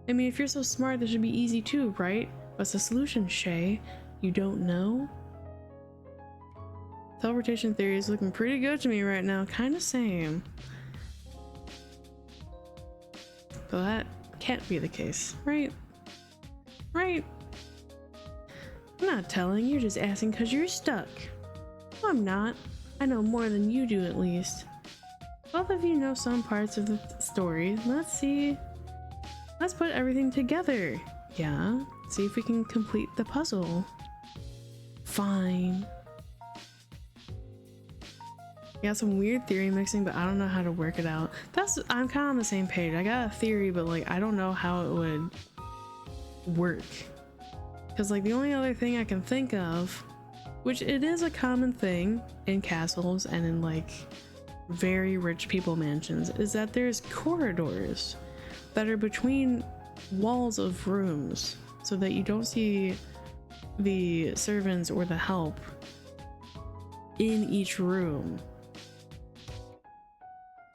I mean, if you're so smart, this should be easy too, right? What's the solution, Shay? You don't know? Teleportation theory is looking pretty good to me right now. Kinda same. But that can't be the case, right? Right? I'm not telling, you're just asking because you're stuck. No, I'm not. I know more than you do, at least. Both of you know some parts of the story. Let's see. Let's put everything together. Yeah, see if we can complete the puzzle. Fine. Got some weird theory mixing, but I don't know how to work it out. I'm kind of on the same page. I got a theory, but like I don't know how it would work. Because like the only other thing I can think of, which it is a common thing in castles and in like very rich people mansions, is that there's corridors that are between walls of rooms so that you don't see the servants or the help in each room.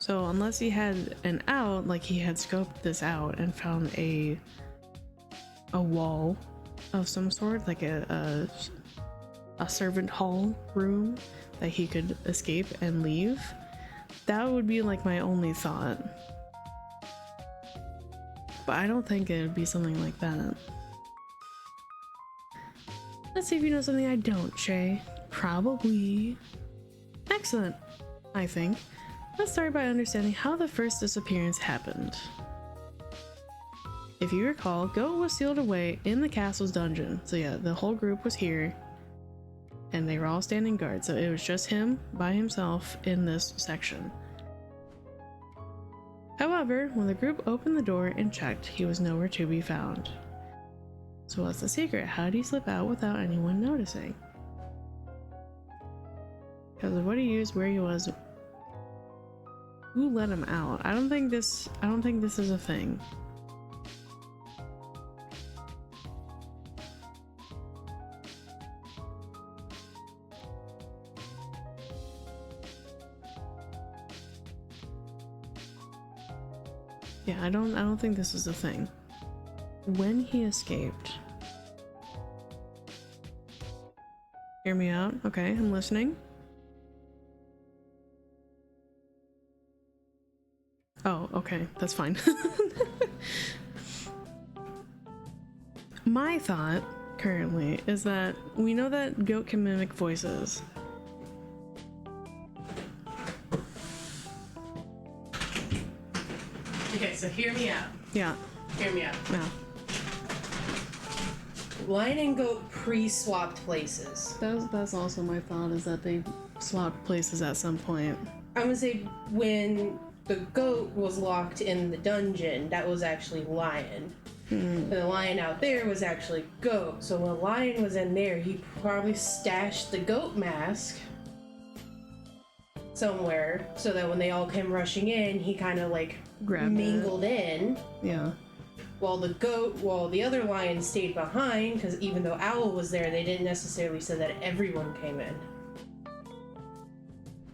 So unless he had an out, like he had scoped this out and found a wall of some sort, like a servant hall room that he could escape and leave, that would be like my only thought. But I don't think it would be something like that. Let's see if you know something I don't, Shay. Probably. Excellent, I think. Let's start by understanding how the first disappearance happened. If you recall, Goat was sealed away in the castle's dungeon. So yeah, the whole group was here and they were all standing guard. So it was just him by himself in this section. However, when the group opened the door and checked, he was nowhere to be found. So what's the secret? How did he slip out without anyone noticing? Because of what he used, where he was, who let him out? I don't think this is a thing. Yeah, I don't think this is a thing. When he escaped. Hear me out? Okay, I'm listening. Oh, okay, that's fine. My thought currently is that we know that Goat can mimic voices. Okay, so hear me out. Yeah. Hear me out. No. Lion and Goat pre-swapped places. That's also my thought, is that they swapped places at some point. I'm gonna say when the Goat was locked in the dungeon, that was actually Lion. And the Lion out there was actually Goat. So when Lion was in there, he probably stashed the Goat mask somewhere so that when they all came rushing in, he kind of like mingled in. Yeah. While the other Lion stayed behind, because even though Owl was there, they didn't necessarily say that everyone came in.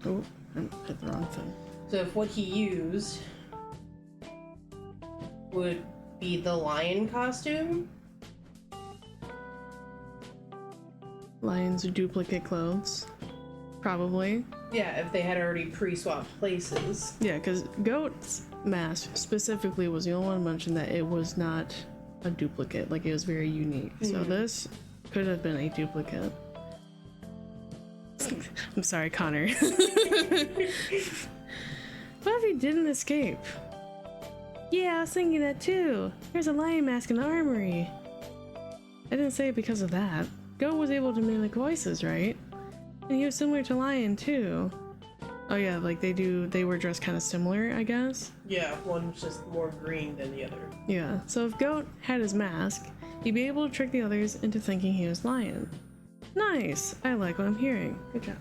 Oh, I hit the wrong thing. So if what he used would be the lion costume. Lion's duplicate clothes. Probably. Yeah, if they had already pre-swapped places. Yeah, because Goat's mask specifically was the only one mentioned that it was not a duplicate. Like, it was very unique. So this could have been a duplicate. I'm sorry, Connor. What if he didn't escape? Yeah, I was thinking that too. There's a lion mask in the armory. I didn't say it because of that. Goat was able to mimic voices, right? And he was similar to Lion too. Oh yeah, like they were dressed kind of similar, I guess. Yeah, one's just more green than the other. Yeah, so if Goat had his mask, he'd be able to trick the others into thinking he was Lion. Nice! I like what I'm hearing. Good job.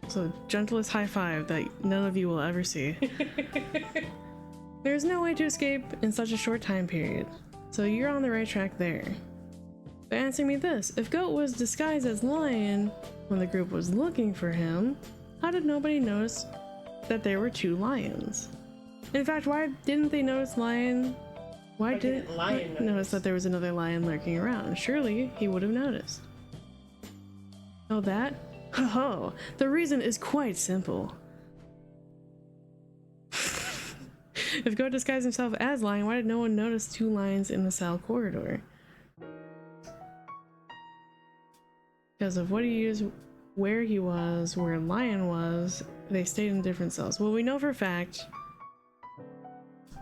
So, gentlest high five that none of you will ever see. There's no way to escape in such a short time period, so you're on the right track there. But answer me this, if Goat was disguised as Lion when the group was looking for him, how did nobody notice that there were two lions? In fact, why didn't they notice Lion? Why didn't Lion notice that there was another lion lurking around? Surely he would have noticed. Oh, that? Ho-ho! The reason is quite simple. If Goat disguised himself as Lion, why did no one notice two lions in the cell corridor? Because of what he used, where he was, where Lion was, they stayed in different cells. Well, we know for a fact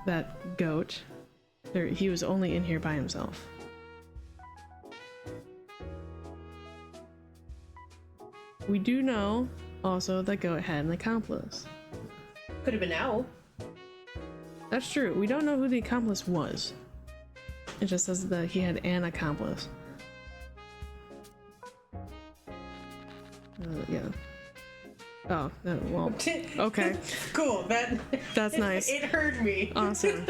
that Goat, he was only in here by himself. We do know also that Goat had an accomplice. Could have been Owl. That's true. We don't know who the accomplice was. It just says that he had an accomplice. Yeah. Oh, no, well, okay. Cool, that's nice. It heard me. Awesome.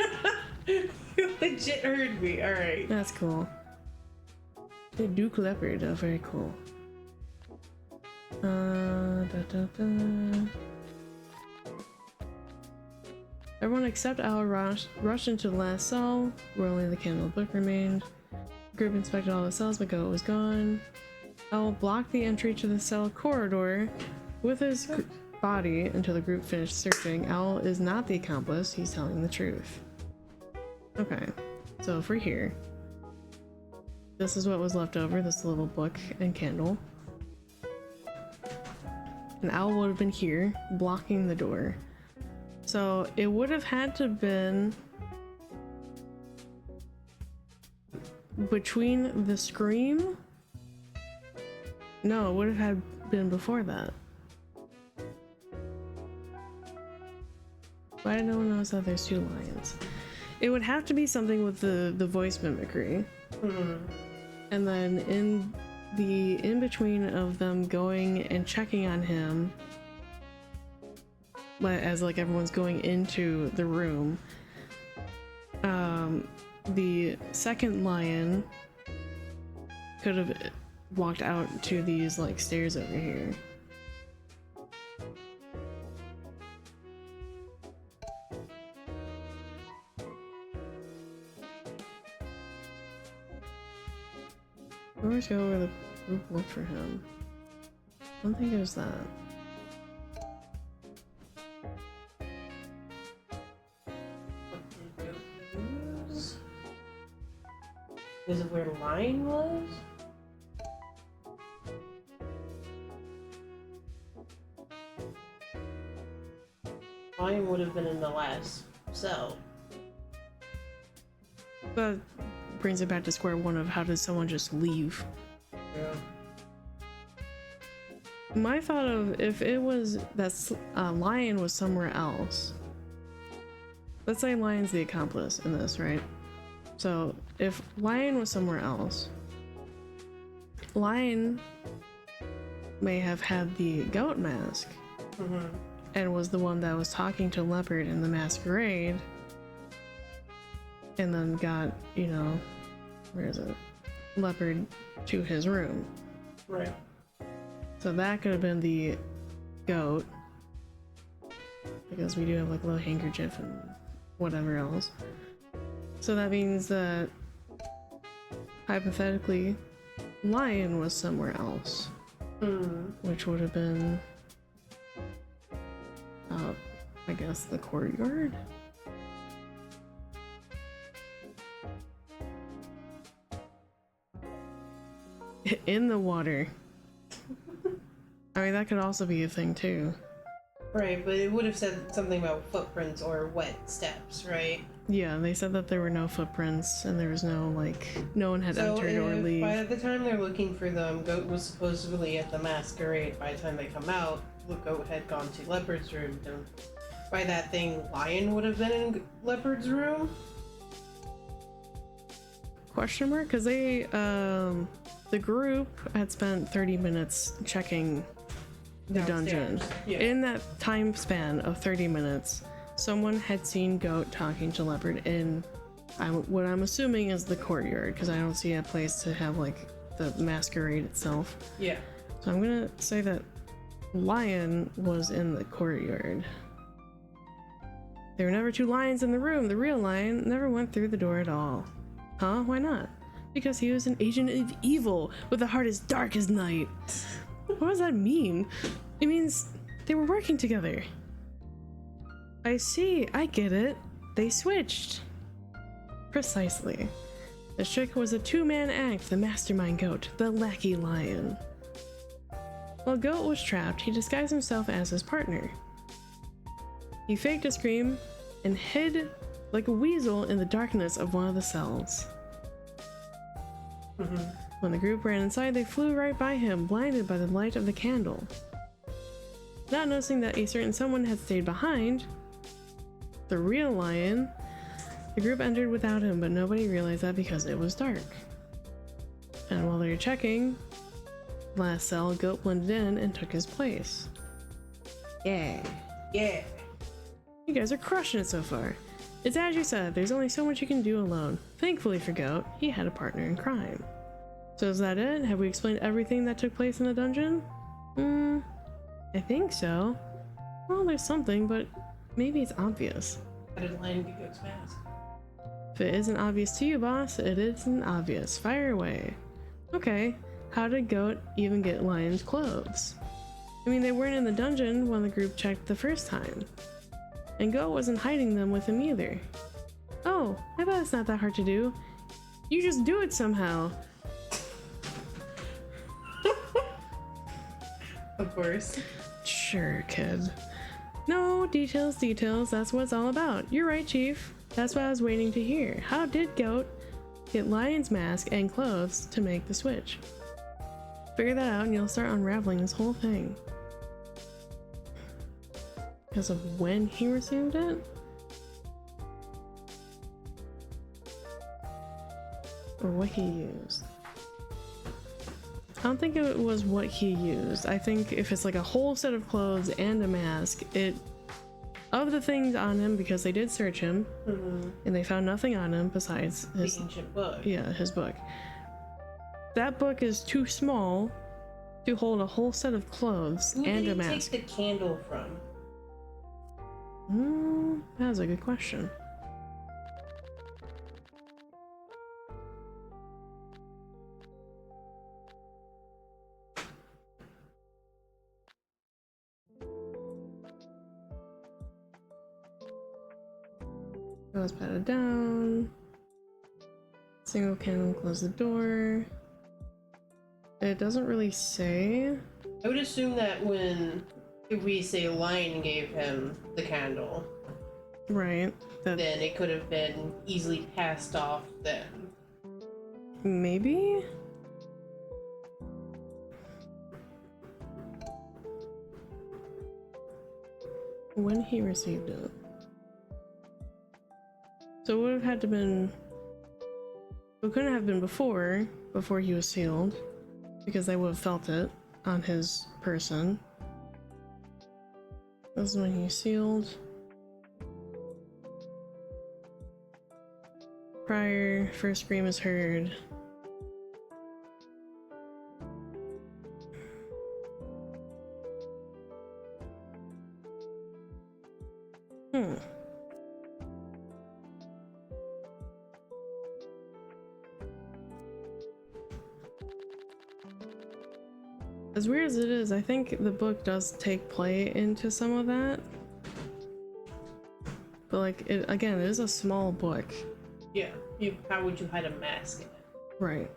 It legit heard me, alright. That's cool. The Duke Leopard, oh, very cool. Everyone except Owl rushed into the last cell, where only the candle book remained. The group inspected all the cells, but Goat was gone. Owl blocked the entry to the cell corridor with his body until the group finished searching. Owl is not the accomplice, he's telling the truth. Okay, so if we're here, this is what was left over, this little book and candle. An Owl would have been here, blocking the door. So it would have had to have been between the scream. No, it would have had been before that. Why did no one notice that there's two lions? It would have to be something with the voice mimicry. Mm-hmm. And then in between of them going and checking on him, as like everyone's going into the room, the second lion could have walked out to these like stairs over here. Let's go where the group looked for him. I don't think it was that. What did Goat use? Was it where Lion was? Lion would have been in the last cell. That brings it back to square one of how did someone just leave? Yeah. My thought of if it was that Lion was somewhere else. Let's say Lion's the accomplice in this, right? So if Lion was somewhere else, Lion may have had the goat mask. Mm-hmm. And was the one that was talking to Leopard in the masquerade, and then got, you know, where is it? Leopard to his room. Right. So that could have been the goat, because we do have like a little handkerchief and whatever else. So that means that hypothetically, Lion was somewhere else, which would have been, I guess, the courtyard. In the water. I mean, that could also be a thing too. Right, but it would have said something about footprints or wet steps, right? Yeah, they said that there were no footprints and there was no, like, no one had So entered or if leave. by the time they're looking for them, Goat was supposedly at the masquerade. By the time they come out, the Goat had gone to Leopard's room. Then by that thing, Lion would have been in Leopard's room? Question mark? Because they, the group had spent 30 minutes checking the dungeon. Yeah. In that time span of 30 minutes, someone had seen Goat talking to Leopard in what I'm assuming is the courtyard, because I don't see a place to have like the masquerade itself. Yeah. So I'm gonna say that Lion was in the courtyard. There were never two lions in the room. The real lion never went through the door at all. Huh? Why not? Because he was an agent of evil with a heart as dark as night. What does that mean? It means they were working together. I see. I get it. They switched. Precisely. The trick was a two-man act, the mastermind Goat, the lackey Lion. While Goat was trapped, he disguised himself as his partner. He faked a scream and hid like a weasel in the darkness of one of the cells. When the group ran inside, they flew right by him, blinded by the light of the candle. Not noticing that a certain someone had stayed behind, the real Lion, the group entered without him, but nobody realized that because it was dark. And while they were checking, last cell, Goat blended in and took his place. Yeah. Yeah. You guys are crushing it so far. It's as you said, there's only so much you can do alone. Thankfully for Goat, he had a partner in crime. So is that it? Have we explained everything that took place in the dungeon? I think so. Well, there's something, but maybe it's obvious. How did Lion get Goat's mask? If it isn't obvious to you, boss, it isn't obvious. Fire away. Okay, how did Goat even get Lion's clothes? I mean, they weren't in the dungeon when the group checked the first time. And Goat wasn't hiding them with him either. Oh, I bet it's not that hard to do. You just do it somehow. Of course. Sure, kid. No, details, that's what it's all about. You're right, Chief. That's what I was waiting to hear. How did Goat get Lion's mask and clothes to make the switch? Figure that out and you'll start unraveling this whole thing. Because of when he received it? Or what he used? I don't think it was what he used. I think if it's like a whole set of clothes and a mask, of the things on him, because they did search him, and they found nothing on him besides the ancient book. Yeah, his book. That book is too small to hold a whole set of clothes and a mask. Who did he take the candle from? That's a good question. Let's pat it down. Single candle, close the door. It doesn't really say. I would assume that if we say Lion gave him the candle, Right. then it could have been easily passed off then. Maybe? When he received it. So it would have had to been... It couldn't have been before he was sealed, because they would have felt it on his person. This is when he sealed. Prior, first scream is heard. As weird as it is, I think the book does take play into some of that. But like, again, it is a small book. Yeah, how would you hide a mask in it? Right.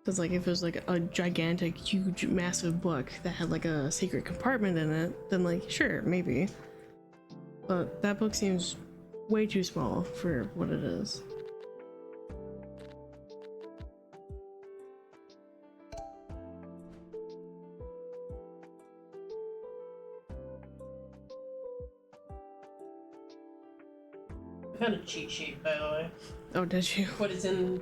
Because like, if it was like a gigantic, huge, massive book that had like a secret compartment in it, then like, sure, maybe. But that book seems way too small for what it is. I found a cheat sheet, by the way. Oh, did you? But it's in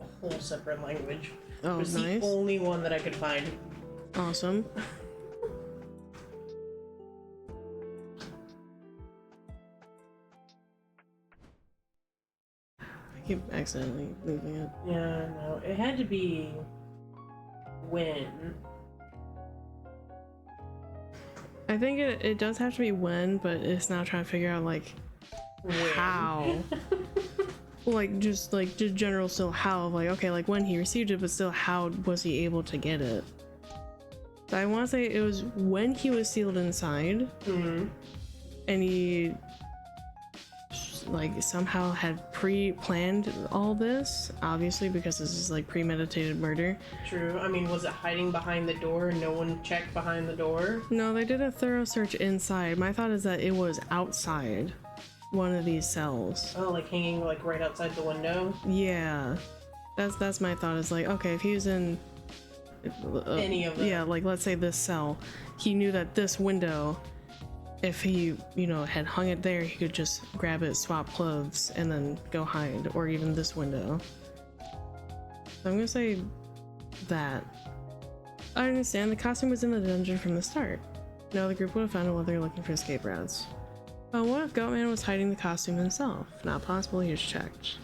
a whole separate language. Oh, It's nice. the only one that I could find. Awesome. I keep accidentally leaving it. Yeah, no. It had to be when. I think it does have to be when, but it's not trying to figure out like When. how. Like just like just general still how, like okay, like when he received it, but still how was he able to get it? So I want to say it was when he was sealed inside, Mm-hmm. and he like somehow had pre-planned all this, obviously because this is like premeditated murder. True. I mean, was it hiding behind the door and no one checked behind the door? No, they did a thorough search inside. My thought is that it was outside one of these cells. Oh, like hanging like right outside the window? Yeah, that's my thought. Is like, okay, if he was in Any of them. yeah, like let's say this cell, he knew that this window, if he, you know, had hung it there, he could just grab it, swap clothes, and then go hide, or even this window. So I'm gonna say that. I understand the costume was in the dungeon from the start. Now the group would have found it while they're looking for escape routes. But what if Goatman was hiding the costume himself? Not possible, he was checked.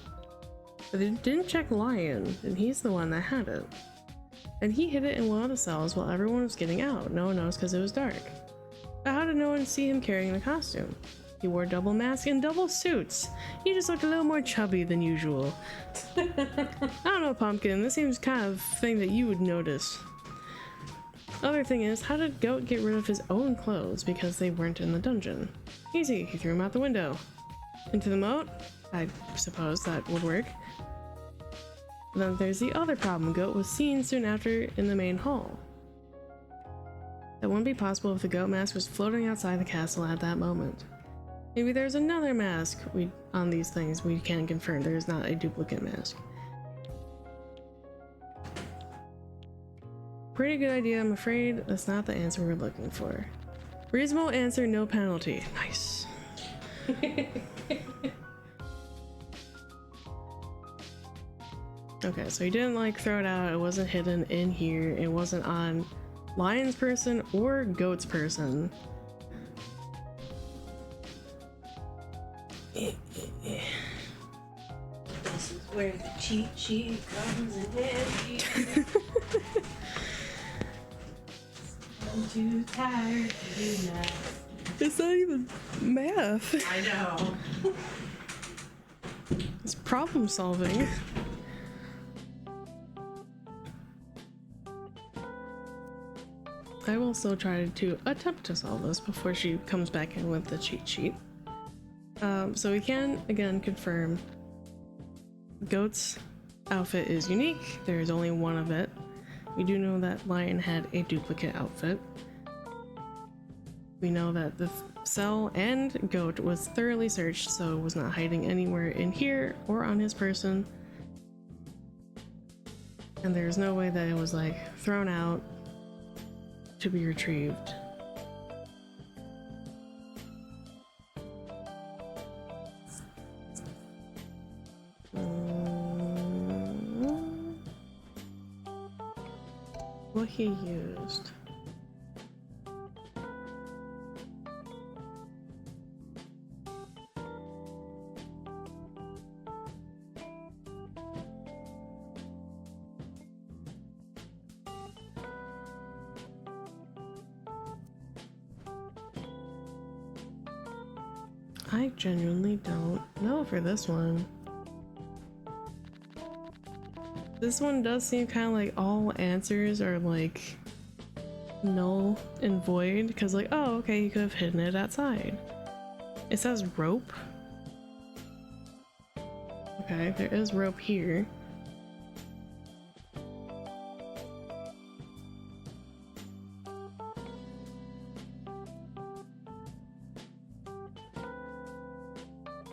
But they didn't check Lion, and he's the one that had it. And he hid it in one of the cells while everyone was getting out. No one knows because it was dark. But how did no one see him carrying the costume? He wore double masks and double suits. He just looked a little more chubby than usual. I don't know, Pumpkin, this seems kind of thing that you would notice. Other thing is, how did Goat get rid of his own clothes because they weren't in the dungeon? Easy, he threw them out the window. Into the moat? I suppose that would work. Then there's the other problem. Goat was seen soon after in the main hall. That wouldn't be possible if the goat mask was floating outside the castle at that moment. Maybe there's another mask on these things we can confirm. There is not a duplicate mask. Pretty good idea, I'm afraid. That's not the answer we're looking for. Reasonable answer, no penalty. Nice. Okay, so he didn't like throw it out. It wasn't hidden in here. It wasn't on Lion's person or Goat's person. This is where the cheat sheet comes in handy. I'm too tired to do math. It's not even math. I know. It's problem solving. I will still try to attempt to solve this before she comes back in with the cheat sheet. So we can again confirm Goat's outfit is unique. There is only one of it. We do know that Lion had a duplicate outfit. We know that the cell and Goat was thoroughly searched, so was not hiding anywhere in here or on his person. And there's no way that it was like thrown out to be retrieved. What he used. I genuinely don't know for this one. This one does seem kind of like all answers are like null and void because like, oh, okay, you could have hidden it outside. It says rope. Okay, there is rope here.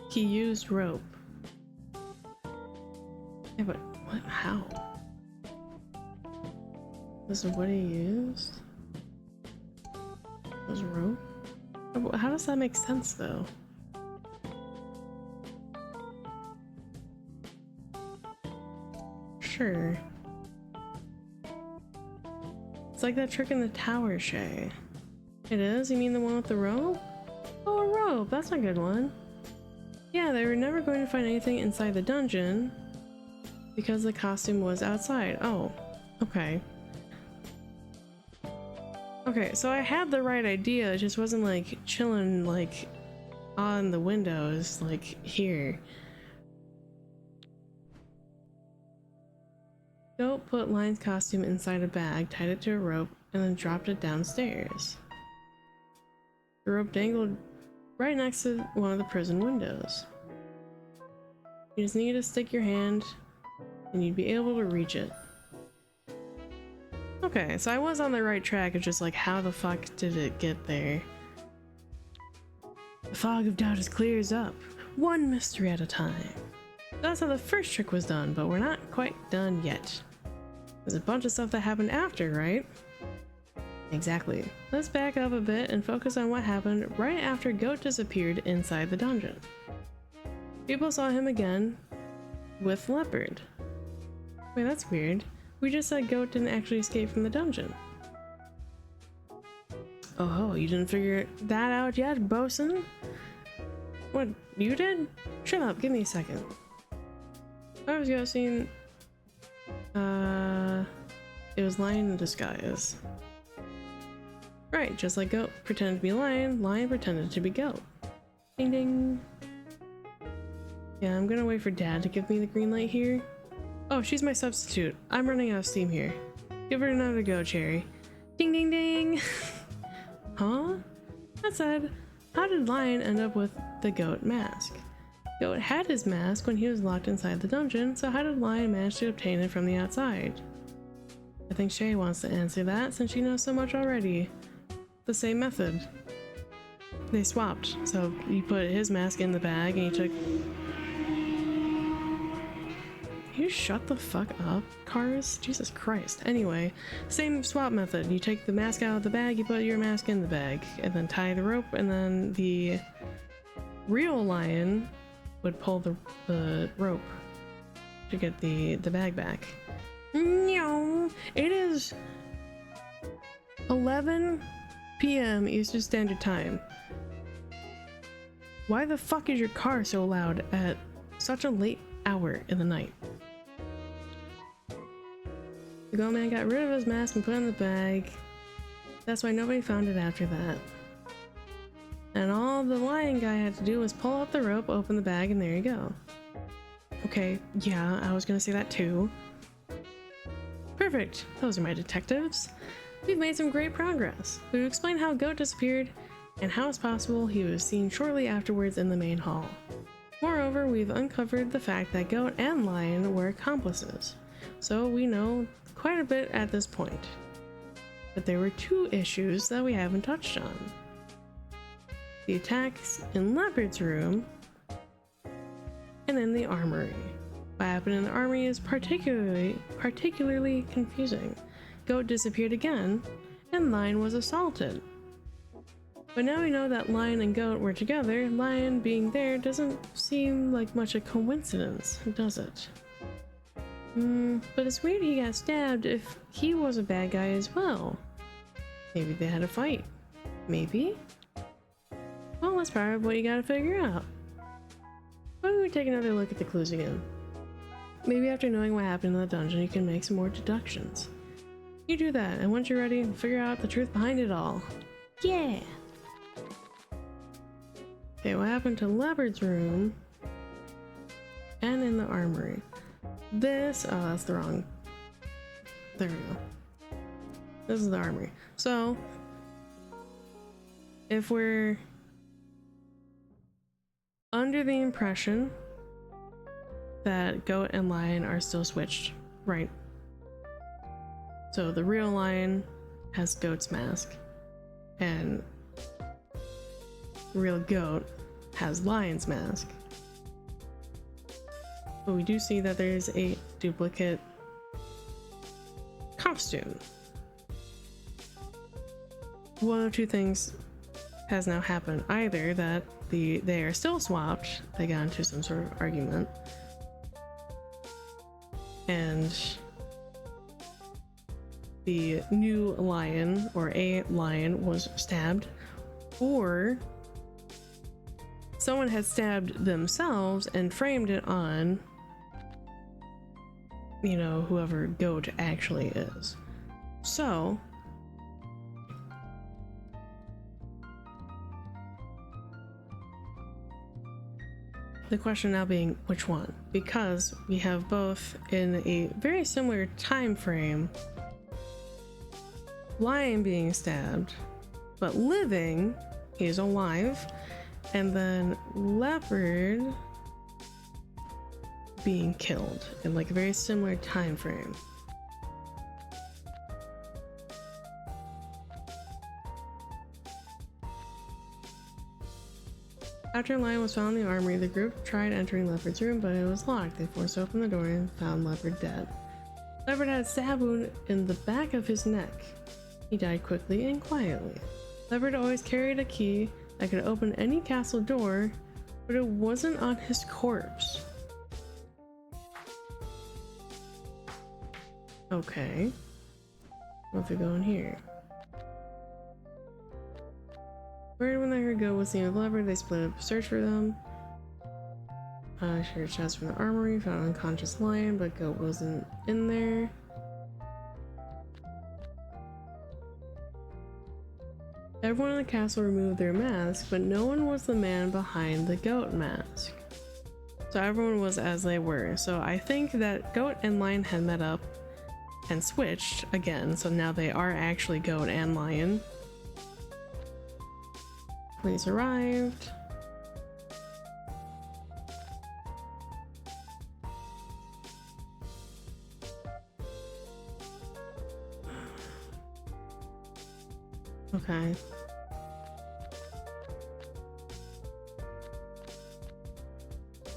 He used rope. Yeah, but what? How? This is what he used? Was rope? How does that make sense though? Sure. It's like that trick in the tower, Shay. It is? You mean the one with the rope? Oh, a rope. That's a good one. Yeah, they were never going to find anything inside the dungeon because the costume was outside. Oh, okay. Okay, so I had the right idea. It just wasn't like chilling like on the windows like here. Goat put Lion's costume inside a bag, tied it to a rope, and then dropped it downstairs. The rope dangled right next to one of the prison windows. You just need to stick your hand and you'd be able to reach it. Okay, so I was on the right track of just like how the fuck did it get there? The fog of doubt is clears up, one mystery at a time. That's how the first trick was done, but we're not quite done yet. There's a bunch of stuff that happened after, right? Exactly. Let's back up a bit and focus on what happened right after Goat disappeared inside the dungeon. People saw him again with Leopard. Wait, that's weird. We just said Goat didn't actually escape from the dungeon. Oh, you didn't figure that out yet, bosun? What, you did? Shut up, give me a second. I was guessing... it was Lion in disguise. Right, just like Goat pretended to be Lion, Lion pretended to be Goat. Ding ding. Yeah, I'm gonna wait for Dad to give me the green light here. Oh, she's my substitute. I'm running out of steam here. Give her another go, Cherry. Ding ding ding! Huh? That said, how did Lion end up with the Goat mask? Goat had his mask when he was locked inside the dungeon, so how did Lion manage to obtain it from the outside? I think Shay wants to answer that since she knows so much already. The same method. They swapped, so you put his mask in the bag and you took... You shut the fuck up, Cars? Jesus Christ. Anyway, same swap method. You take the mask out of the bag, you put your mask in the bag, and then tie the rope, and then the real Lion would pull the rope to get the bag back. No, it is 11 p.m. Eastern Standard Time. Why the fuck is your car so loud at such a late hour in the night? The Goat Man got rid of his mask and put it in the bag. That's why nobody found it after that. And all the Lion guy had to do was pull out the rope, open the bag, and there you go. Okay, yeah, I was gonna say that too. Perfect! Those are my detectives. We've made some great progress. We've explained how Goat disappeared and how it's possible he was seen shortly afterwards in the main hall. Moreover, we've uncovered the fact that Goat and Lion were accomplices, so we know quite a bit at this point. But there were two issues that we haven't touched on. The attacks in Leopard's room and in the armory. What happened in the armory is particularly confusing. Goat disappeared again, and Lion was assaulted. But now we know that Lion and Goat were together. Lion being there doesn't seem like much a coincidence, does it? But it's weird he got stabbed if he was a bad guy as well. Maybe they had a fight. Maybe? Well, that's part of what you gotta figure out. Why don't we take another look at the clues again? Maybe after knowing what happened in the dungeon, you can make some more deductions. You do that, and once you're ready, figure out the truth behind it all. Yeah! Okay, what happened to Leopard's room and in the armory? This, oh, that's the wrong. There we go. This is the armory. So, if we're under the impression that Goat and Lion are still switched, right? So the real Lion has Goat's mask, and the real Goat has Lion's mask. But we do see that there's a duplicate costume. One of two things has now happened. Either that they are still swapped, they got into some sort of argument, and the new lion, or a lion, was stabbed, or someone had stabbed themselves and framed it on, you know, whoever Goat actually is. So the question now being, which one? Because we have both in a very similar time frame, lion being stabbed, but living, he's alive, and then leopard being killed in like a very similar time frame. After Lion was found in the armory, the group tried entering Leopard's room, but it was locked. They forced open the door and found Leopard dead. Leopard had a stab wound in the back of his neck. He died quickly and quietly. Leopard always carried a key that could open any castle door, but it wasn't on his corpse. Okay. What if we go in here? Where when they heard Goat was seen with Leopard, they split up to search for them. Shared shots from the armory, found an unconscious lion, but Goat wasn't in there. Everyone in the castle removed their mask, but no one was the man behind the Goat mask. So everyone was as they were. So I think that Goat and Lion had met up and switched again, so now they are actually Goat and Lion. Police arrived. Okay.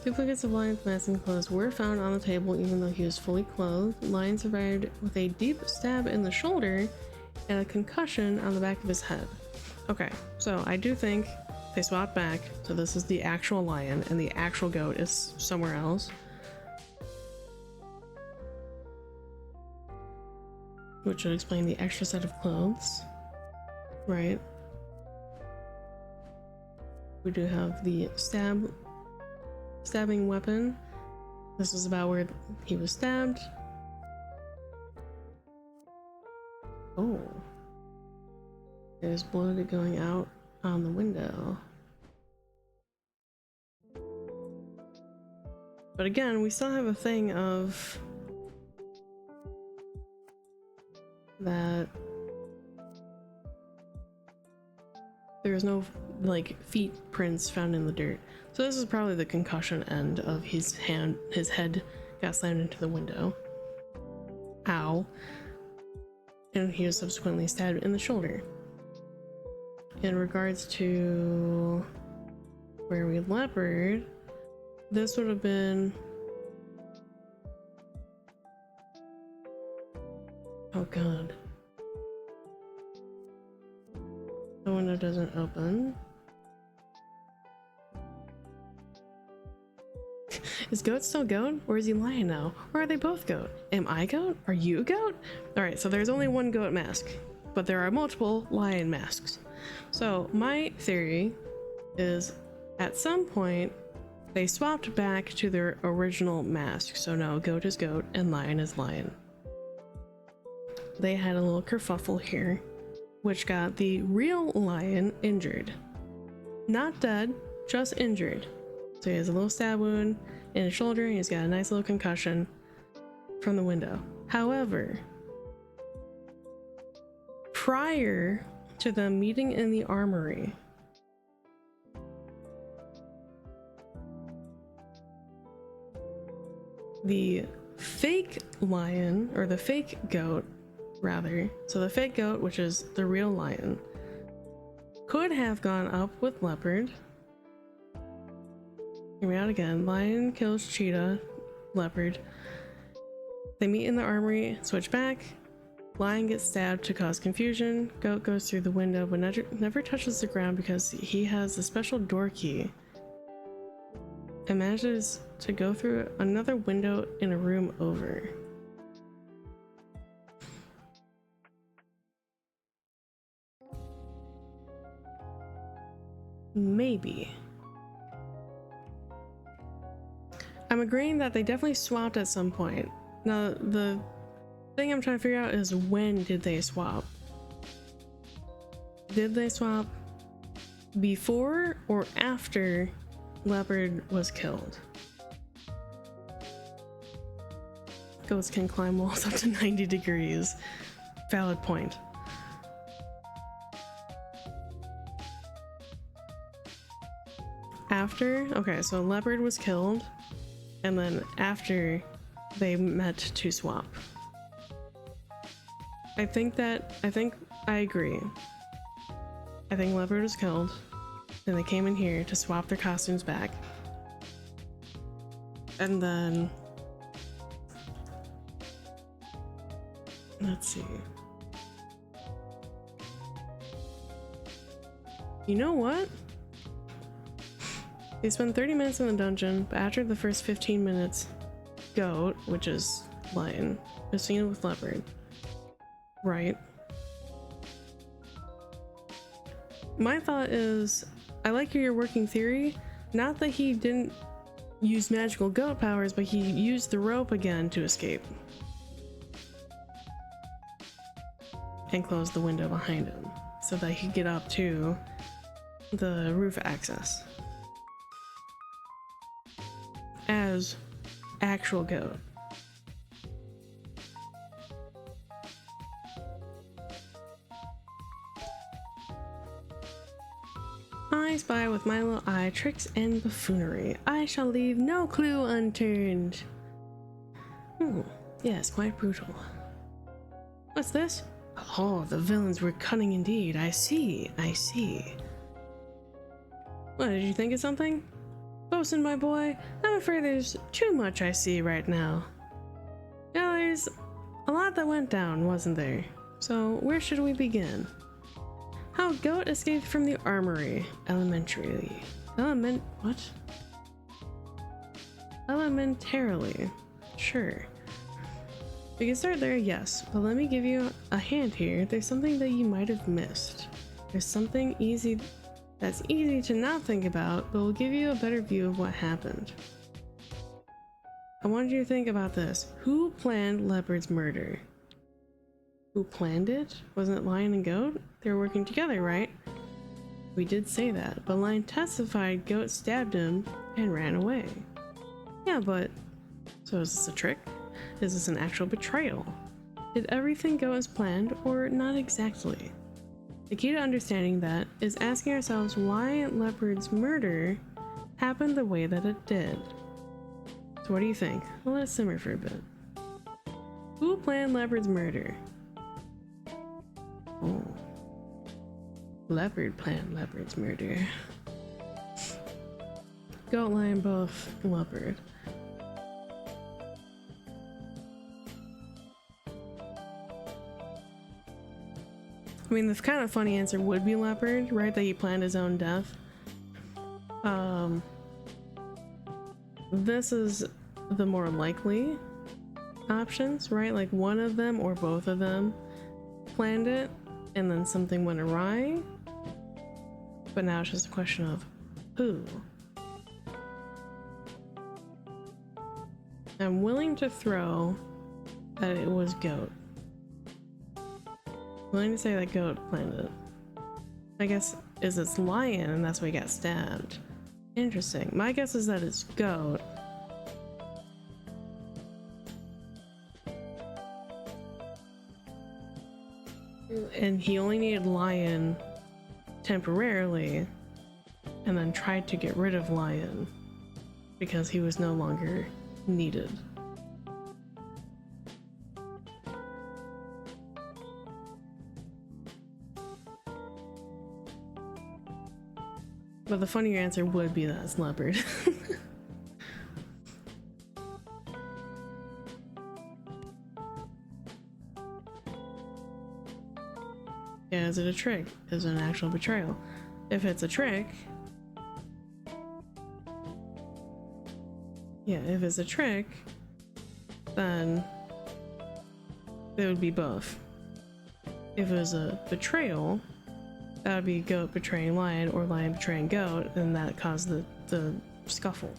Duplicates of Lion's mask and clothes were found on the table even though he was fully clothed. Lion survived with a deep stab in the shoulder and a concussion on the back of his head. Okay, so I do think they swapped back, so this is the actual lion and the actual Goat is somewhere else. Which would explain the extra set of clothes. Right. We do have the stabbing weapon. This is about where he was stabbed. Oh. There's blood going out on the window. But again, we still have a thing of that there's no like feet prints found in the dirt. So this is probably the concussion end of his head got slammed into the window. Ow. And he was subsequently stabbed in the shoulder. In regards to where we leopard, this would have been, oh god, the window doesn't open. Is Goat still Goat, or is he Lion now? Or are they both Goat? Am I Goat? Are you Goat? Alright, so there's only one Goat mask, but there are multiple Lion masks. So my theory is at some point they swapped back to their original mask. So now Goat is Goat and Lion is Lion. They had a little kerfuffle here, which got the real Lion injured. Not dead, just injured. So he has a little stab wound in his shoulder and he's got a nice little concussion from the window. However, prior to them meeting in the armory, the fake lion, or the fake Goat rather, so the fake Goat, which is the real Lion, could have gone up with Leopard. Hear me out again. Lion kills Cheetah leopard. They meet in the armory, switch back. Lion gets stabbed to cause confusion. Goat goes through the window but never touches the ground because he has a special door key and manages to go through another window in a room over. Maybe. I'm agreeing that they definitely swapped at some point. Now, the thing I'm trying to figure out is when did they swap? Did they swap before or after Leopard was killed? Goats can climb walls up to 90 degrees. Valid point. After? Okay, so Leopard was killed, and then after they met to swap. I agree. I think Leopard was killed, then they came in here to swap their costumes back. And then let's see. You know what? They spend 30 minutes in the dungeon, but after the first 15 minutes, Goat, which is Lion, is seen with Leopard. Right. My thought is, I like your working theory. Not that he didn't use magical goat powers, but he used the rope again to escape. And closed the window behind him, so that he could get up to the roof access. As actual goat. I spy with my little eye tricks and buffoonery. I shall leave no clue unturned. Yes, quite brutal. What's this? Oh, the villains were cunning indeed. I see. What, did you think of something? Bosun, my boy, I'm afraid there's too much I see right now. Yeah, there's a lot that went down, wasn't there? So where should we begin? How Goat escaped from the armory. Elementarily. Sure. We can start there, yes, but let me give you a hand here. There's something that you might have missed. There's something that's easy to not think about, but will give you a better view of what happened. I wanted you to think about this. Who planned Leopard's murder? Who planned it? Wasn't it Lion and Goat? They were working together, right? We did say that, but Lion testified Goat stabbed him and ran away. Yeah, but... so is this a trick? Is this an actual betrayal? Did everything go as planned, or not exactly? The key to understanding that is asking ourselves why Leopard's murder happened the way that it did. So what do you think? I'll let it simmer for a bit. Who planned Leopard's murder? Oh. Leopard planned Leopard's murder. Goat, Lion, both. Leopard. I mean, the kind of funny answer would be Leopard, right? That he planned his own death. This is the more likely options, right? Like one of them or both of them planned it and then something went awry. But now it's just a question of who. I'm willing to throw that it was Goat. Willing to say that Goat planned it. My guess is it's Lion and that's why he got stabbed. Interesting. My guess is that it's Goat. And he only needed Lion temporarily and then tried to get rid of Lion because he was no longer needed. But the funnier answer would be that it's Leopard. is it a trick? Is it an actual betrayal? If it's a trick, yeah, if it's a trick, then it would be both. If it was a betrayal, that would be goat betraying lion or lion betraying goat, and that caused the scuffle.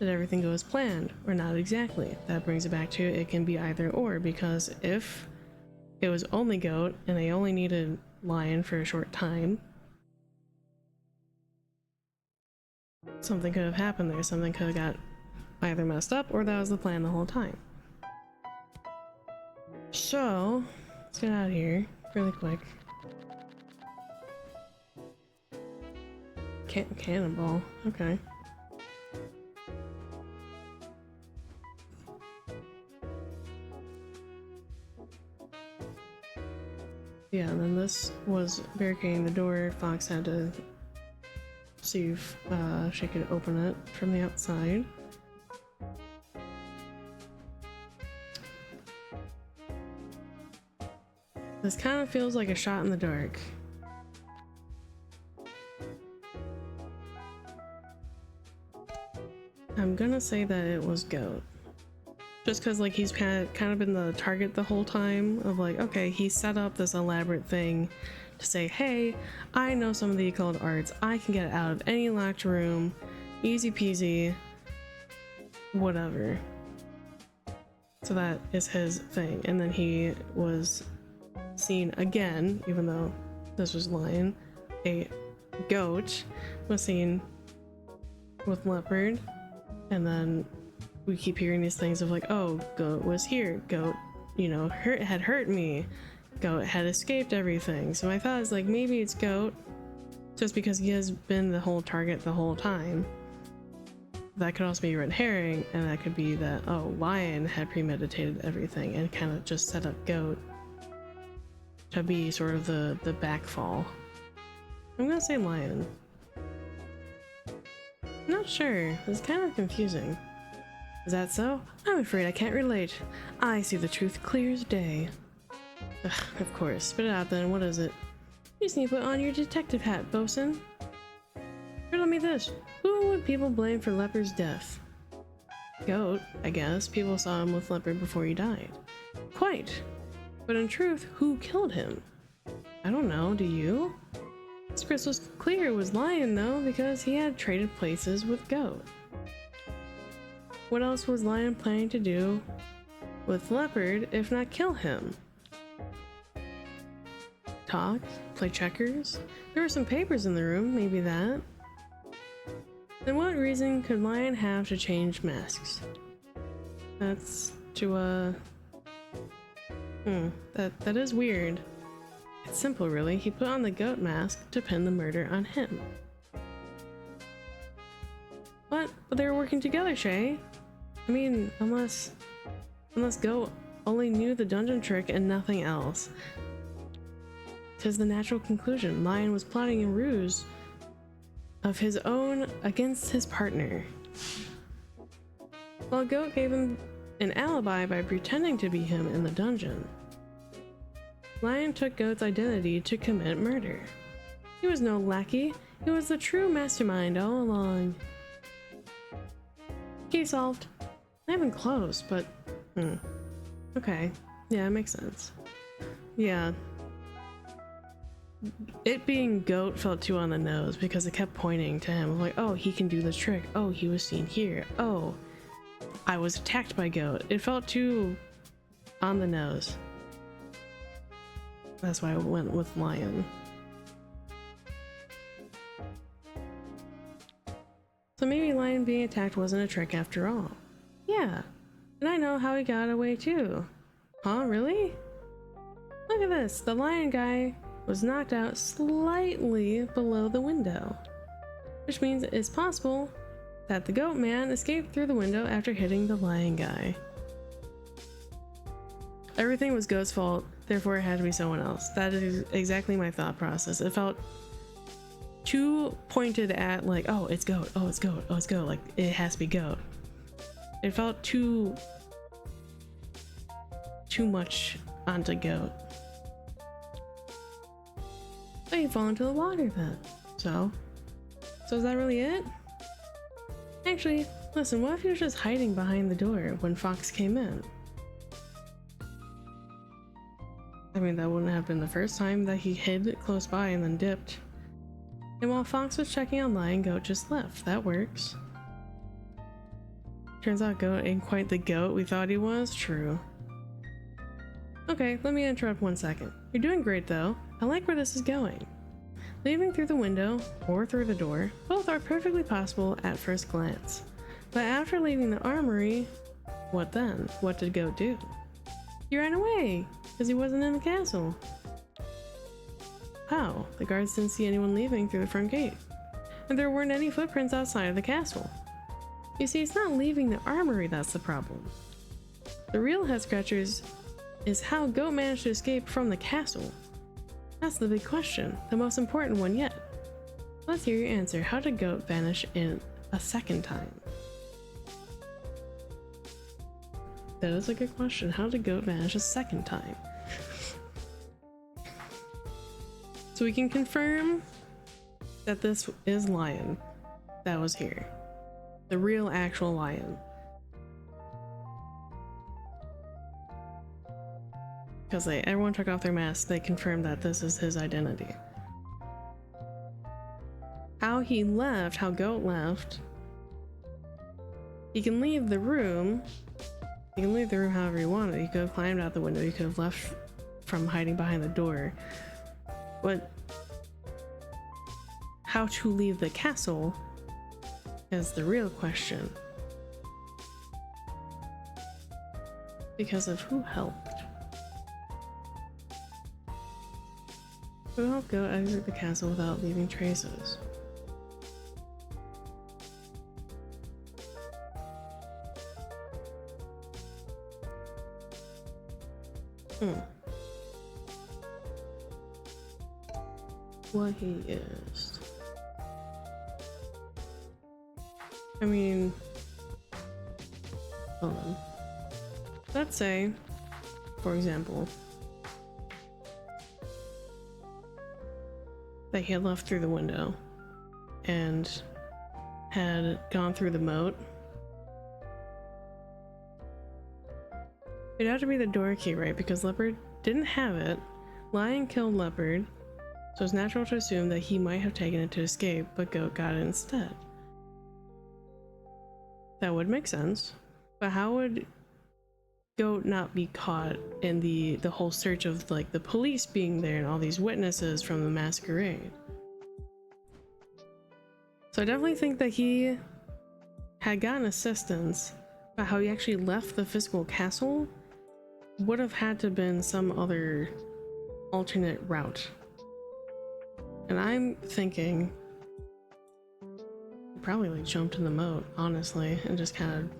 Did everything go as planned or not exactly? That brings it back to it can be either or, because if it was only goat and they only needed lion for a short time, something could have happened there. Something could have got either messed up or that was the plan the whole time. So let's get out of here really quick. Cannonball, okay. Yeah, and then this was barricading the door. Fox had to see if she could open it from the outside. This kind of feels like a shot in the dark. I'm gonna say that it was goat. Just because like he's kind of been the target the whole time of like, okay, he set up this elaborate thing to say, hey, I know some of the occult arts, I can get it out of any locked room, easy peasy, whatever. So that is his thing. And then he was seen again, even though this was lion, a goat was seen with leopard, and then we keep hearing these things of like, oh, goat was here, goat, you know, had hurt me, goat had escaped everything. So my thought is like, maybe it's goat just because he has been the whole target the whole time. That could also be red herring, and that could be that, oh, lion had premeditated everything and kind of just set up goat to be sort of the backfall. I'm gonna say lion. I'm not sure, it's kind of confusing. Is that so? I'm afraid I can't relate. I see the truth clear as day. Ugh, of course. Spit it out then. What is it? You just need to put on your detective hat, bosun. Riddle me this. Who would people blame for Leopard's death? Goat, I guess. People saw him with Leopard before he died. Quite. But in truth, who killed him? I don't know. Do you? This crystal clear it was Lion, though, because he had traded places with Goat. What else was Lion planning to do with Leopard if not kill him? Talk? Play checkers? There were some papers in the room, maybe that. Then what reason could Lion have to change masks? That's to, that is weird. It's simple, really. He put on the goat mask to pin the murder on him. What? But they were working together, Shay. I mean, unless Goat only knew the dungeon trick and nothing else. 'Tis the natural conclusion. Lion was plotting a ruse of his own against his partner. While Goat gave him an alibi by pretending to be him in the dungeon. Lion took Goat's identity to commit murder. He was no lackey. He was the true mastermind all along. Case solved. Not even close, but okay. Yeah, it makes sense. Yeah. It being Goat felt too on the nose because it kept pointing to him like, oh, he can do this trick. Oh, he was seen here. Oh, I was attacked by Goat. It felt too on the nose. That's why I went with Lion. So maybe Lion being attacked wasn't a trick after all. Yeah, and I know how he got away too. Huh, really? Look at this, the lion guy was knocked out slightly below the window. Which means it's possible that the goat man escaped through the window after hitting the lion guy. Everything was Goat's fault, therefore it had to be someone else. That is exactly my thought process. It felt too pointed at like, oh, it's Goat, oh, it's Goat, oh, it's Goat, like it has to be Goat. It felt too much onto Goat. Oh, you fall into the water then. So is that really it? Actually, listen, what if he was just hiding behind the door when Fox came in? I mean, that wouldn't have been the first time that he hid close by and then dipped. And while Fox was checking online, Goat just left. That works. Turns out Goat ain't quite the goat we thought he was. True. Okay, let me interrupt 1 second. You're doing great though. I like where this is going. Leaving through the window, or through the door, both are perfectly possible at first glance. But after leaving the armory, what then? What did Goat do? He ran away, because he wasn't in the castle. How? The guards didn't see anyone leaving through the front gate. And there weren't any footprints outside of the castle. You see, it's not leaving the armory that's the problem. The real head scratchers is how Goat managed to escape from the castle. That's the big question, the most important one yet. Let's hear your answer. How did Goat vanish in a second time? That is a good question. How did Goat vanish a second time? So we can confirm that this is Lion that was here. The real actual Lion. Because everyone took off their masks, they confirmed that this is his identity. How he left, how Goat left, he can leave the room. He can leave the room however he wanted. He could have climbed out the window, he could have left from hiding behind the door. But how to leave the castle is the real question. Because of who helped. Who helped Goat exit the castle without leaving traces? What he is. I mean, hold on. Let's say, for example, that he had left through the window and had gone through the moat. It'd have to be the door key, right? Because Leopard didn't have it. Lion killed Leopard, so it's natural to assume that he might have taken it to escape, but Goat got it instead. That would make sense. But how would Goat not be caught in the whole search of like the police being there and all these witnesses from the masquerade? So I definitely think that he had gotten assistance, but how he actually left the physical castle would have had to have been some other alternate route. And I'm thinking he probably like jumped in the moat, honestly, and just kind of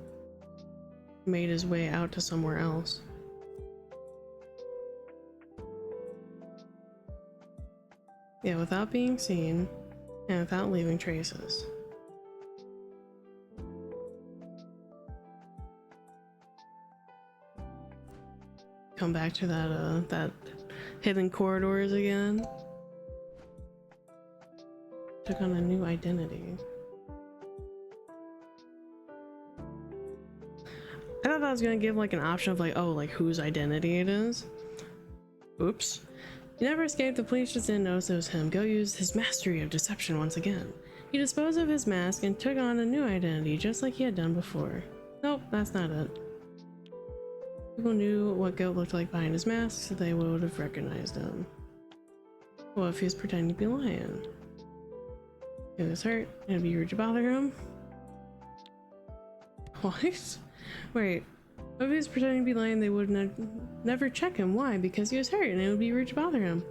made his way out to somewhere else. Yeah, without being seen and without leaving traces. Come back to that hidden corridors again. Took on a new identity. I thought that was gonna give like an option of like, oh, like whose identity it is. Oops. He never escaped, the police just didn't notice it was him. Go used his mastery of deception once again. He disposed of his mask and took on a new identity, just like he had done before. Nope, that's not it. People knew what Goat looked like behind his mask, so they would have recognized him. What if he was pretending to be Lion? He was hurt, and it'd be rude to bother him? What? Wait, what if he was pretending to be Lion, they would never check him. Why? Because he was hurt, and it would be rude to bother him.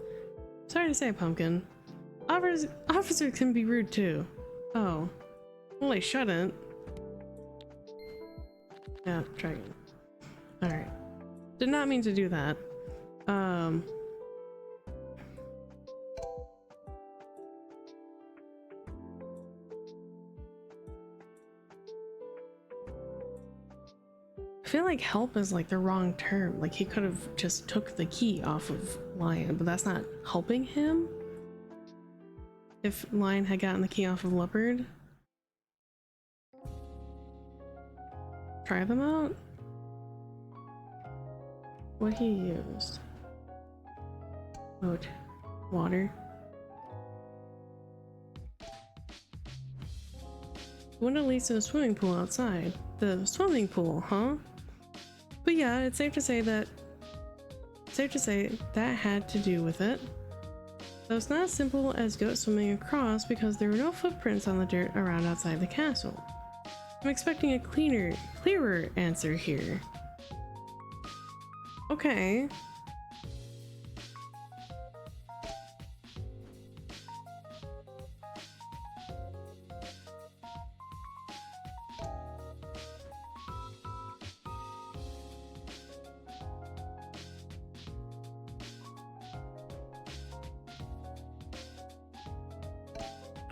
Sorry to say, Pumpkin. Officers can be rude too. Oh. Well, they shouldn't. Yeah, try again. Alright. Did not mean to do that. I feel like help is like the wrong term. Like he could have just took the key off of Lion, but that's not helping him. if Lion had gotten the key off of Leopard. Try them out? What he used? Boat. Water. Window leads to the swimming pool outside. The swimming pool, huh? But yeah, it's safe to say that had to do with it. Though it's not as simple as goat swimming across because there were no footprints on the dirt around outside the castle. I'm expecting a clearer answer here. Okay.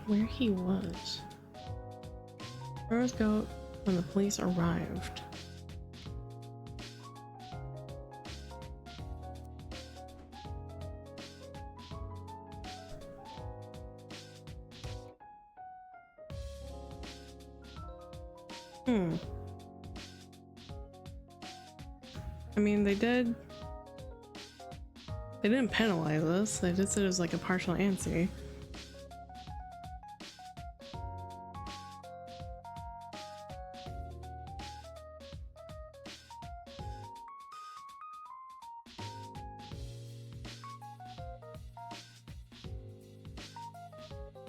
Where he was. Where was Goat when the police arrived? I mean, they didn't penalize us. They just said it was like a partial answer.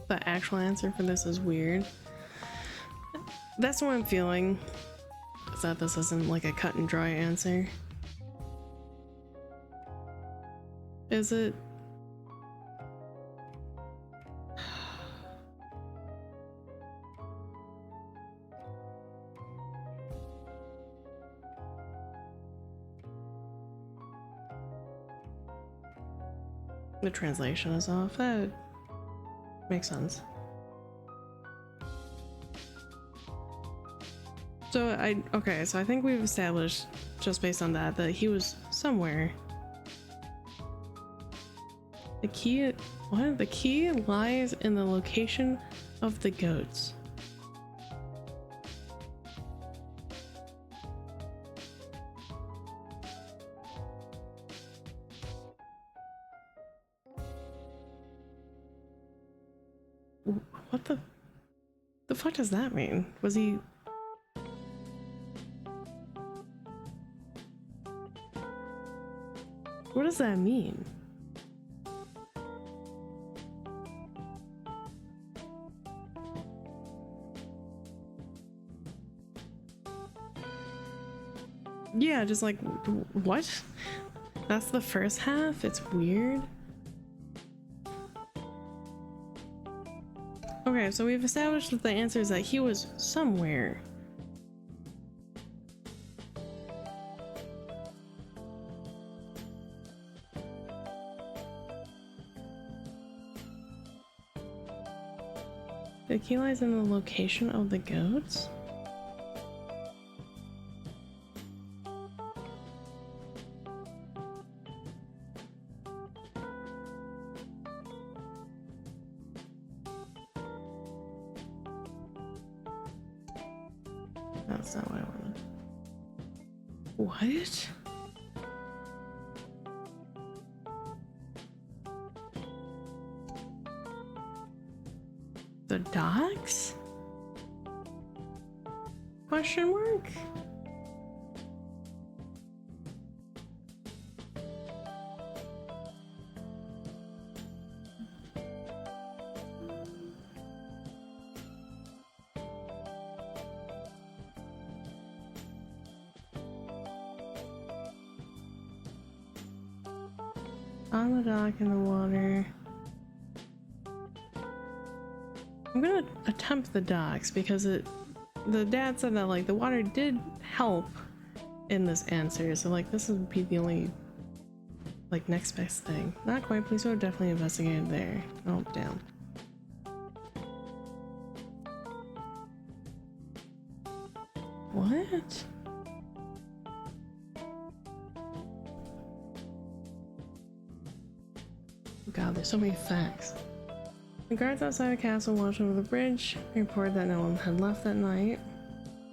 The actual answer for this is weird. That's what I'm feeling, is that this isn't like a cut and dry answer. Is it? The translation is off. That makes sense. So so I think we've established just based on that he was somewhere. The key lies in the location of the goats. What the fuck does that mean? Was he? What does that mean? Yeah, just like, what? That's the first half? It's weird. Okay, so we've established that the answer is that he was somewhere. The key lies in the location of the goats? That's not what I wanted. What? The docks? Question mark? On the dock in the water. I'm gonna attempt the docks because the dad said that like the water did help in this answer, so like this would be the only like next best thing. Not quite, please would have definitely investigated there. Oh damn. What? God, there's so many facts. The guards outside the castle watched over the bridge, reported that no one had left that night.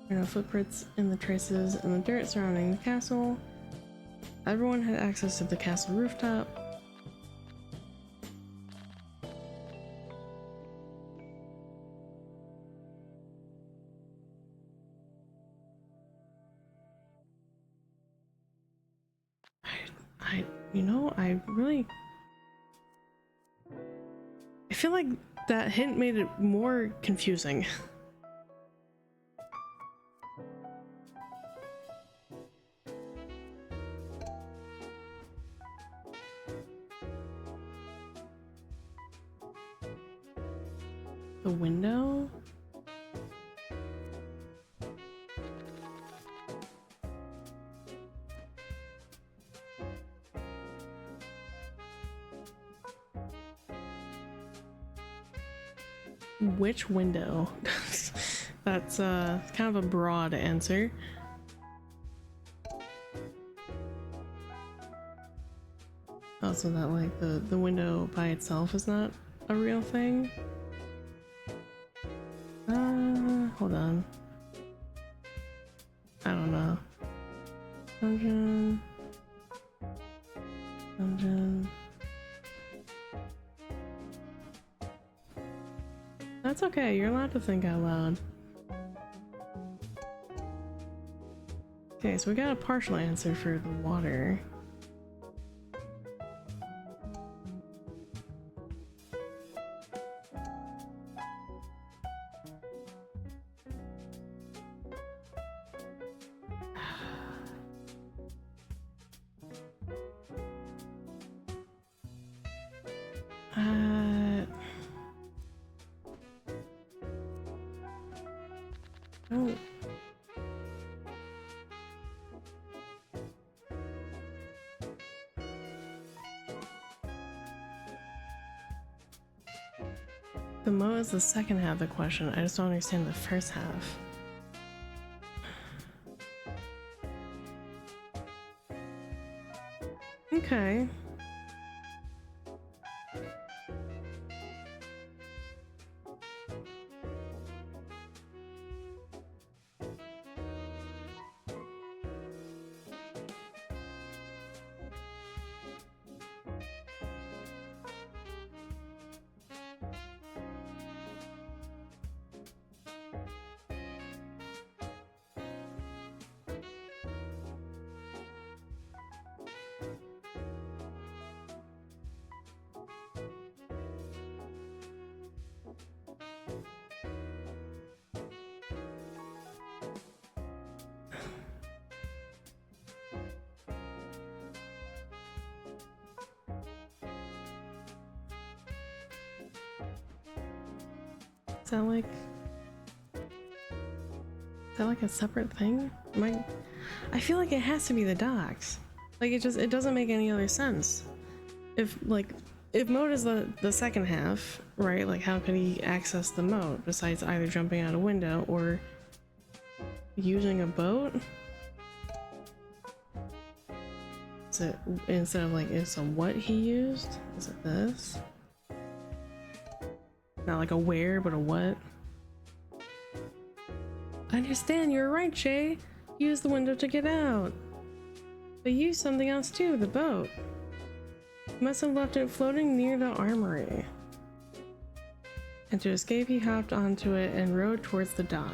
There are no footprints in the traces in the dirt surrounding the castle. Everyone had access to the castle rooftop. I feel like that hint made it more confusing. The window? Which window? That's kind of a broad answer. Also that like the window by itself is not a real thing. Hold on. I don't know. Dungeon. That's okay, you're allowed to think out loud. Okay, so we got a partial answer for the water. Oh. The mo is the second half of the question. I just don't understand the first half. Okay. Is that like a separate thing? I feel like it has to be the docks. Like it doesn't make any other sense. If moat is the second half, right? Like how could he access the moat besides either jumping out a window or using a boat? Is it instead of like it's a what he used? Is it this? Not like a where, but a what? I understand, you're right, Shay. Use the window to get out. But use something else too, the boat. Must have left it floating near the armory. And to escape, he hopped onto it and rowed towards the dock.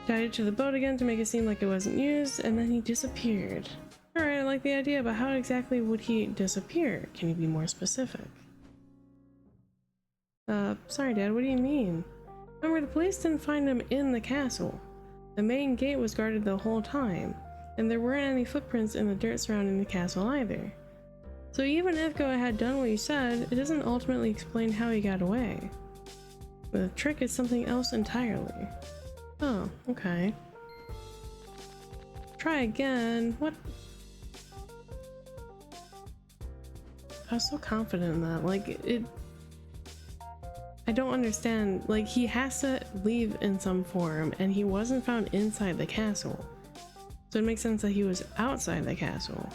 Tied it to the boat again to make it seem like it wasn't used, and then he disappeared. Alright, I like the idea, but how exactly would he disappear? Can you be more specific? Sorry, Dad, what do you mean? Remember, the police didn't find him in the castle. The main gate was guarded the whole time, and there weren't any footprints in the dirt surrounding the castle either. So even if Goa had done what you said, it doesn't ultimately explain how he got away. The trick is something else entirely. Oh, okay. Try again. What? I was so confident in that. Like, I don't understand. Like, he has to leave in some form, and he wasn't found inside the castle. So it makes sense that he was outside the castle.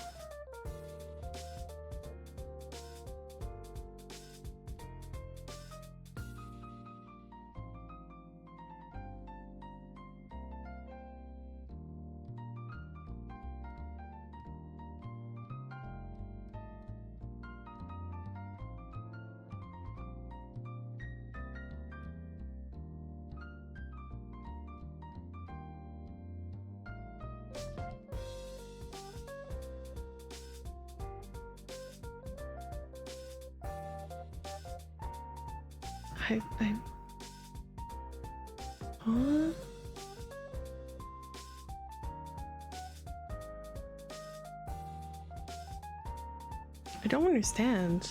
I huh? I don't understand.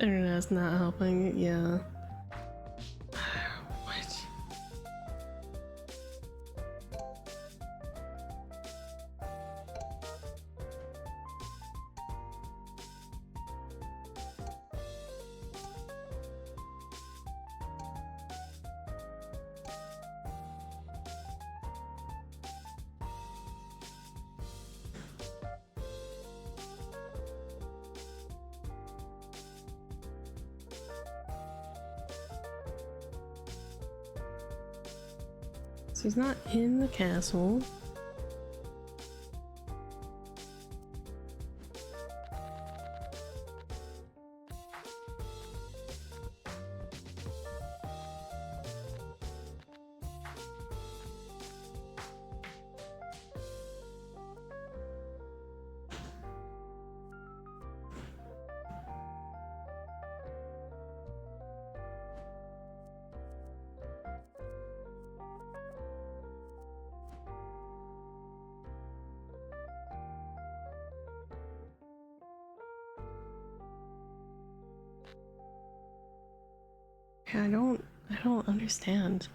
Internet's not helping, yeah. What? So he's not in the castle. Yeah, I don't understand.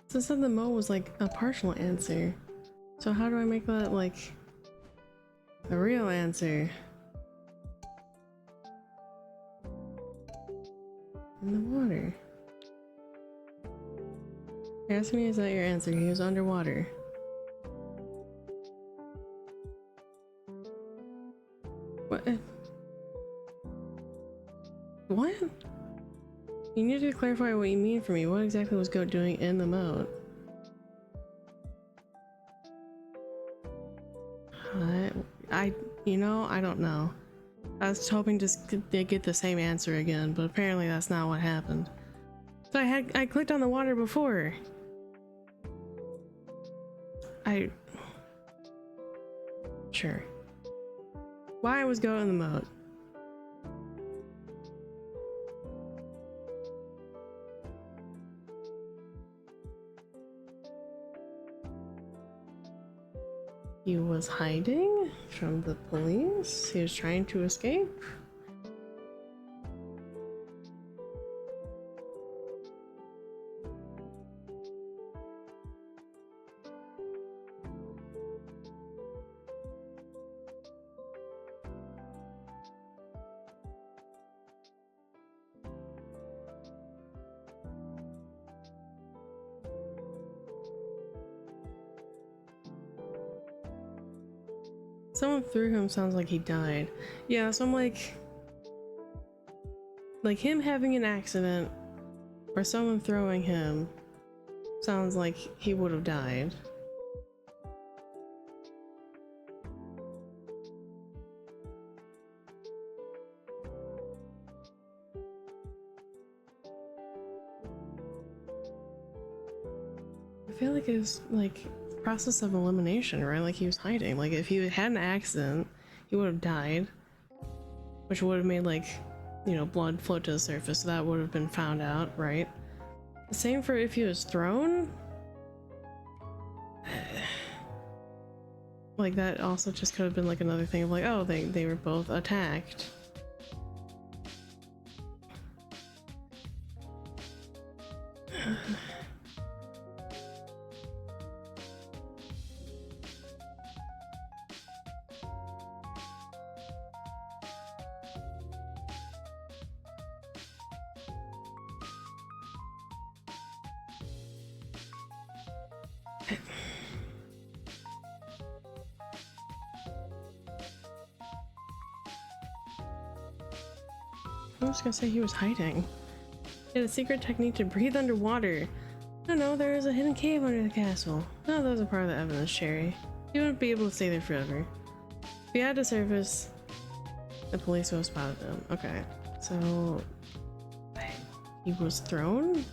So it said the mo was like a partial answer. So how do I make that like the real answer? In the water. You're asking me, is that your answer? He was underwater. What? What? You need to clarify what you mean for me. What exactly was Goat doing in the moat? You know, I don't know. I was hoping to get the same answer again, but apparently that's not what happened. So I clicked on the water before. Sure. Why was Goat in the moat? He was hiding from the police? He was trying to escape? Someone threw him, sounds like he died. Yeah, so I'm like him having an accident or someone throwing him sounds like he would have died. I feel like it was like process of elimination, right? Like he was hiding. Like if he had an accident, he would have died, which would have made like, you know, blood float to the surface. So that would have been found out, right? The same for if he was thrown. Like that also just could have been like another thing of like, oh, they were both attacked. I'm just gonna say he was hiding. He had a secret technique to breathe underwater. No, there is a hidden cave under the castle. No, that was a part of the evidence, Sherry. He wouldn't be able to stay there forever. If he had to surface, the police would have spotted him. Okay, so he was thrown?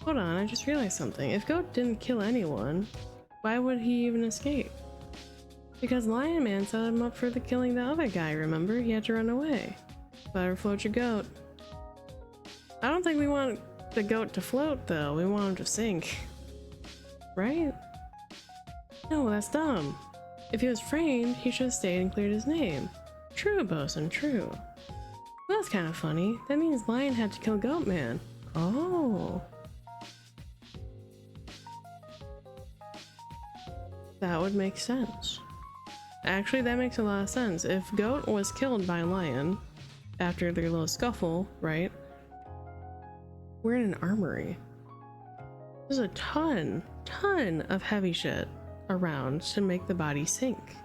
Hold on, I just realized something. If Goat didn't kill anyone, why would he even escape? Because Lion Man set him up for the killing the other guy, remember? He had to run away. Better float your goat. I don't think we want the goat to float, though. We want him to sink. Right? No, that's dumb. If he was framed, he should have stayed and cleared his name. True, Bosun, true. Well, that's kind of funny. That means Lion had to kill Goat Man. Oh. That would make sense. Actually, that makes a lot of sense. If Goat was killed by Lion after their little scuffle, right? We're in an armory. There's a ton of heavy shit around to make the body sink.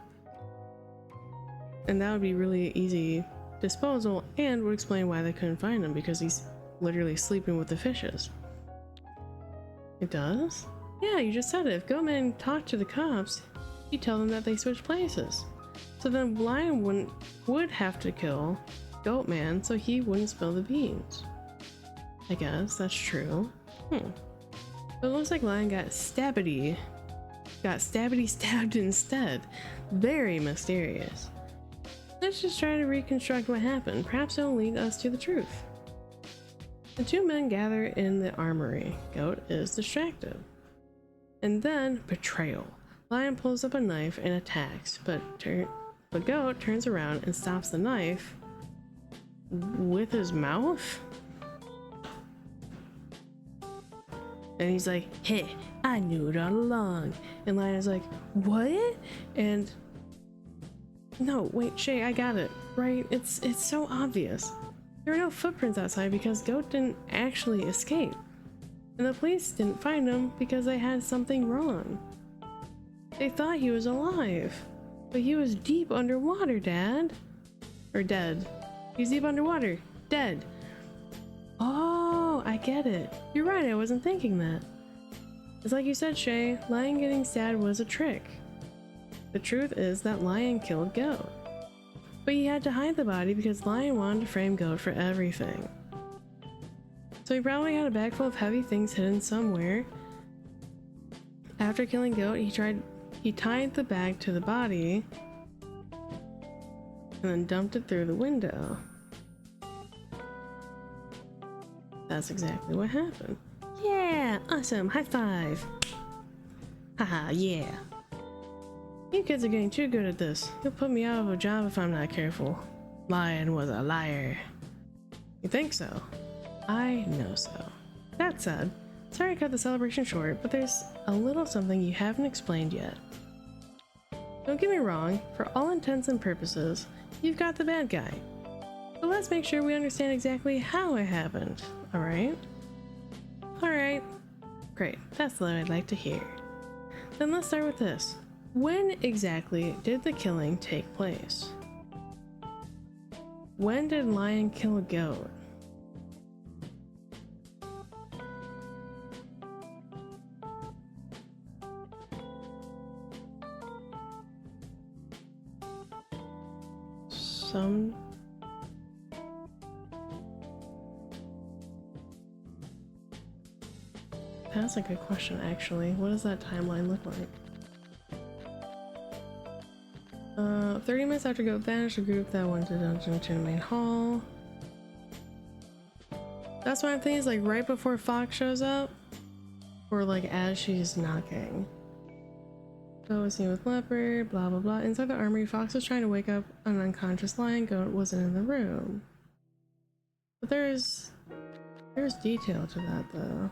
And that would be really easy disposal and would explain why they couldn't find him, because he's literally sleeping with the fishes. It does? Yeah, you just said it. If Goatman talked to the cops, he'd tell them that they switched places. So then Lion would have to kill Goatman so he wouldn't spill the beans. I guess that's true. But it looks like Lion got stabbity stabbed instead. Very mysterious. Let's just try to reconstruct what happened. Perhaps it'll lead us to the truth. The two men gather in the armory. Goat is distracted. And then betrayal. Lion pulls up a knife and attacks, but Goat turns around and stops the knife with his mouth. And he's like, "Hey, I knew it all along." And Lion is like, "What?" And no, wait, Shay, I got it. Right? It's so obvious. There were no footprints outside because Goat didn't actually escape. And the police didn't find him because they had something wrong. They thought he was alive, but he was deep underwater, Dad. Or dead. He's deep underwater. Dead. Oh, I get it. You're right, I wasn't thinking that. It's like you said, Shay, Lion getting stabbed was a trick. The truth is that Lion killed Goat. But he had to hide the body because Lion wanted to frame Goat for everything. So he probably had a bag full of heavy things hidden somewhere. After killing Goat, he tied the bag to the body and then dumped it through the window. That's exactly what happened. Yeah, awesome, high five. Haha, yeah. You kids are getting too good at this. You'll put me out of a job if I'm not careful. Lion was a liar. You think so? I know so. That said, sorry to cut the celebration short, but there's a little something you haven't explained yet. Don't get me wrong, for all intents and purposes, you've got the bad guy. But let's make sure we understand exactly how it happened, alright? Alright. Great, that's what I'd like to hear. Then let's start with this. When exactly did the killing take place? When did Lion kill a Goat? That's a good question, actually. What does that timeline look like? 30 minutes after Goat vanished, the group that went to dungeon to the main hall. That's what I'm thinking, is like right before Fox shows up, or like as she's knocking. Goat was seen with leopard, blah blah blah. Inside the armory, Fox was trying to wake up an unconscious Lion. Goat wasn't in the room. But there's detail to that though.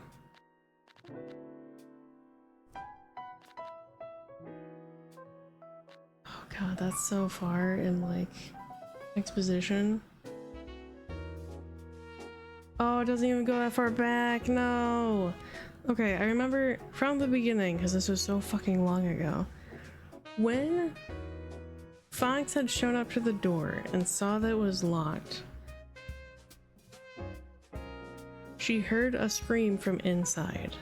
Oh god, that's so far in like exposition. Oh, it doesn't even go that far back. No. Okay, I remember from the beginning, because this was so fucking long ago. When Fox had shown up to the door and saw that it was locked, she heard a scream from inside.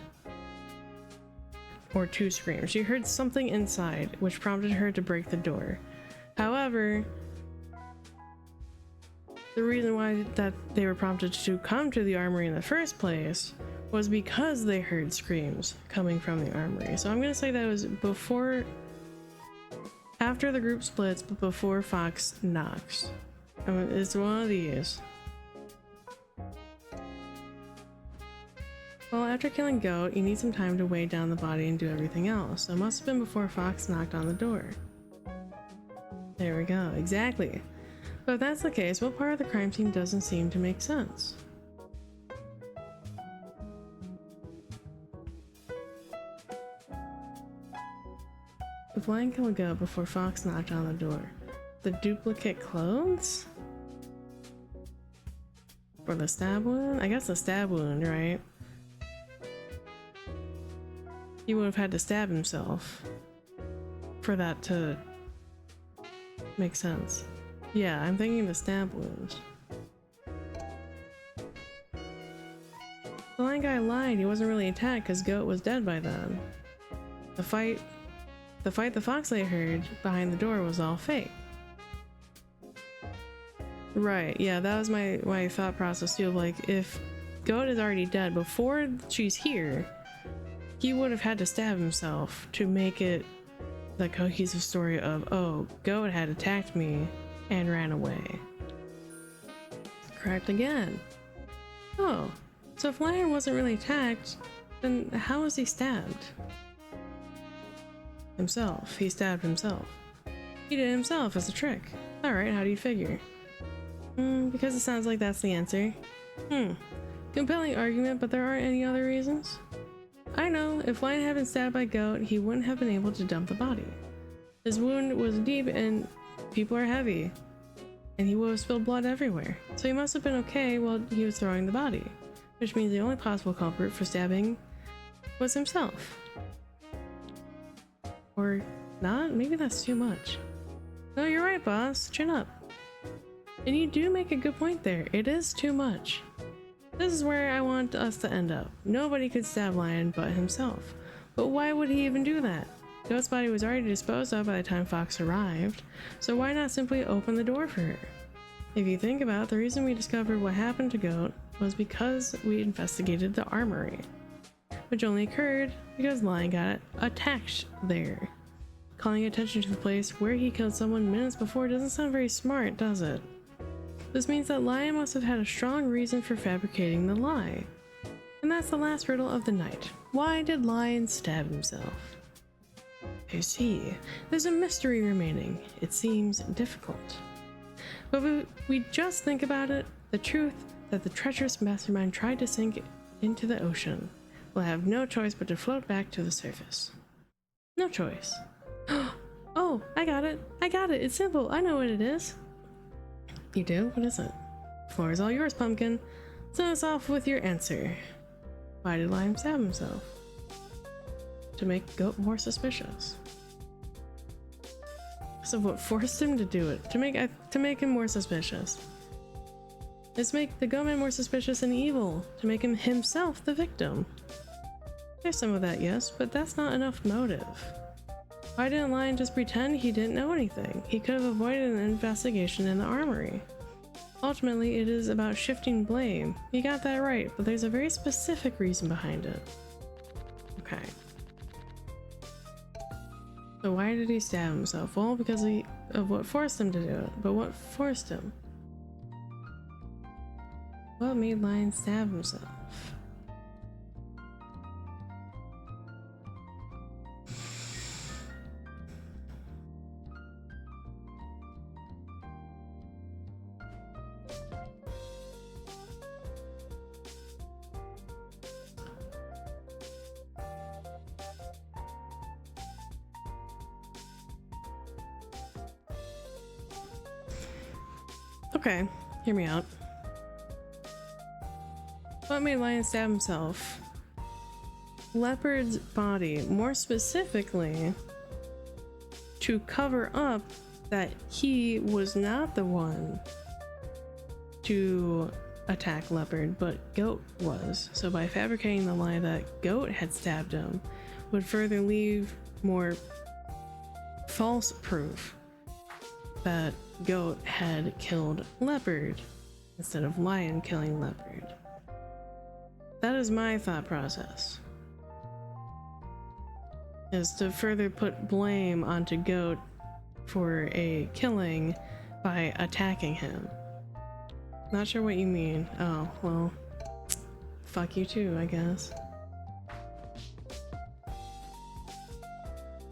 Or two screams. She heard something inside, which prompted her to break the door. However, the reason why that they were prompted to come to the armory in the first place was because they heard screams coming from the armory. So I'm gonna say that was after the group splits, but before Fox knocks. I mean, it's one of these. Well, after killing Goat, you need some time to weigh down the body and do everything else. So it must have been before Fox knocked on the door. There we go, exactly. But if that's the case, what part of the crime scene doesn't seem to make sense? If Lion killed Goat before Fox knocked on the door, the duplicate clothes? Or the stab wound? I guess the stab wound, right? He would have had to stab himself for that to make sense. Yeah, I'm thinking the stab wounds. The lion guy lied. He wasn't really attacked because Goat was dead by then. The fight the fox they heard behind the door was all fake. Right, yeah, that was my thought process too. Like, if Goat is already dead before she's here, he would have had to stab himself to make it the cohesive story of, oh, Goat had attacked me and ran away. Correct again. Oh, so if Lion wasn't really attacked, then how was he stabbed? Himself. He stabbed himself. He did it himself as a trick. Alright, how do you figure? Because it sounds like that's the answer. Compelling argument, but there aren't any other reasons? I know, if Lion had been stabbed by Goat, he wouldn't have been able to dump the body. His wound was deep and people are heavy, and he would have spilled blood everywhere. So he must have been okay while he was throwing the body, which means the only possible culprit for stabbing was himself. Or not? Maybe that's too much. No, you're right, boss. Chin up. And you do make a good point there. It is too much. This is where I want us to end up. Nobody could stab Lion but himself. But why would he even do that? Goat's body was already disposed of by the time Fox arrived, so why not simply open the door for her? If you think about it, the reason we discovered what happened to Goat was because we investigated the armory, which only occurred because Lion got attacked there. Calling attention to the place where he killed someone minutes before doesn't sound very smart, does it? This means that Lion must have had a strong reason for fabricating the lie. And that's the last riddle of the night. Why did Lion stab himself? I see. There's a mystery remaining. It seems difficult. But if we just think about it, the truth that the treacherous mastermind tried to sink into the ocean will have no choice but to float back to the surface. No choice. Oh, I got it. I got it. It's simple. I know what it is. You do? What is it? Floor is all yours, Pumpkin. Send us off with your answer. Why did Lion stab himself? To make Goat more suspicious. So what forced him to do it? To make him more suspicious. Let's make the Goatman more suspicious and evil. To make him himself the victim. There's some of that, yes, but that's not enough motive. Why didn't Lion just pretend he didn't know anything? He could have avoided an investigation in the armory. Ultimately, it is about shifting blame. You got that right, but there's a very specific reason behind it. Okay. So why did he stab himself? Well, because of what forced him to do it. But what forced him? What made Lion stab himself? Okay, hear me out. What made Lion stab himself? Leopard's body, more specifically, to cover up that he was not the one to attack Leopard, but Goat was. So by fabricating the lie that Goat had stabbed him would further leave more false proof that Goat had killed Leopard instead of Lion killing Leopard. That is my thought process. Is to further put blame onto Goat for a killing by attacking him. Not sure what you mean. Oh, well, fuck you too, I guess.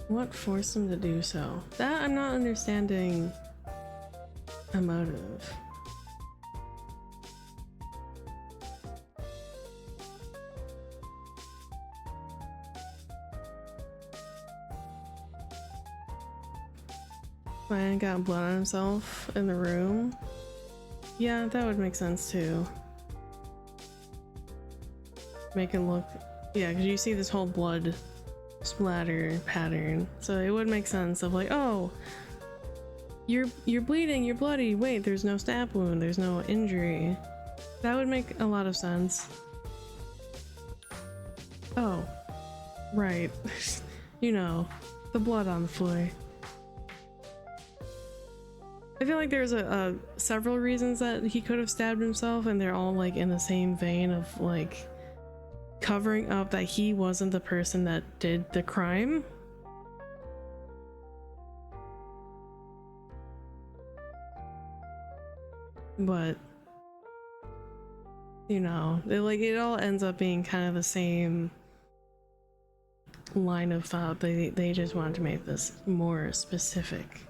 What forced him to do so? That I'm not understanding a motive. Ryan got blood on himself in the room. Yeah, that would make sense too. Make it look, yeah, because you see this whole blood splatter pattern, so it would make sense of like, oh, you're bleeding, you're bloody. Wait, there's no stab wound, there's no injury. That would make a lot of sense. Oh, right. You know, the blood on the floor. I feel like there's several reasons that he could have stabbed himself, and they're all like in the same vein of like covering up that he wasn't the person that did the crime. But you know, it all ends up being kind of the same line of thought. They just wanted to make this more specific.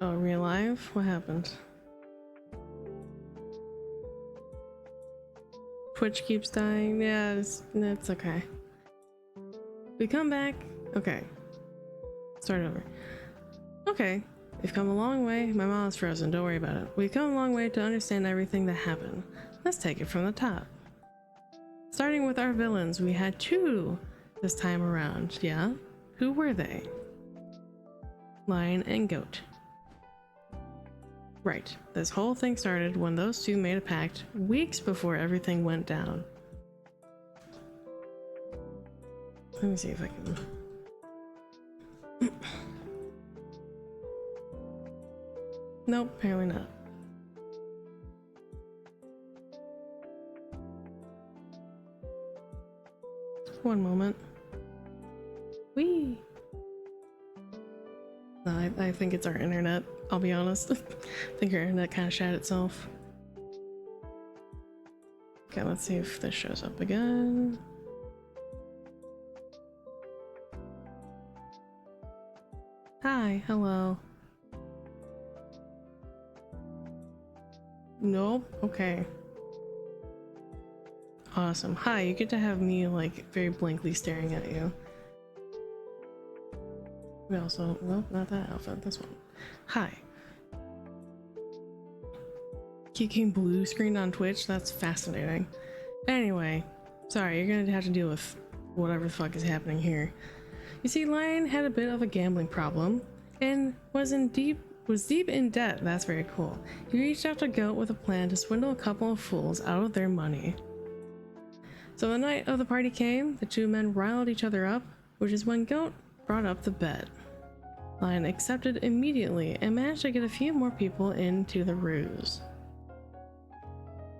Oh, real life? What happened? Twitch keeps dying. Yeah, it's okay. We come back. Okay. Start over. Okay. We've come a long way. My mom is frozen. Don't worry about it. We've come a long way to understand everything that happened. Let's take it from the top. Starting with our villains, we had two this time around. Yeah? Who were they? Lion and Goat. Right. This whole thing started when those two made a pact weeks before everything went down. Let me see if I can... Nope, apparently not. One moment. Whee! No, I think it's our internet, I'll be honest. I think our internet kind of shat itself. Okay, let's see if this shows up again. Hi, hello. Nope, okay. Awesome. Hi, you get to have me like very blankly staring at you. We also, nope, not that outfit, this one. Hi. Kicking blue screen on Twitch? That's fascinating. Anyway, sorry, you're gonna have to deal with whatever the fuck is happening here. You see, Lion had a bit of a gambling problem and was deep in debt. That's very cool. He reached out to Goat with a plan to swindle a couple of fools out of their money. So the night of the party came, the two men riled each other up, which is when Goat brought up the bet. Lion accepted immediately and managed to get a few more people into the ruse.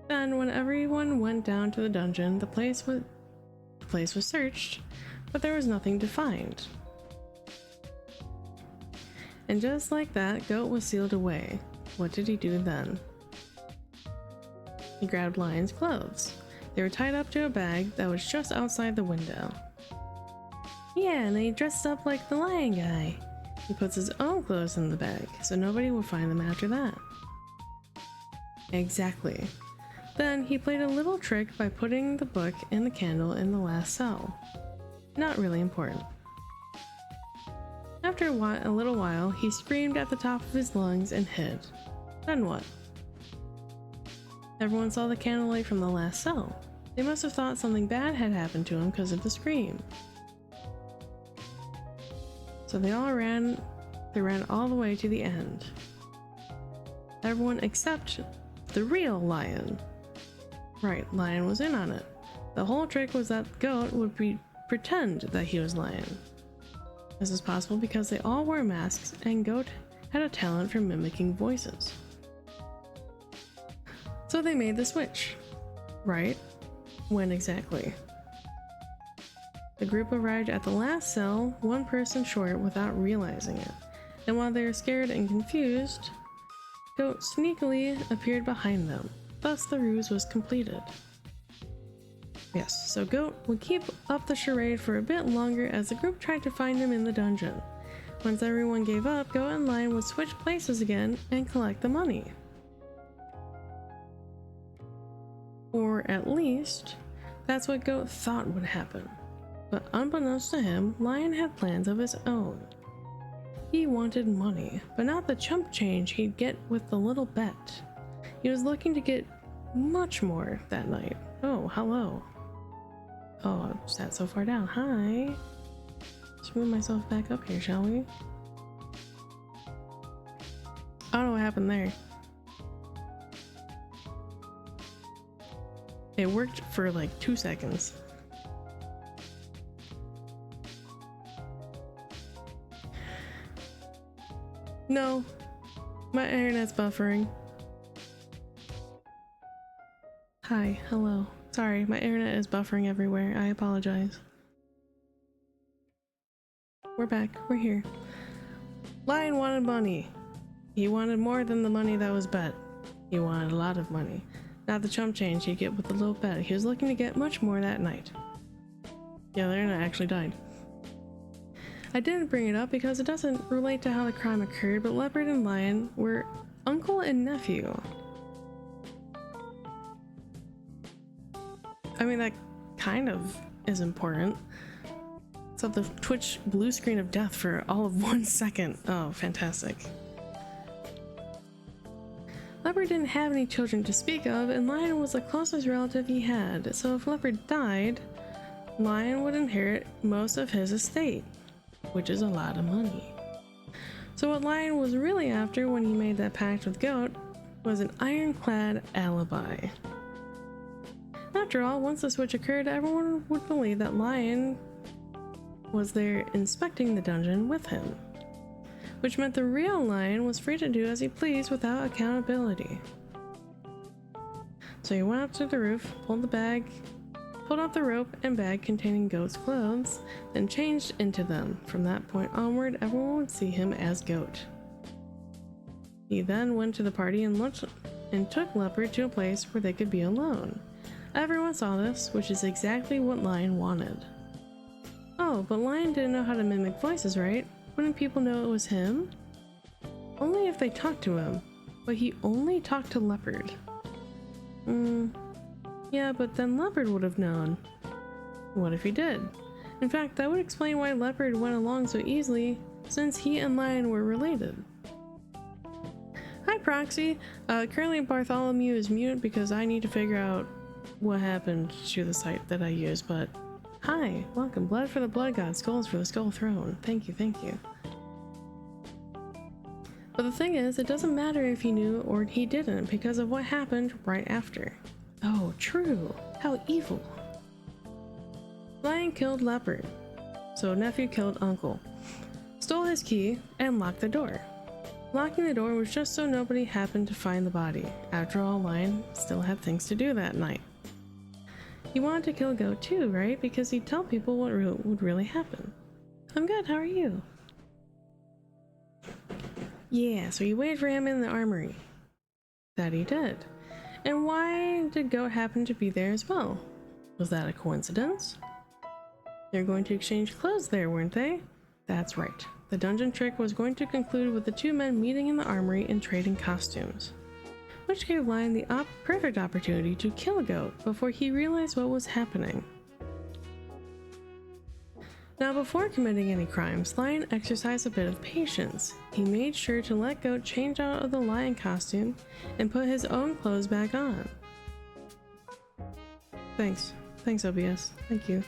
Then, when everyone went down to the dungeon, the place was searched, but there was nothing to find. And just like that, Goat was sealed away. What did he do then? He grabbed Lion's clothes. They were tied up to a bag that was just outside the window. Yeah, and he dressed up like the Lion guy. He puts his own clothes in the bag, so nobody will find them after that. Exactly. Then he played a little trick by putting the book and the candle in the last cell. Not really important. After a little while, he screamed at the top of his lungs and hid. Then what? Everyone saw the candlelight from the last cell. They must have thought something bad had happened to him because of the scream. So they ran all the way to the end. Everyone except the real lion. Right, Lion was in on it. The whole trick was that Goat would pretend that he was Lion. This is possible because they all wore masks and Goat had a talent for mimicking voices. So they made the switch. Right? When exactly? The group arrived at the last cell, one person short without realizing it. And while they were scared and confused, Goat sneakily appeared behind them. Thus the ruse was completed. Yes, so Goat would keep up the charade for a bit longer as the group tried to find him in the dungeon. Once everyone gave up, Goat and Lion would switch places again and collect the money. Or at least, that's what Goat thought would happen. But unbeknownst to him, Lion had plans of his own. He wanted money, but not the chump change he'd get with the little bet. He was looking to get much more that night. Oh, hello. Oh, I sat so far down. Hi. Let's move myself back up here, shall we? I don't know what happened there. It worked for like 2 seconds. No, my internet's buffering. Hi, hello. Sorry, my internet is buffering everywhere. I apologize. We're back. We're here. Lion wanted money. He wanted more than the money that was bet. He wanted a lot of money. Not the chump change he'd get with the little bet. He was looking to get much more that night. Yeah, the internet actually died. I didn't bring it up because it doesn't relate to how the crime occurred, but Leopard and Lion were uncle and nephew. I mean, that kind of is important. So the Twitch blue screen of death for all of 1 second. Oh, fantastic. Leopard didn't have any children to speak of, and Lion was the closest relative he had, so if Leopard died, Lion would inherit most of his estate, which is a lot of money. So what Lion was really after when he made that pact with Goat was an ironclad alibi. After all, once the switch occurred, everyone would believe that Lion was there inspecting the dungeon with him, which meant the real Lion was free to do as he pleased without accountability. So he went up to the roof, pulled out the rope and bag containing Goat's clothes, then changed into them. From that point onward, everyone would see him as Goat. He then went to the party and took Leopard to a place where they could be alone. Everyone saw this, which is exactly what Lion wanted. Oh, but Lion didn't know how to mimic voices, right? Wouldn't people know it was him? Only if they talked to him. But he only talked to Leopard. Yeah, but then Leopard would have known. What if he did? In fact, that would explain why Leopard went along so easily, since he and Lion were related. Hi, Proxy. Currently Bartholomew is mute because I need to figure out what happened to the site that I use, but hi, welcome. Blood for the Blood God, skulls for the Skull Throne. Thank you, thank you. But the thing is, it doesn't matter if he knew or he didn't because of what happened right after. Oh, true. How evil. Lion killed Leopard, so nephew killed uncle, stole his key, and locked the door. Locking the door was just so nobody happened to find the body. After all, Lion still had things to do that night. He wanted to kill Goat too, right? Because he'd tell people what would really happen. I'm good, how are you? Yeah, so he waited for him in the armory. That he did. And why did Goat happen to be there as well? Was that a coincidence? They were going to exchange clothes there, weren't they? That's right. The dungeon trick was going to conclude with the two men meeting in the armory and trading costumes, which gave Lion the perfect opportunity to kill Goat before he realized what was happening. Now, before committing any crimes, Lion exercised a bit of patience. He made sure to let Goat change out of the lion costume and put his own clothes back on. Thanks. Thanks, OBS. Thank you.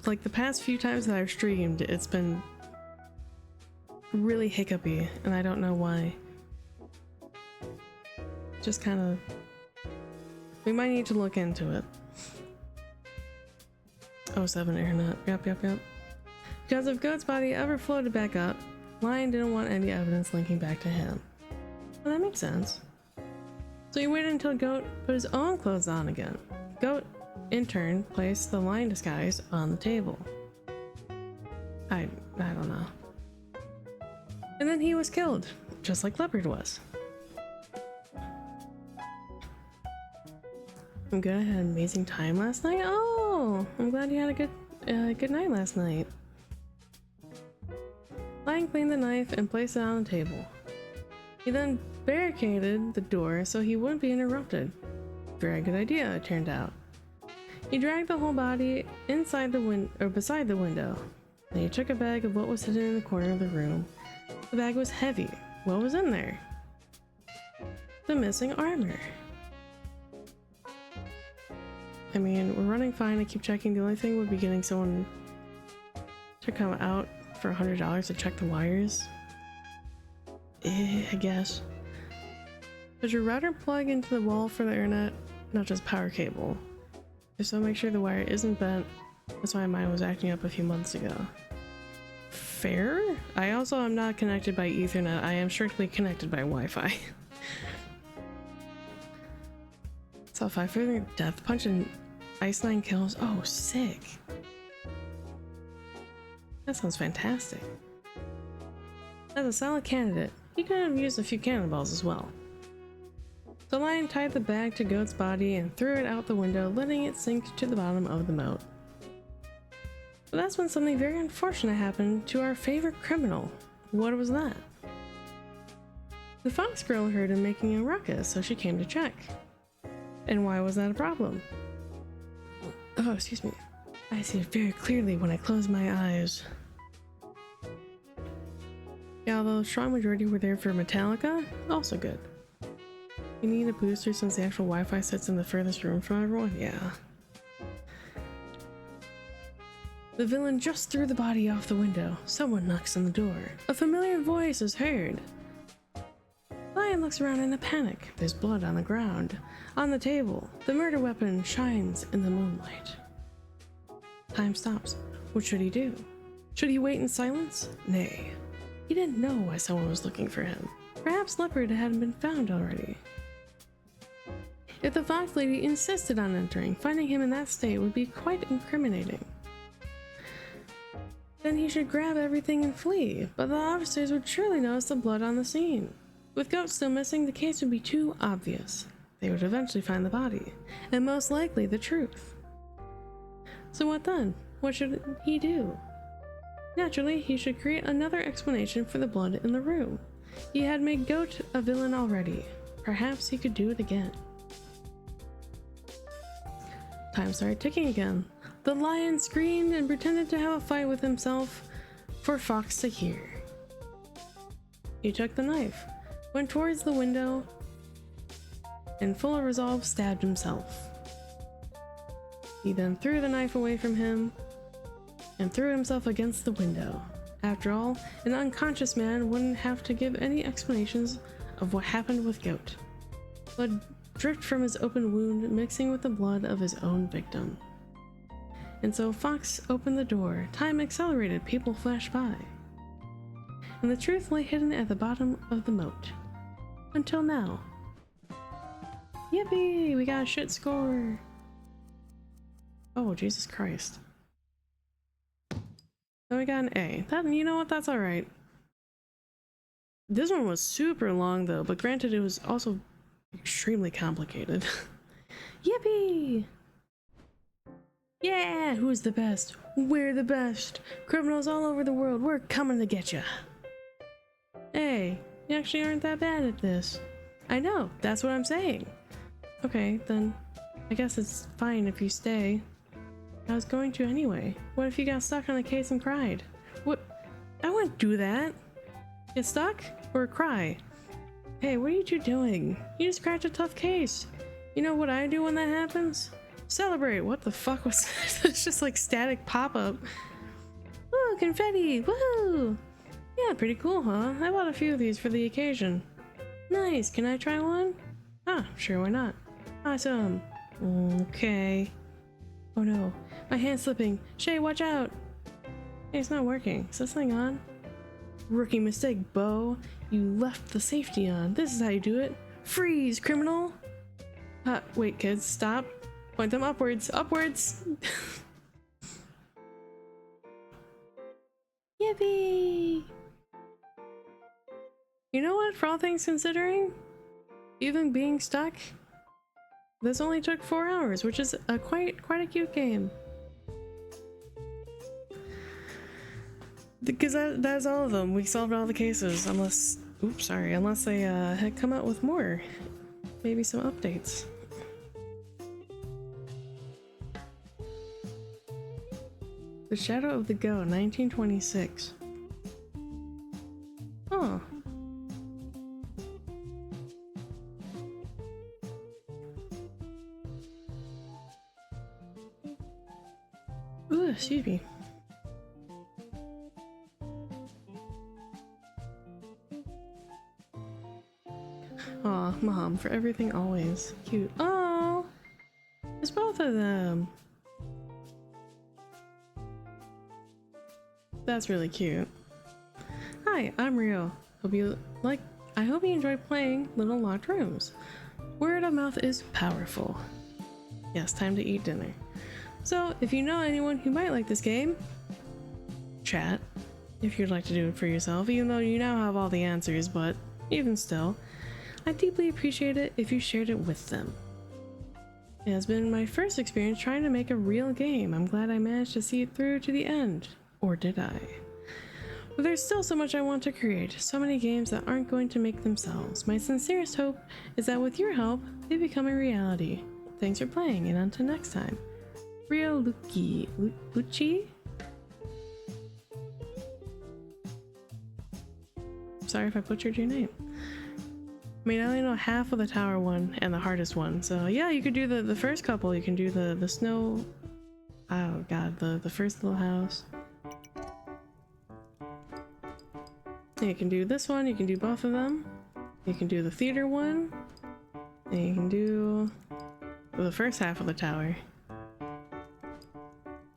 Like the past few times that I've streamed, it's been really hiccupy, and I don't know why. Just kind of... We might need to look into it. Oh, 7 internet. Yep. Because if Goat's body ever floated back up, Lion didn't want any evidence linking back to him. Well, that makes sense. So he waited until Goat put his own clothes on again. Goat, in turn, placed the lion disguise on the table. I don't know. And then he was killed, just like Leopard was. I'm good. I had an amazing time last night. Oh, I'm glad you had a good night last night. Lion cleaned the knife and placed it on the table. He then barricaded the door so he wouldn't be interrupted. Very good idea, it turned out. He dragged the whole body inside the beside the window. Then he took a bag of what was hidden in the corner of the room. The bag was heavy. What was in there? The missing armor. I mean, we're running fine. I keep checking. The only thing would be getting someone to come out for $100 to check the wires. I guess. Does your router plug into the wall for the internet, not just power cable? If so, make sure the wire isn't bent. That's why mine was acting up a few months ago. Fair? I also am not connected by Ethernet. I am strictly connected by Wi-Fi. So 5 further death punch and ice 9 kills. Oh, sick. That sounds fantastic. As a solid candidate, he could have used a few cannonballs as well. The lion tied the bag to Goat's body and threw it out the window, letting it sink to the bottom of the moat. But that's when something very unfortunate happened to our favorite criminal. What was that? The fox girl heard him making a ruckus, so she came to check. And why was that a problem? Oh, excuse me. I see it very clearly when I close my eyes. Yeah, although a strong majority were there for Metallica, also good. You need a booster since the actual Wi-Fi sits in the furthest room from everyone? Yeah. The villain just threw the body off the window. Someone knocks on the door. A familiar voice is heard. Lion looks around in a panic. There's blood on the ground. On the table, the murder weapon shines in the moonlight. Time stops. What should he do? Should he wait in silence? Nay. He didn't know why someone was looking for him. Perhaps Leopard hadn't been found already. If the fox lady insisted on entering, finding him in that state would be quite incriminating. Then he should grab everything and flee, but the officers would surely notice the blood on the scene. With Goat still missing, the case would be too obvious. They would eventually find the body, and most likely the truth. So what then? What should he do? Naturally, he should create another explanation for the blood in the room. He had made Goat a villain already. Perhaps he could do it again. Time started ticking again. The lion screamed and pretended to have a fight with himself for Fox to hear. He took the knife, went towards the window, and full of resolve stabbed himself. He then threw the knife away from him and threw himself against the window. After all, an unconscious man wouldn't have to give any explanations of what happened with Goat. Blood dripped from his open wound, mixing with the blood of his own victim. And so Fox opened the door. Time accelerated, people flashed by. And the truth lay hidden at the bottom of the moat. Until now. Yippee! We got a shit score! Oh, Jesus Christ. Then we got an A. You know what? That's alright. This one was super long though, but granted it was also extremely complicated. Yippee! Yeah! Who's the best? We're the best! Criminals all over the world, we're coming to get ya! Hey, you actually aren't that bad at this. I know, that's what I'm saying. Okay, then I guess it's fine if you stay. I was going to anyway. What if you got stuck on a case and cried? What? I wouldn't do that. Get stuck? Or cry? Hey, what are you two doing? You just cracked a tough case. You know what I do when that happens? Celebrate! What the fuck was that? It's just like static pop-up. Woo, confetti! Woohoo! Yeah, pretty cool, huh? I bought a few of these for the occasion. Nice, can I try one? Ah, sure, why not? Awesome. Okay. Oh no, my hand's slipping. Shay, watch out! Hey, it's not working. Is this thing on? Rookie mistake, Bo. You left the safety on. This is how you do it. Freeze, criminal! Wait, kids, stop. Point them upwards. Upwards! Yippee! You know what, for all things considering? Even being stuck, this only took 4 hours, which is a quite a cute game. Because that's all of them. We solved all the cases, unless they had come out with more. Maybe some updates. The Shadow of the Goat, 1926. Huh. Ooh, excuse me. Aw, Mom, for everything always. Cute. Oh, it's both of them. That's really cute. Hi, I'm Rio. I hope you enjoy playing Little Locked Rooms. Word of mouth is powerful. Yes, time to eat dinner. So, if you know anyone who might like this game, chat. If you'd like to do it for yourself, even though you now have all the answers, but even still, I'd deeply appreciate it if you shared it with them. It has been my first experience trying to make a real game. I'm glad I managed to see it through to the end. Or did I? But there's still so much I want to create, so many games that aren't going to make themselves. My sincerest hope is that with your help, they become a reality. Thanks for playing, and until next time. Rio Lucci? Sorry if I butchered your name. I mean, I only know half of the tower one and the hardest one, so yeah, you could do the first couple. You can do the snow... Oh god, the first little house. You can do this one, you can do both of them. You can do the theater one. And you can do the first half of the tower.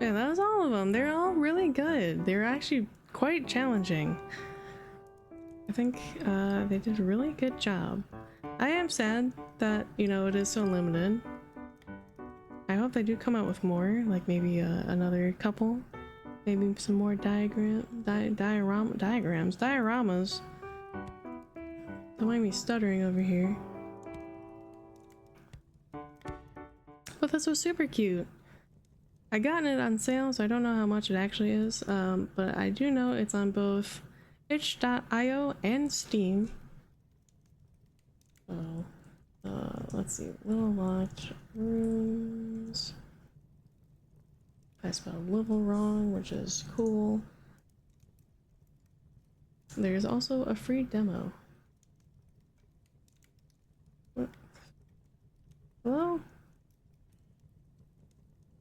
Yeah, that was all of them. They're all really good. They're actually quite challenging. I think they did a really good job. I am sad that, you know, it is so limited. I hope they do come out with more, like maybe another couple. Maybe some more dioramas. Don't mind me stuttering over here. But this was super cute. I gotten it on sale, so I don't know how much it actually is, but I do know it's on both itch.io and Steam. So, let's see, Little Locked Rooms. I spelled level wrong, which is cool. There's also a free demo. What? Hello?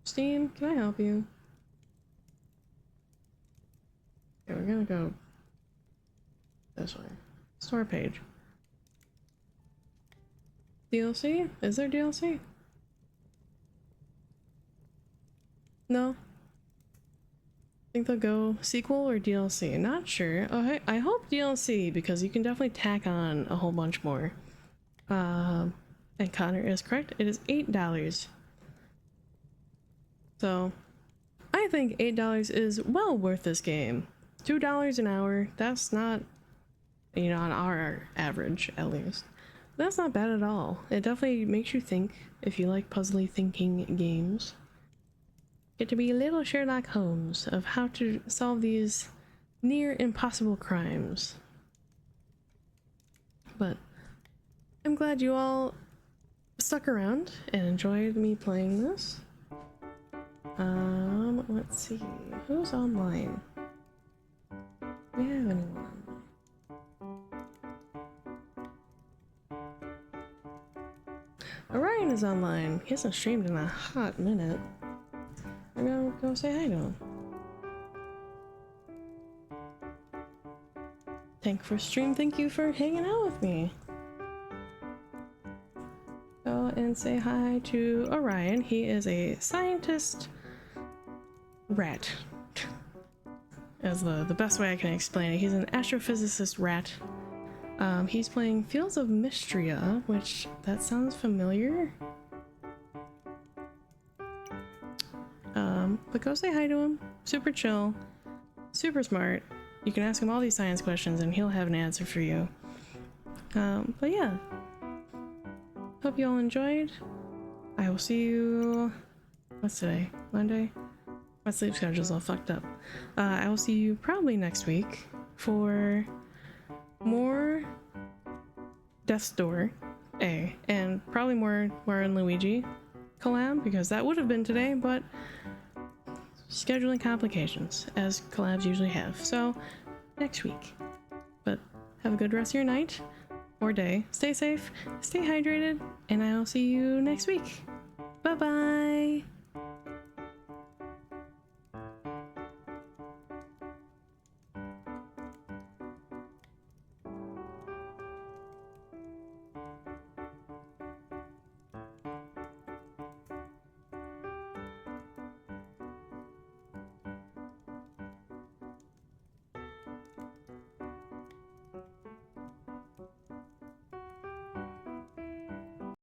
Steam, can I help you? Okay, we're gonna go this way. Store page. DLC? Is there DLC? No. Think they'll go sequel or DLC? Not sure. Oh, I hope DLC, because you can definitely tack on a whole bunch more. And Connor is correct. It is $8. So, I think $8 is well worth this game. $2 an hour, that's not, you know, on our average at least. That's not bad at all. It definitely makes you think if you like puzzly thinking games. Get to be little Sherlock Holmes of how to solve these near impossible crimes. But I'm glad you all stuck around and enjoyed me playing this. Let's see, who's online? Do we have anyone? Orion is online. He hasn't streamed in a hot minute. I'm gonna go say hi to him. Thank you for stream. Thank you for hanging out with me. Go and say hi to Orion. He is a scientist rat. As the best way I can explain it. He's an astrophysicist rat. He's playing Fields of Mystria, which that sounds familiar. But go say hi to him. Super chill, super smart. You can ask him all these science questions and he'll have an answer for you. But yeah. Hope you all enjoyed. I will see you... What's today? Monday? My sleep schedule's all fucked up. I will see you probably next week for more Death's Door A, and probably more Mario and Luigi collab, because that would have been today, but scheduling complications, as collabs usually have. So, next week. But have a good rest of your night or day. Stay safe, stay hydrated, and I will see you next week. Bye-bye!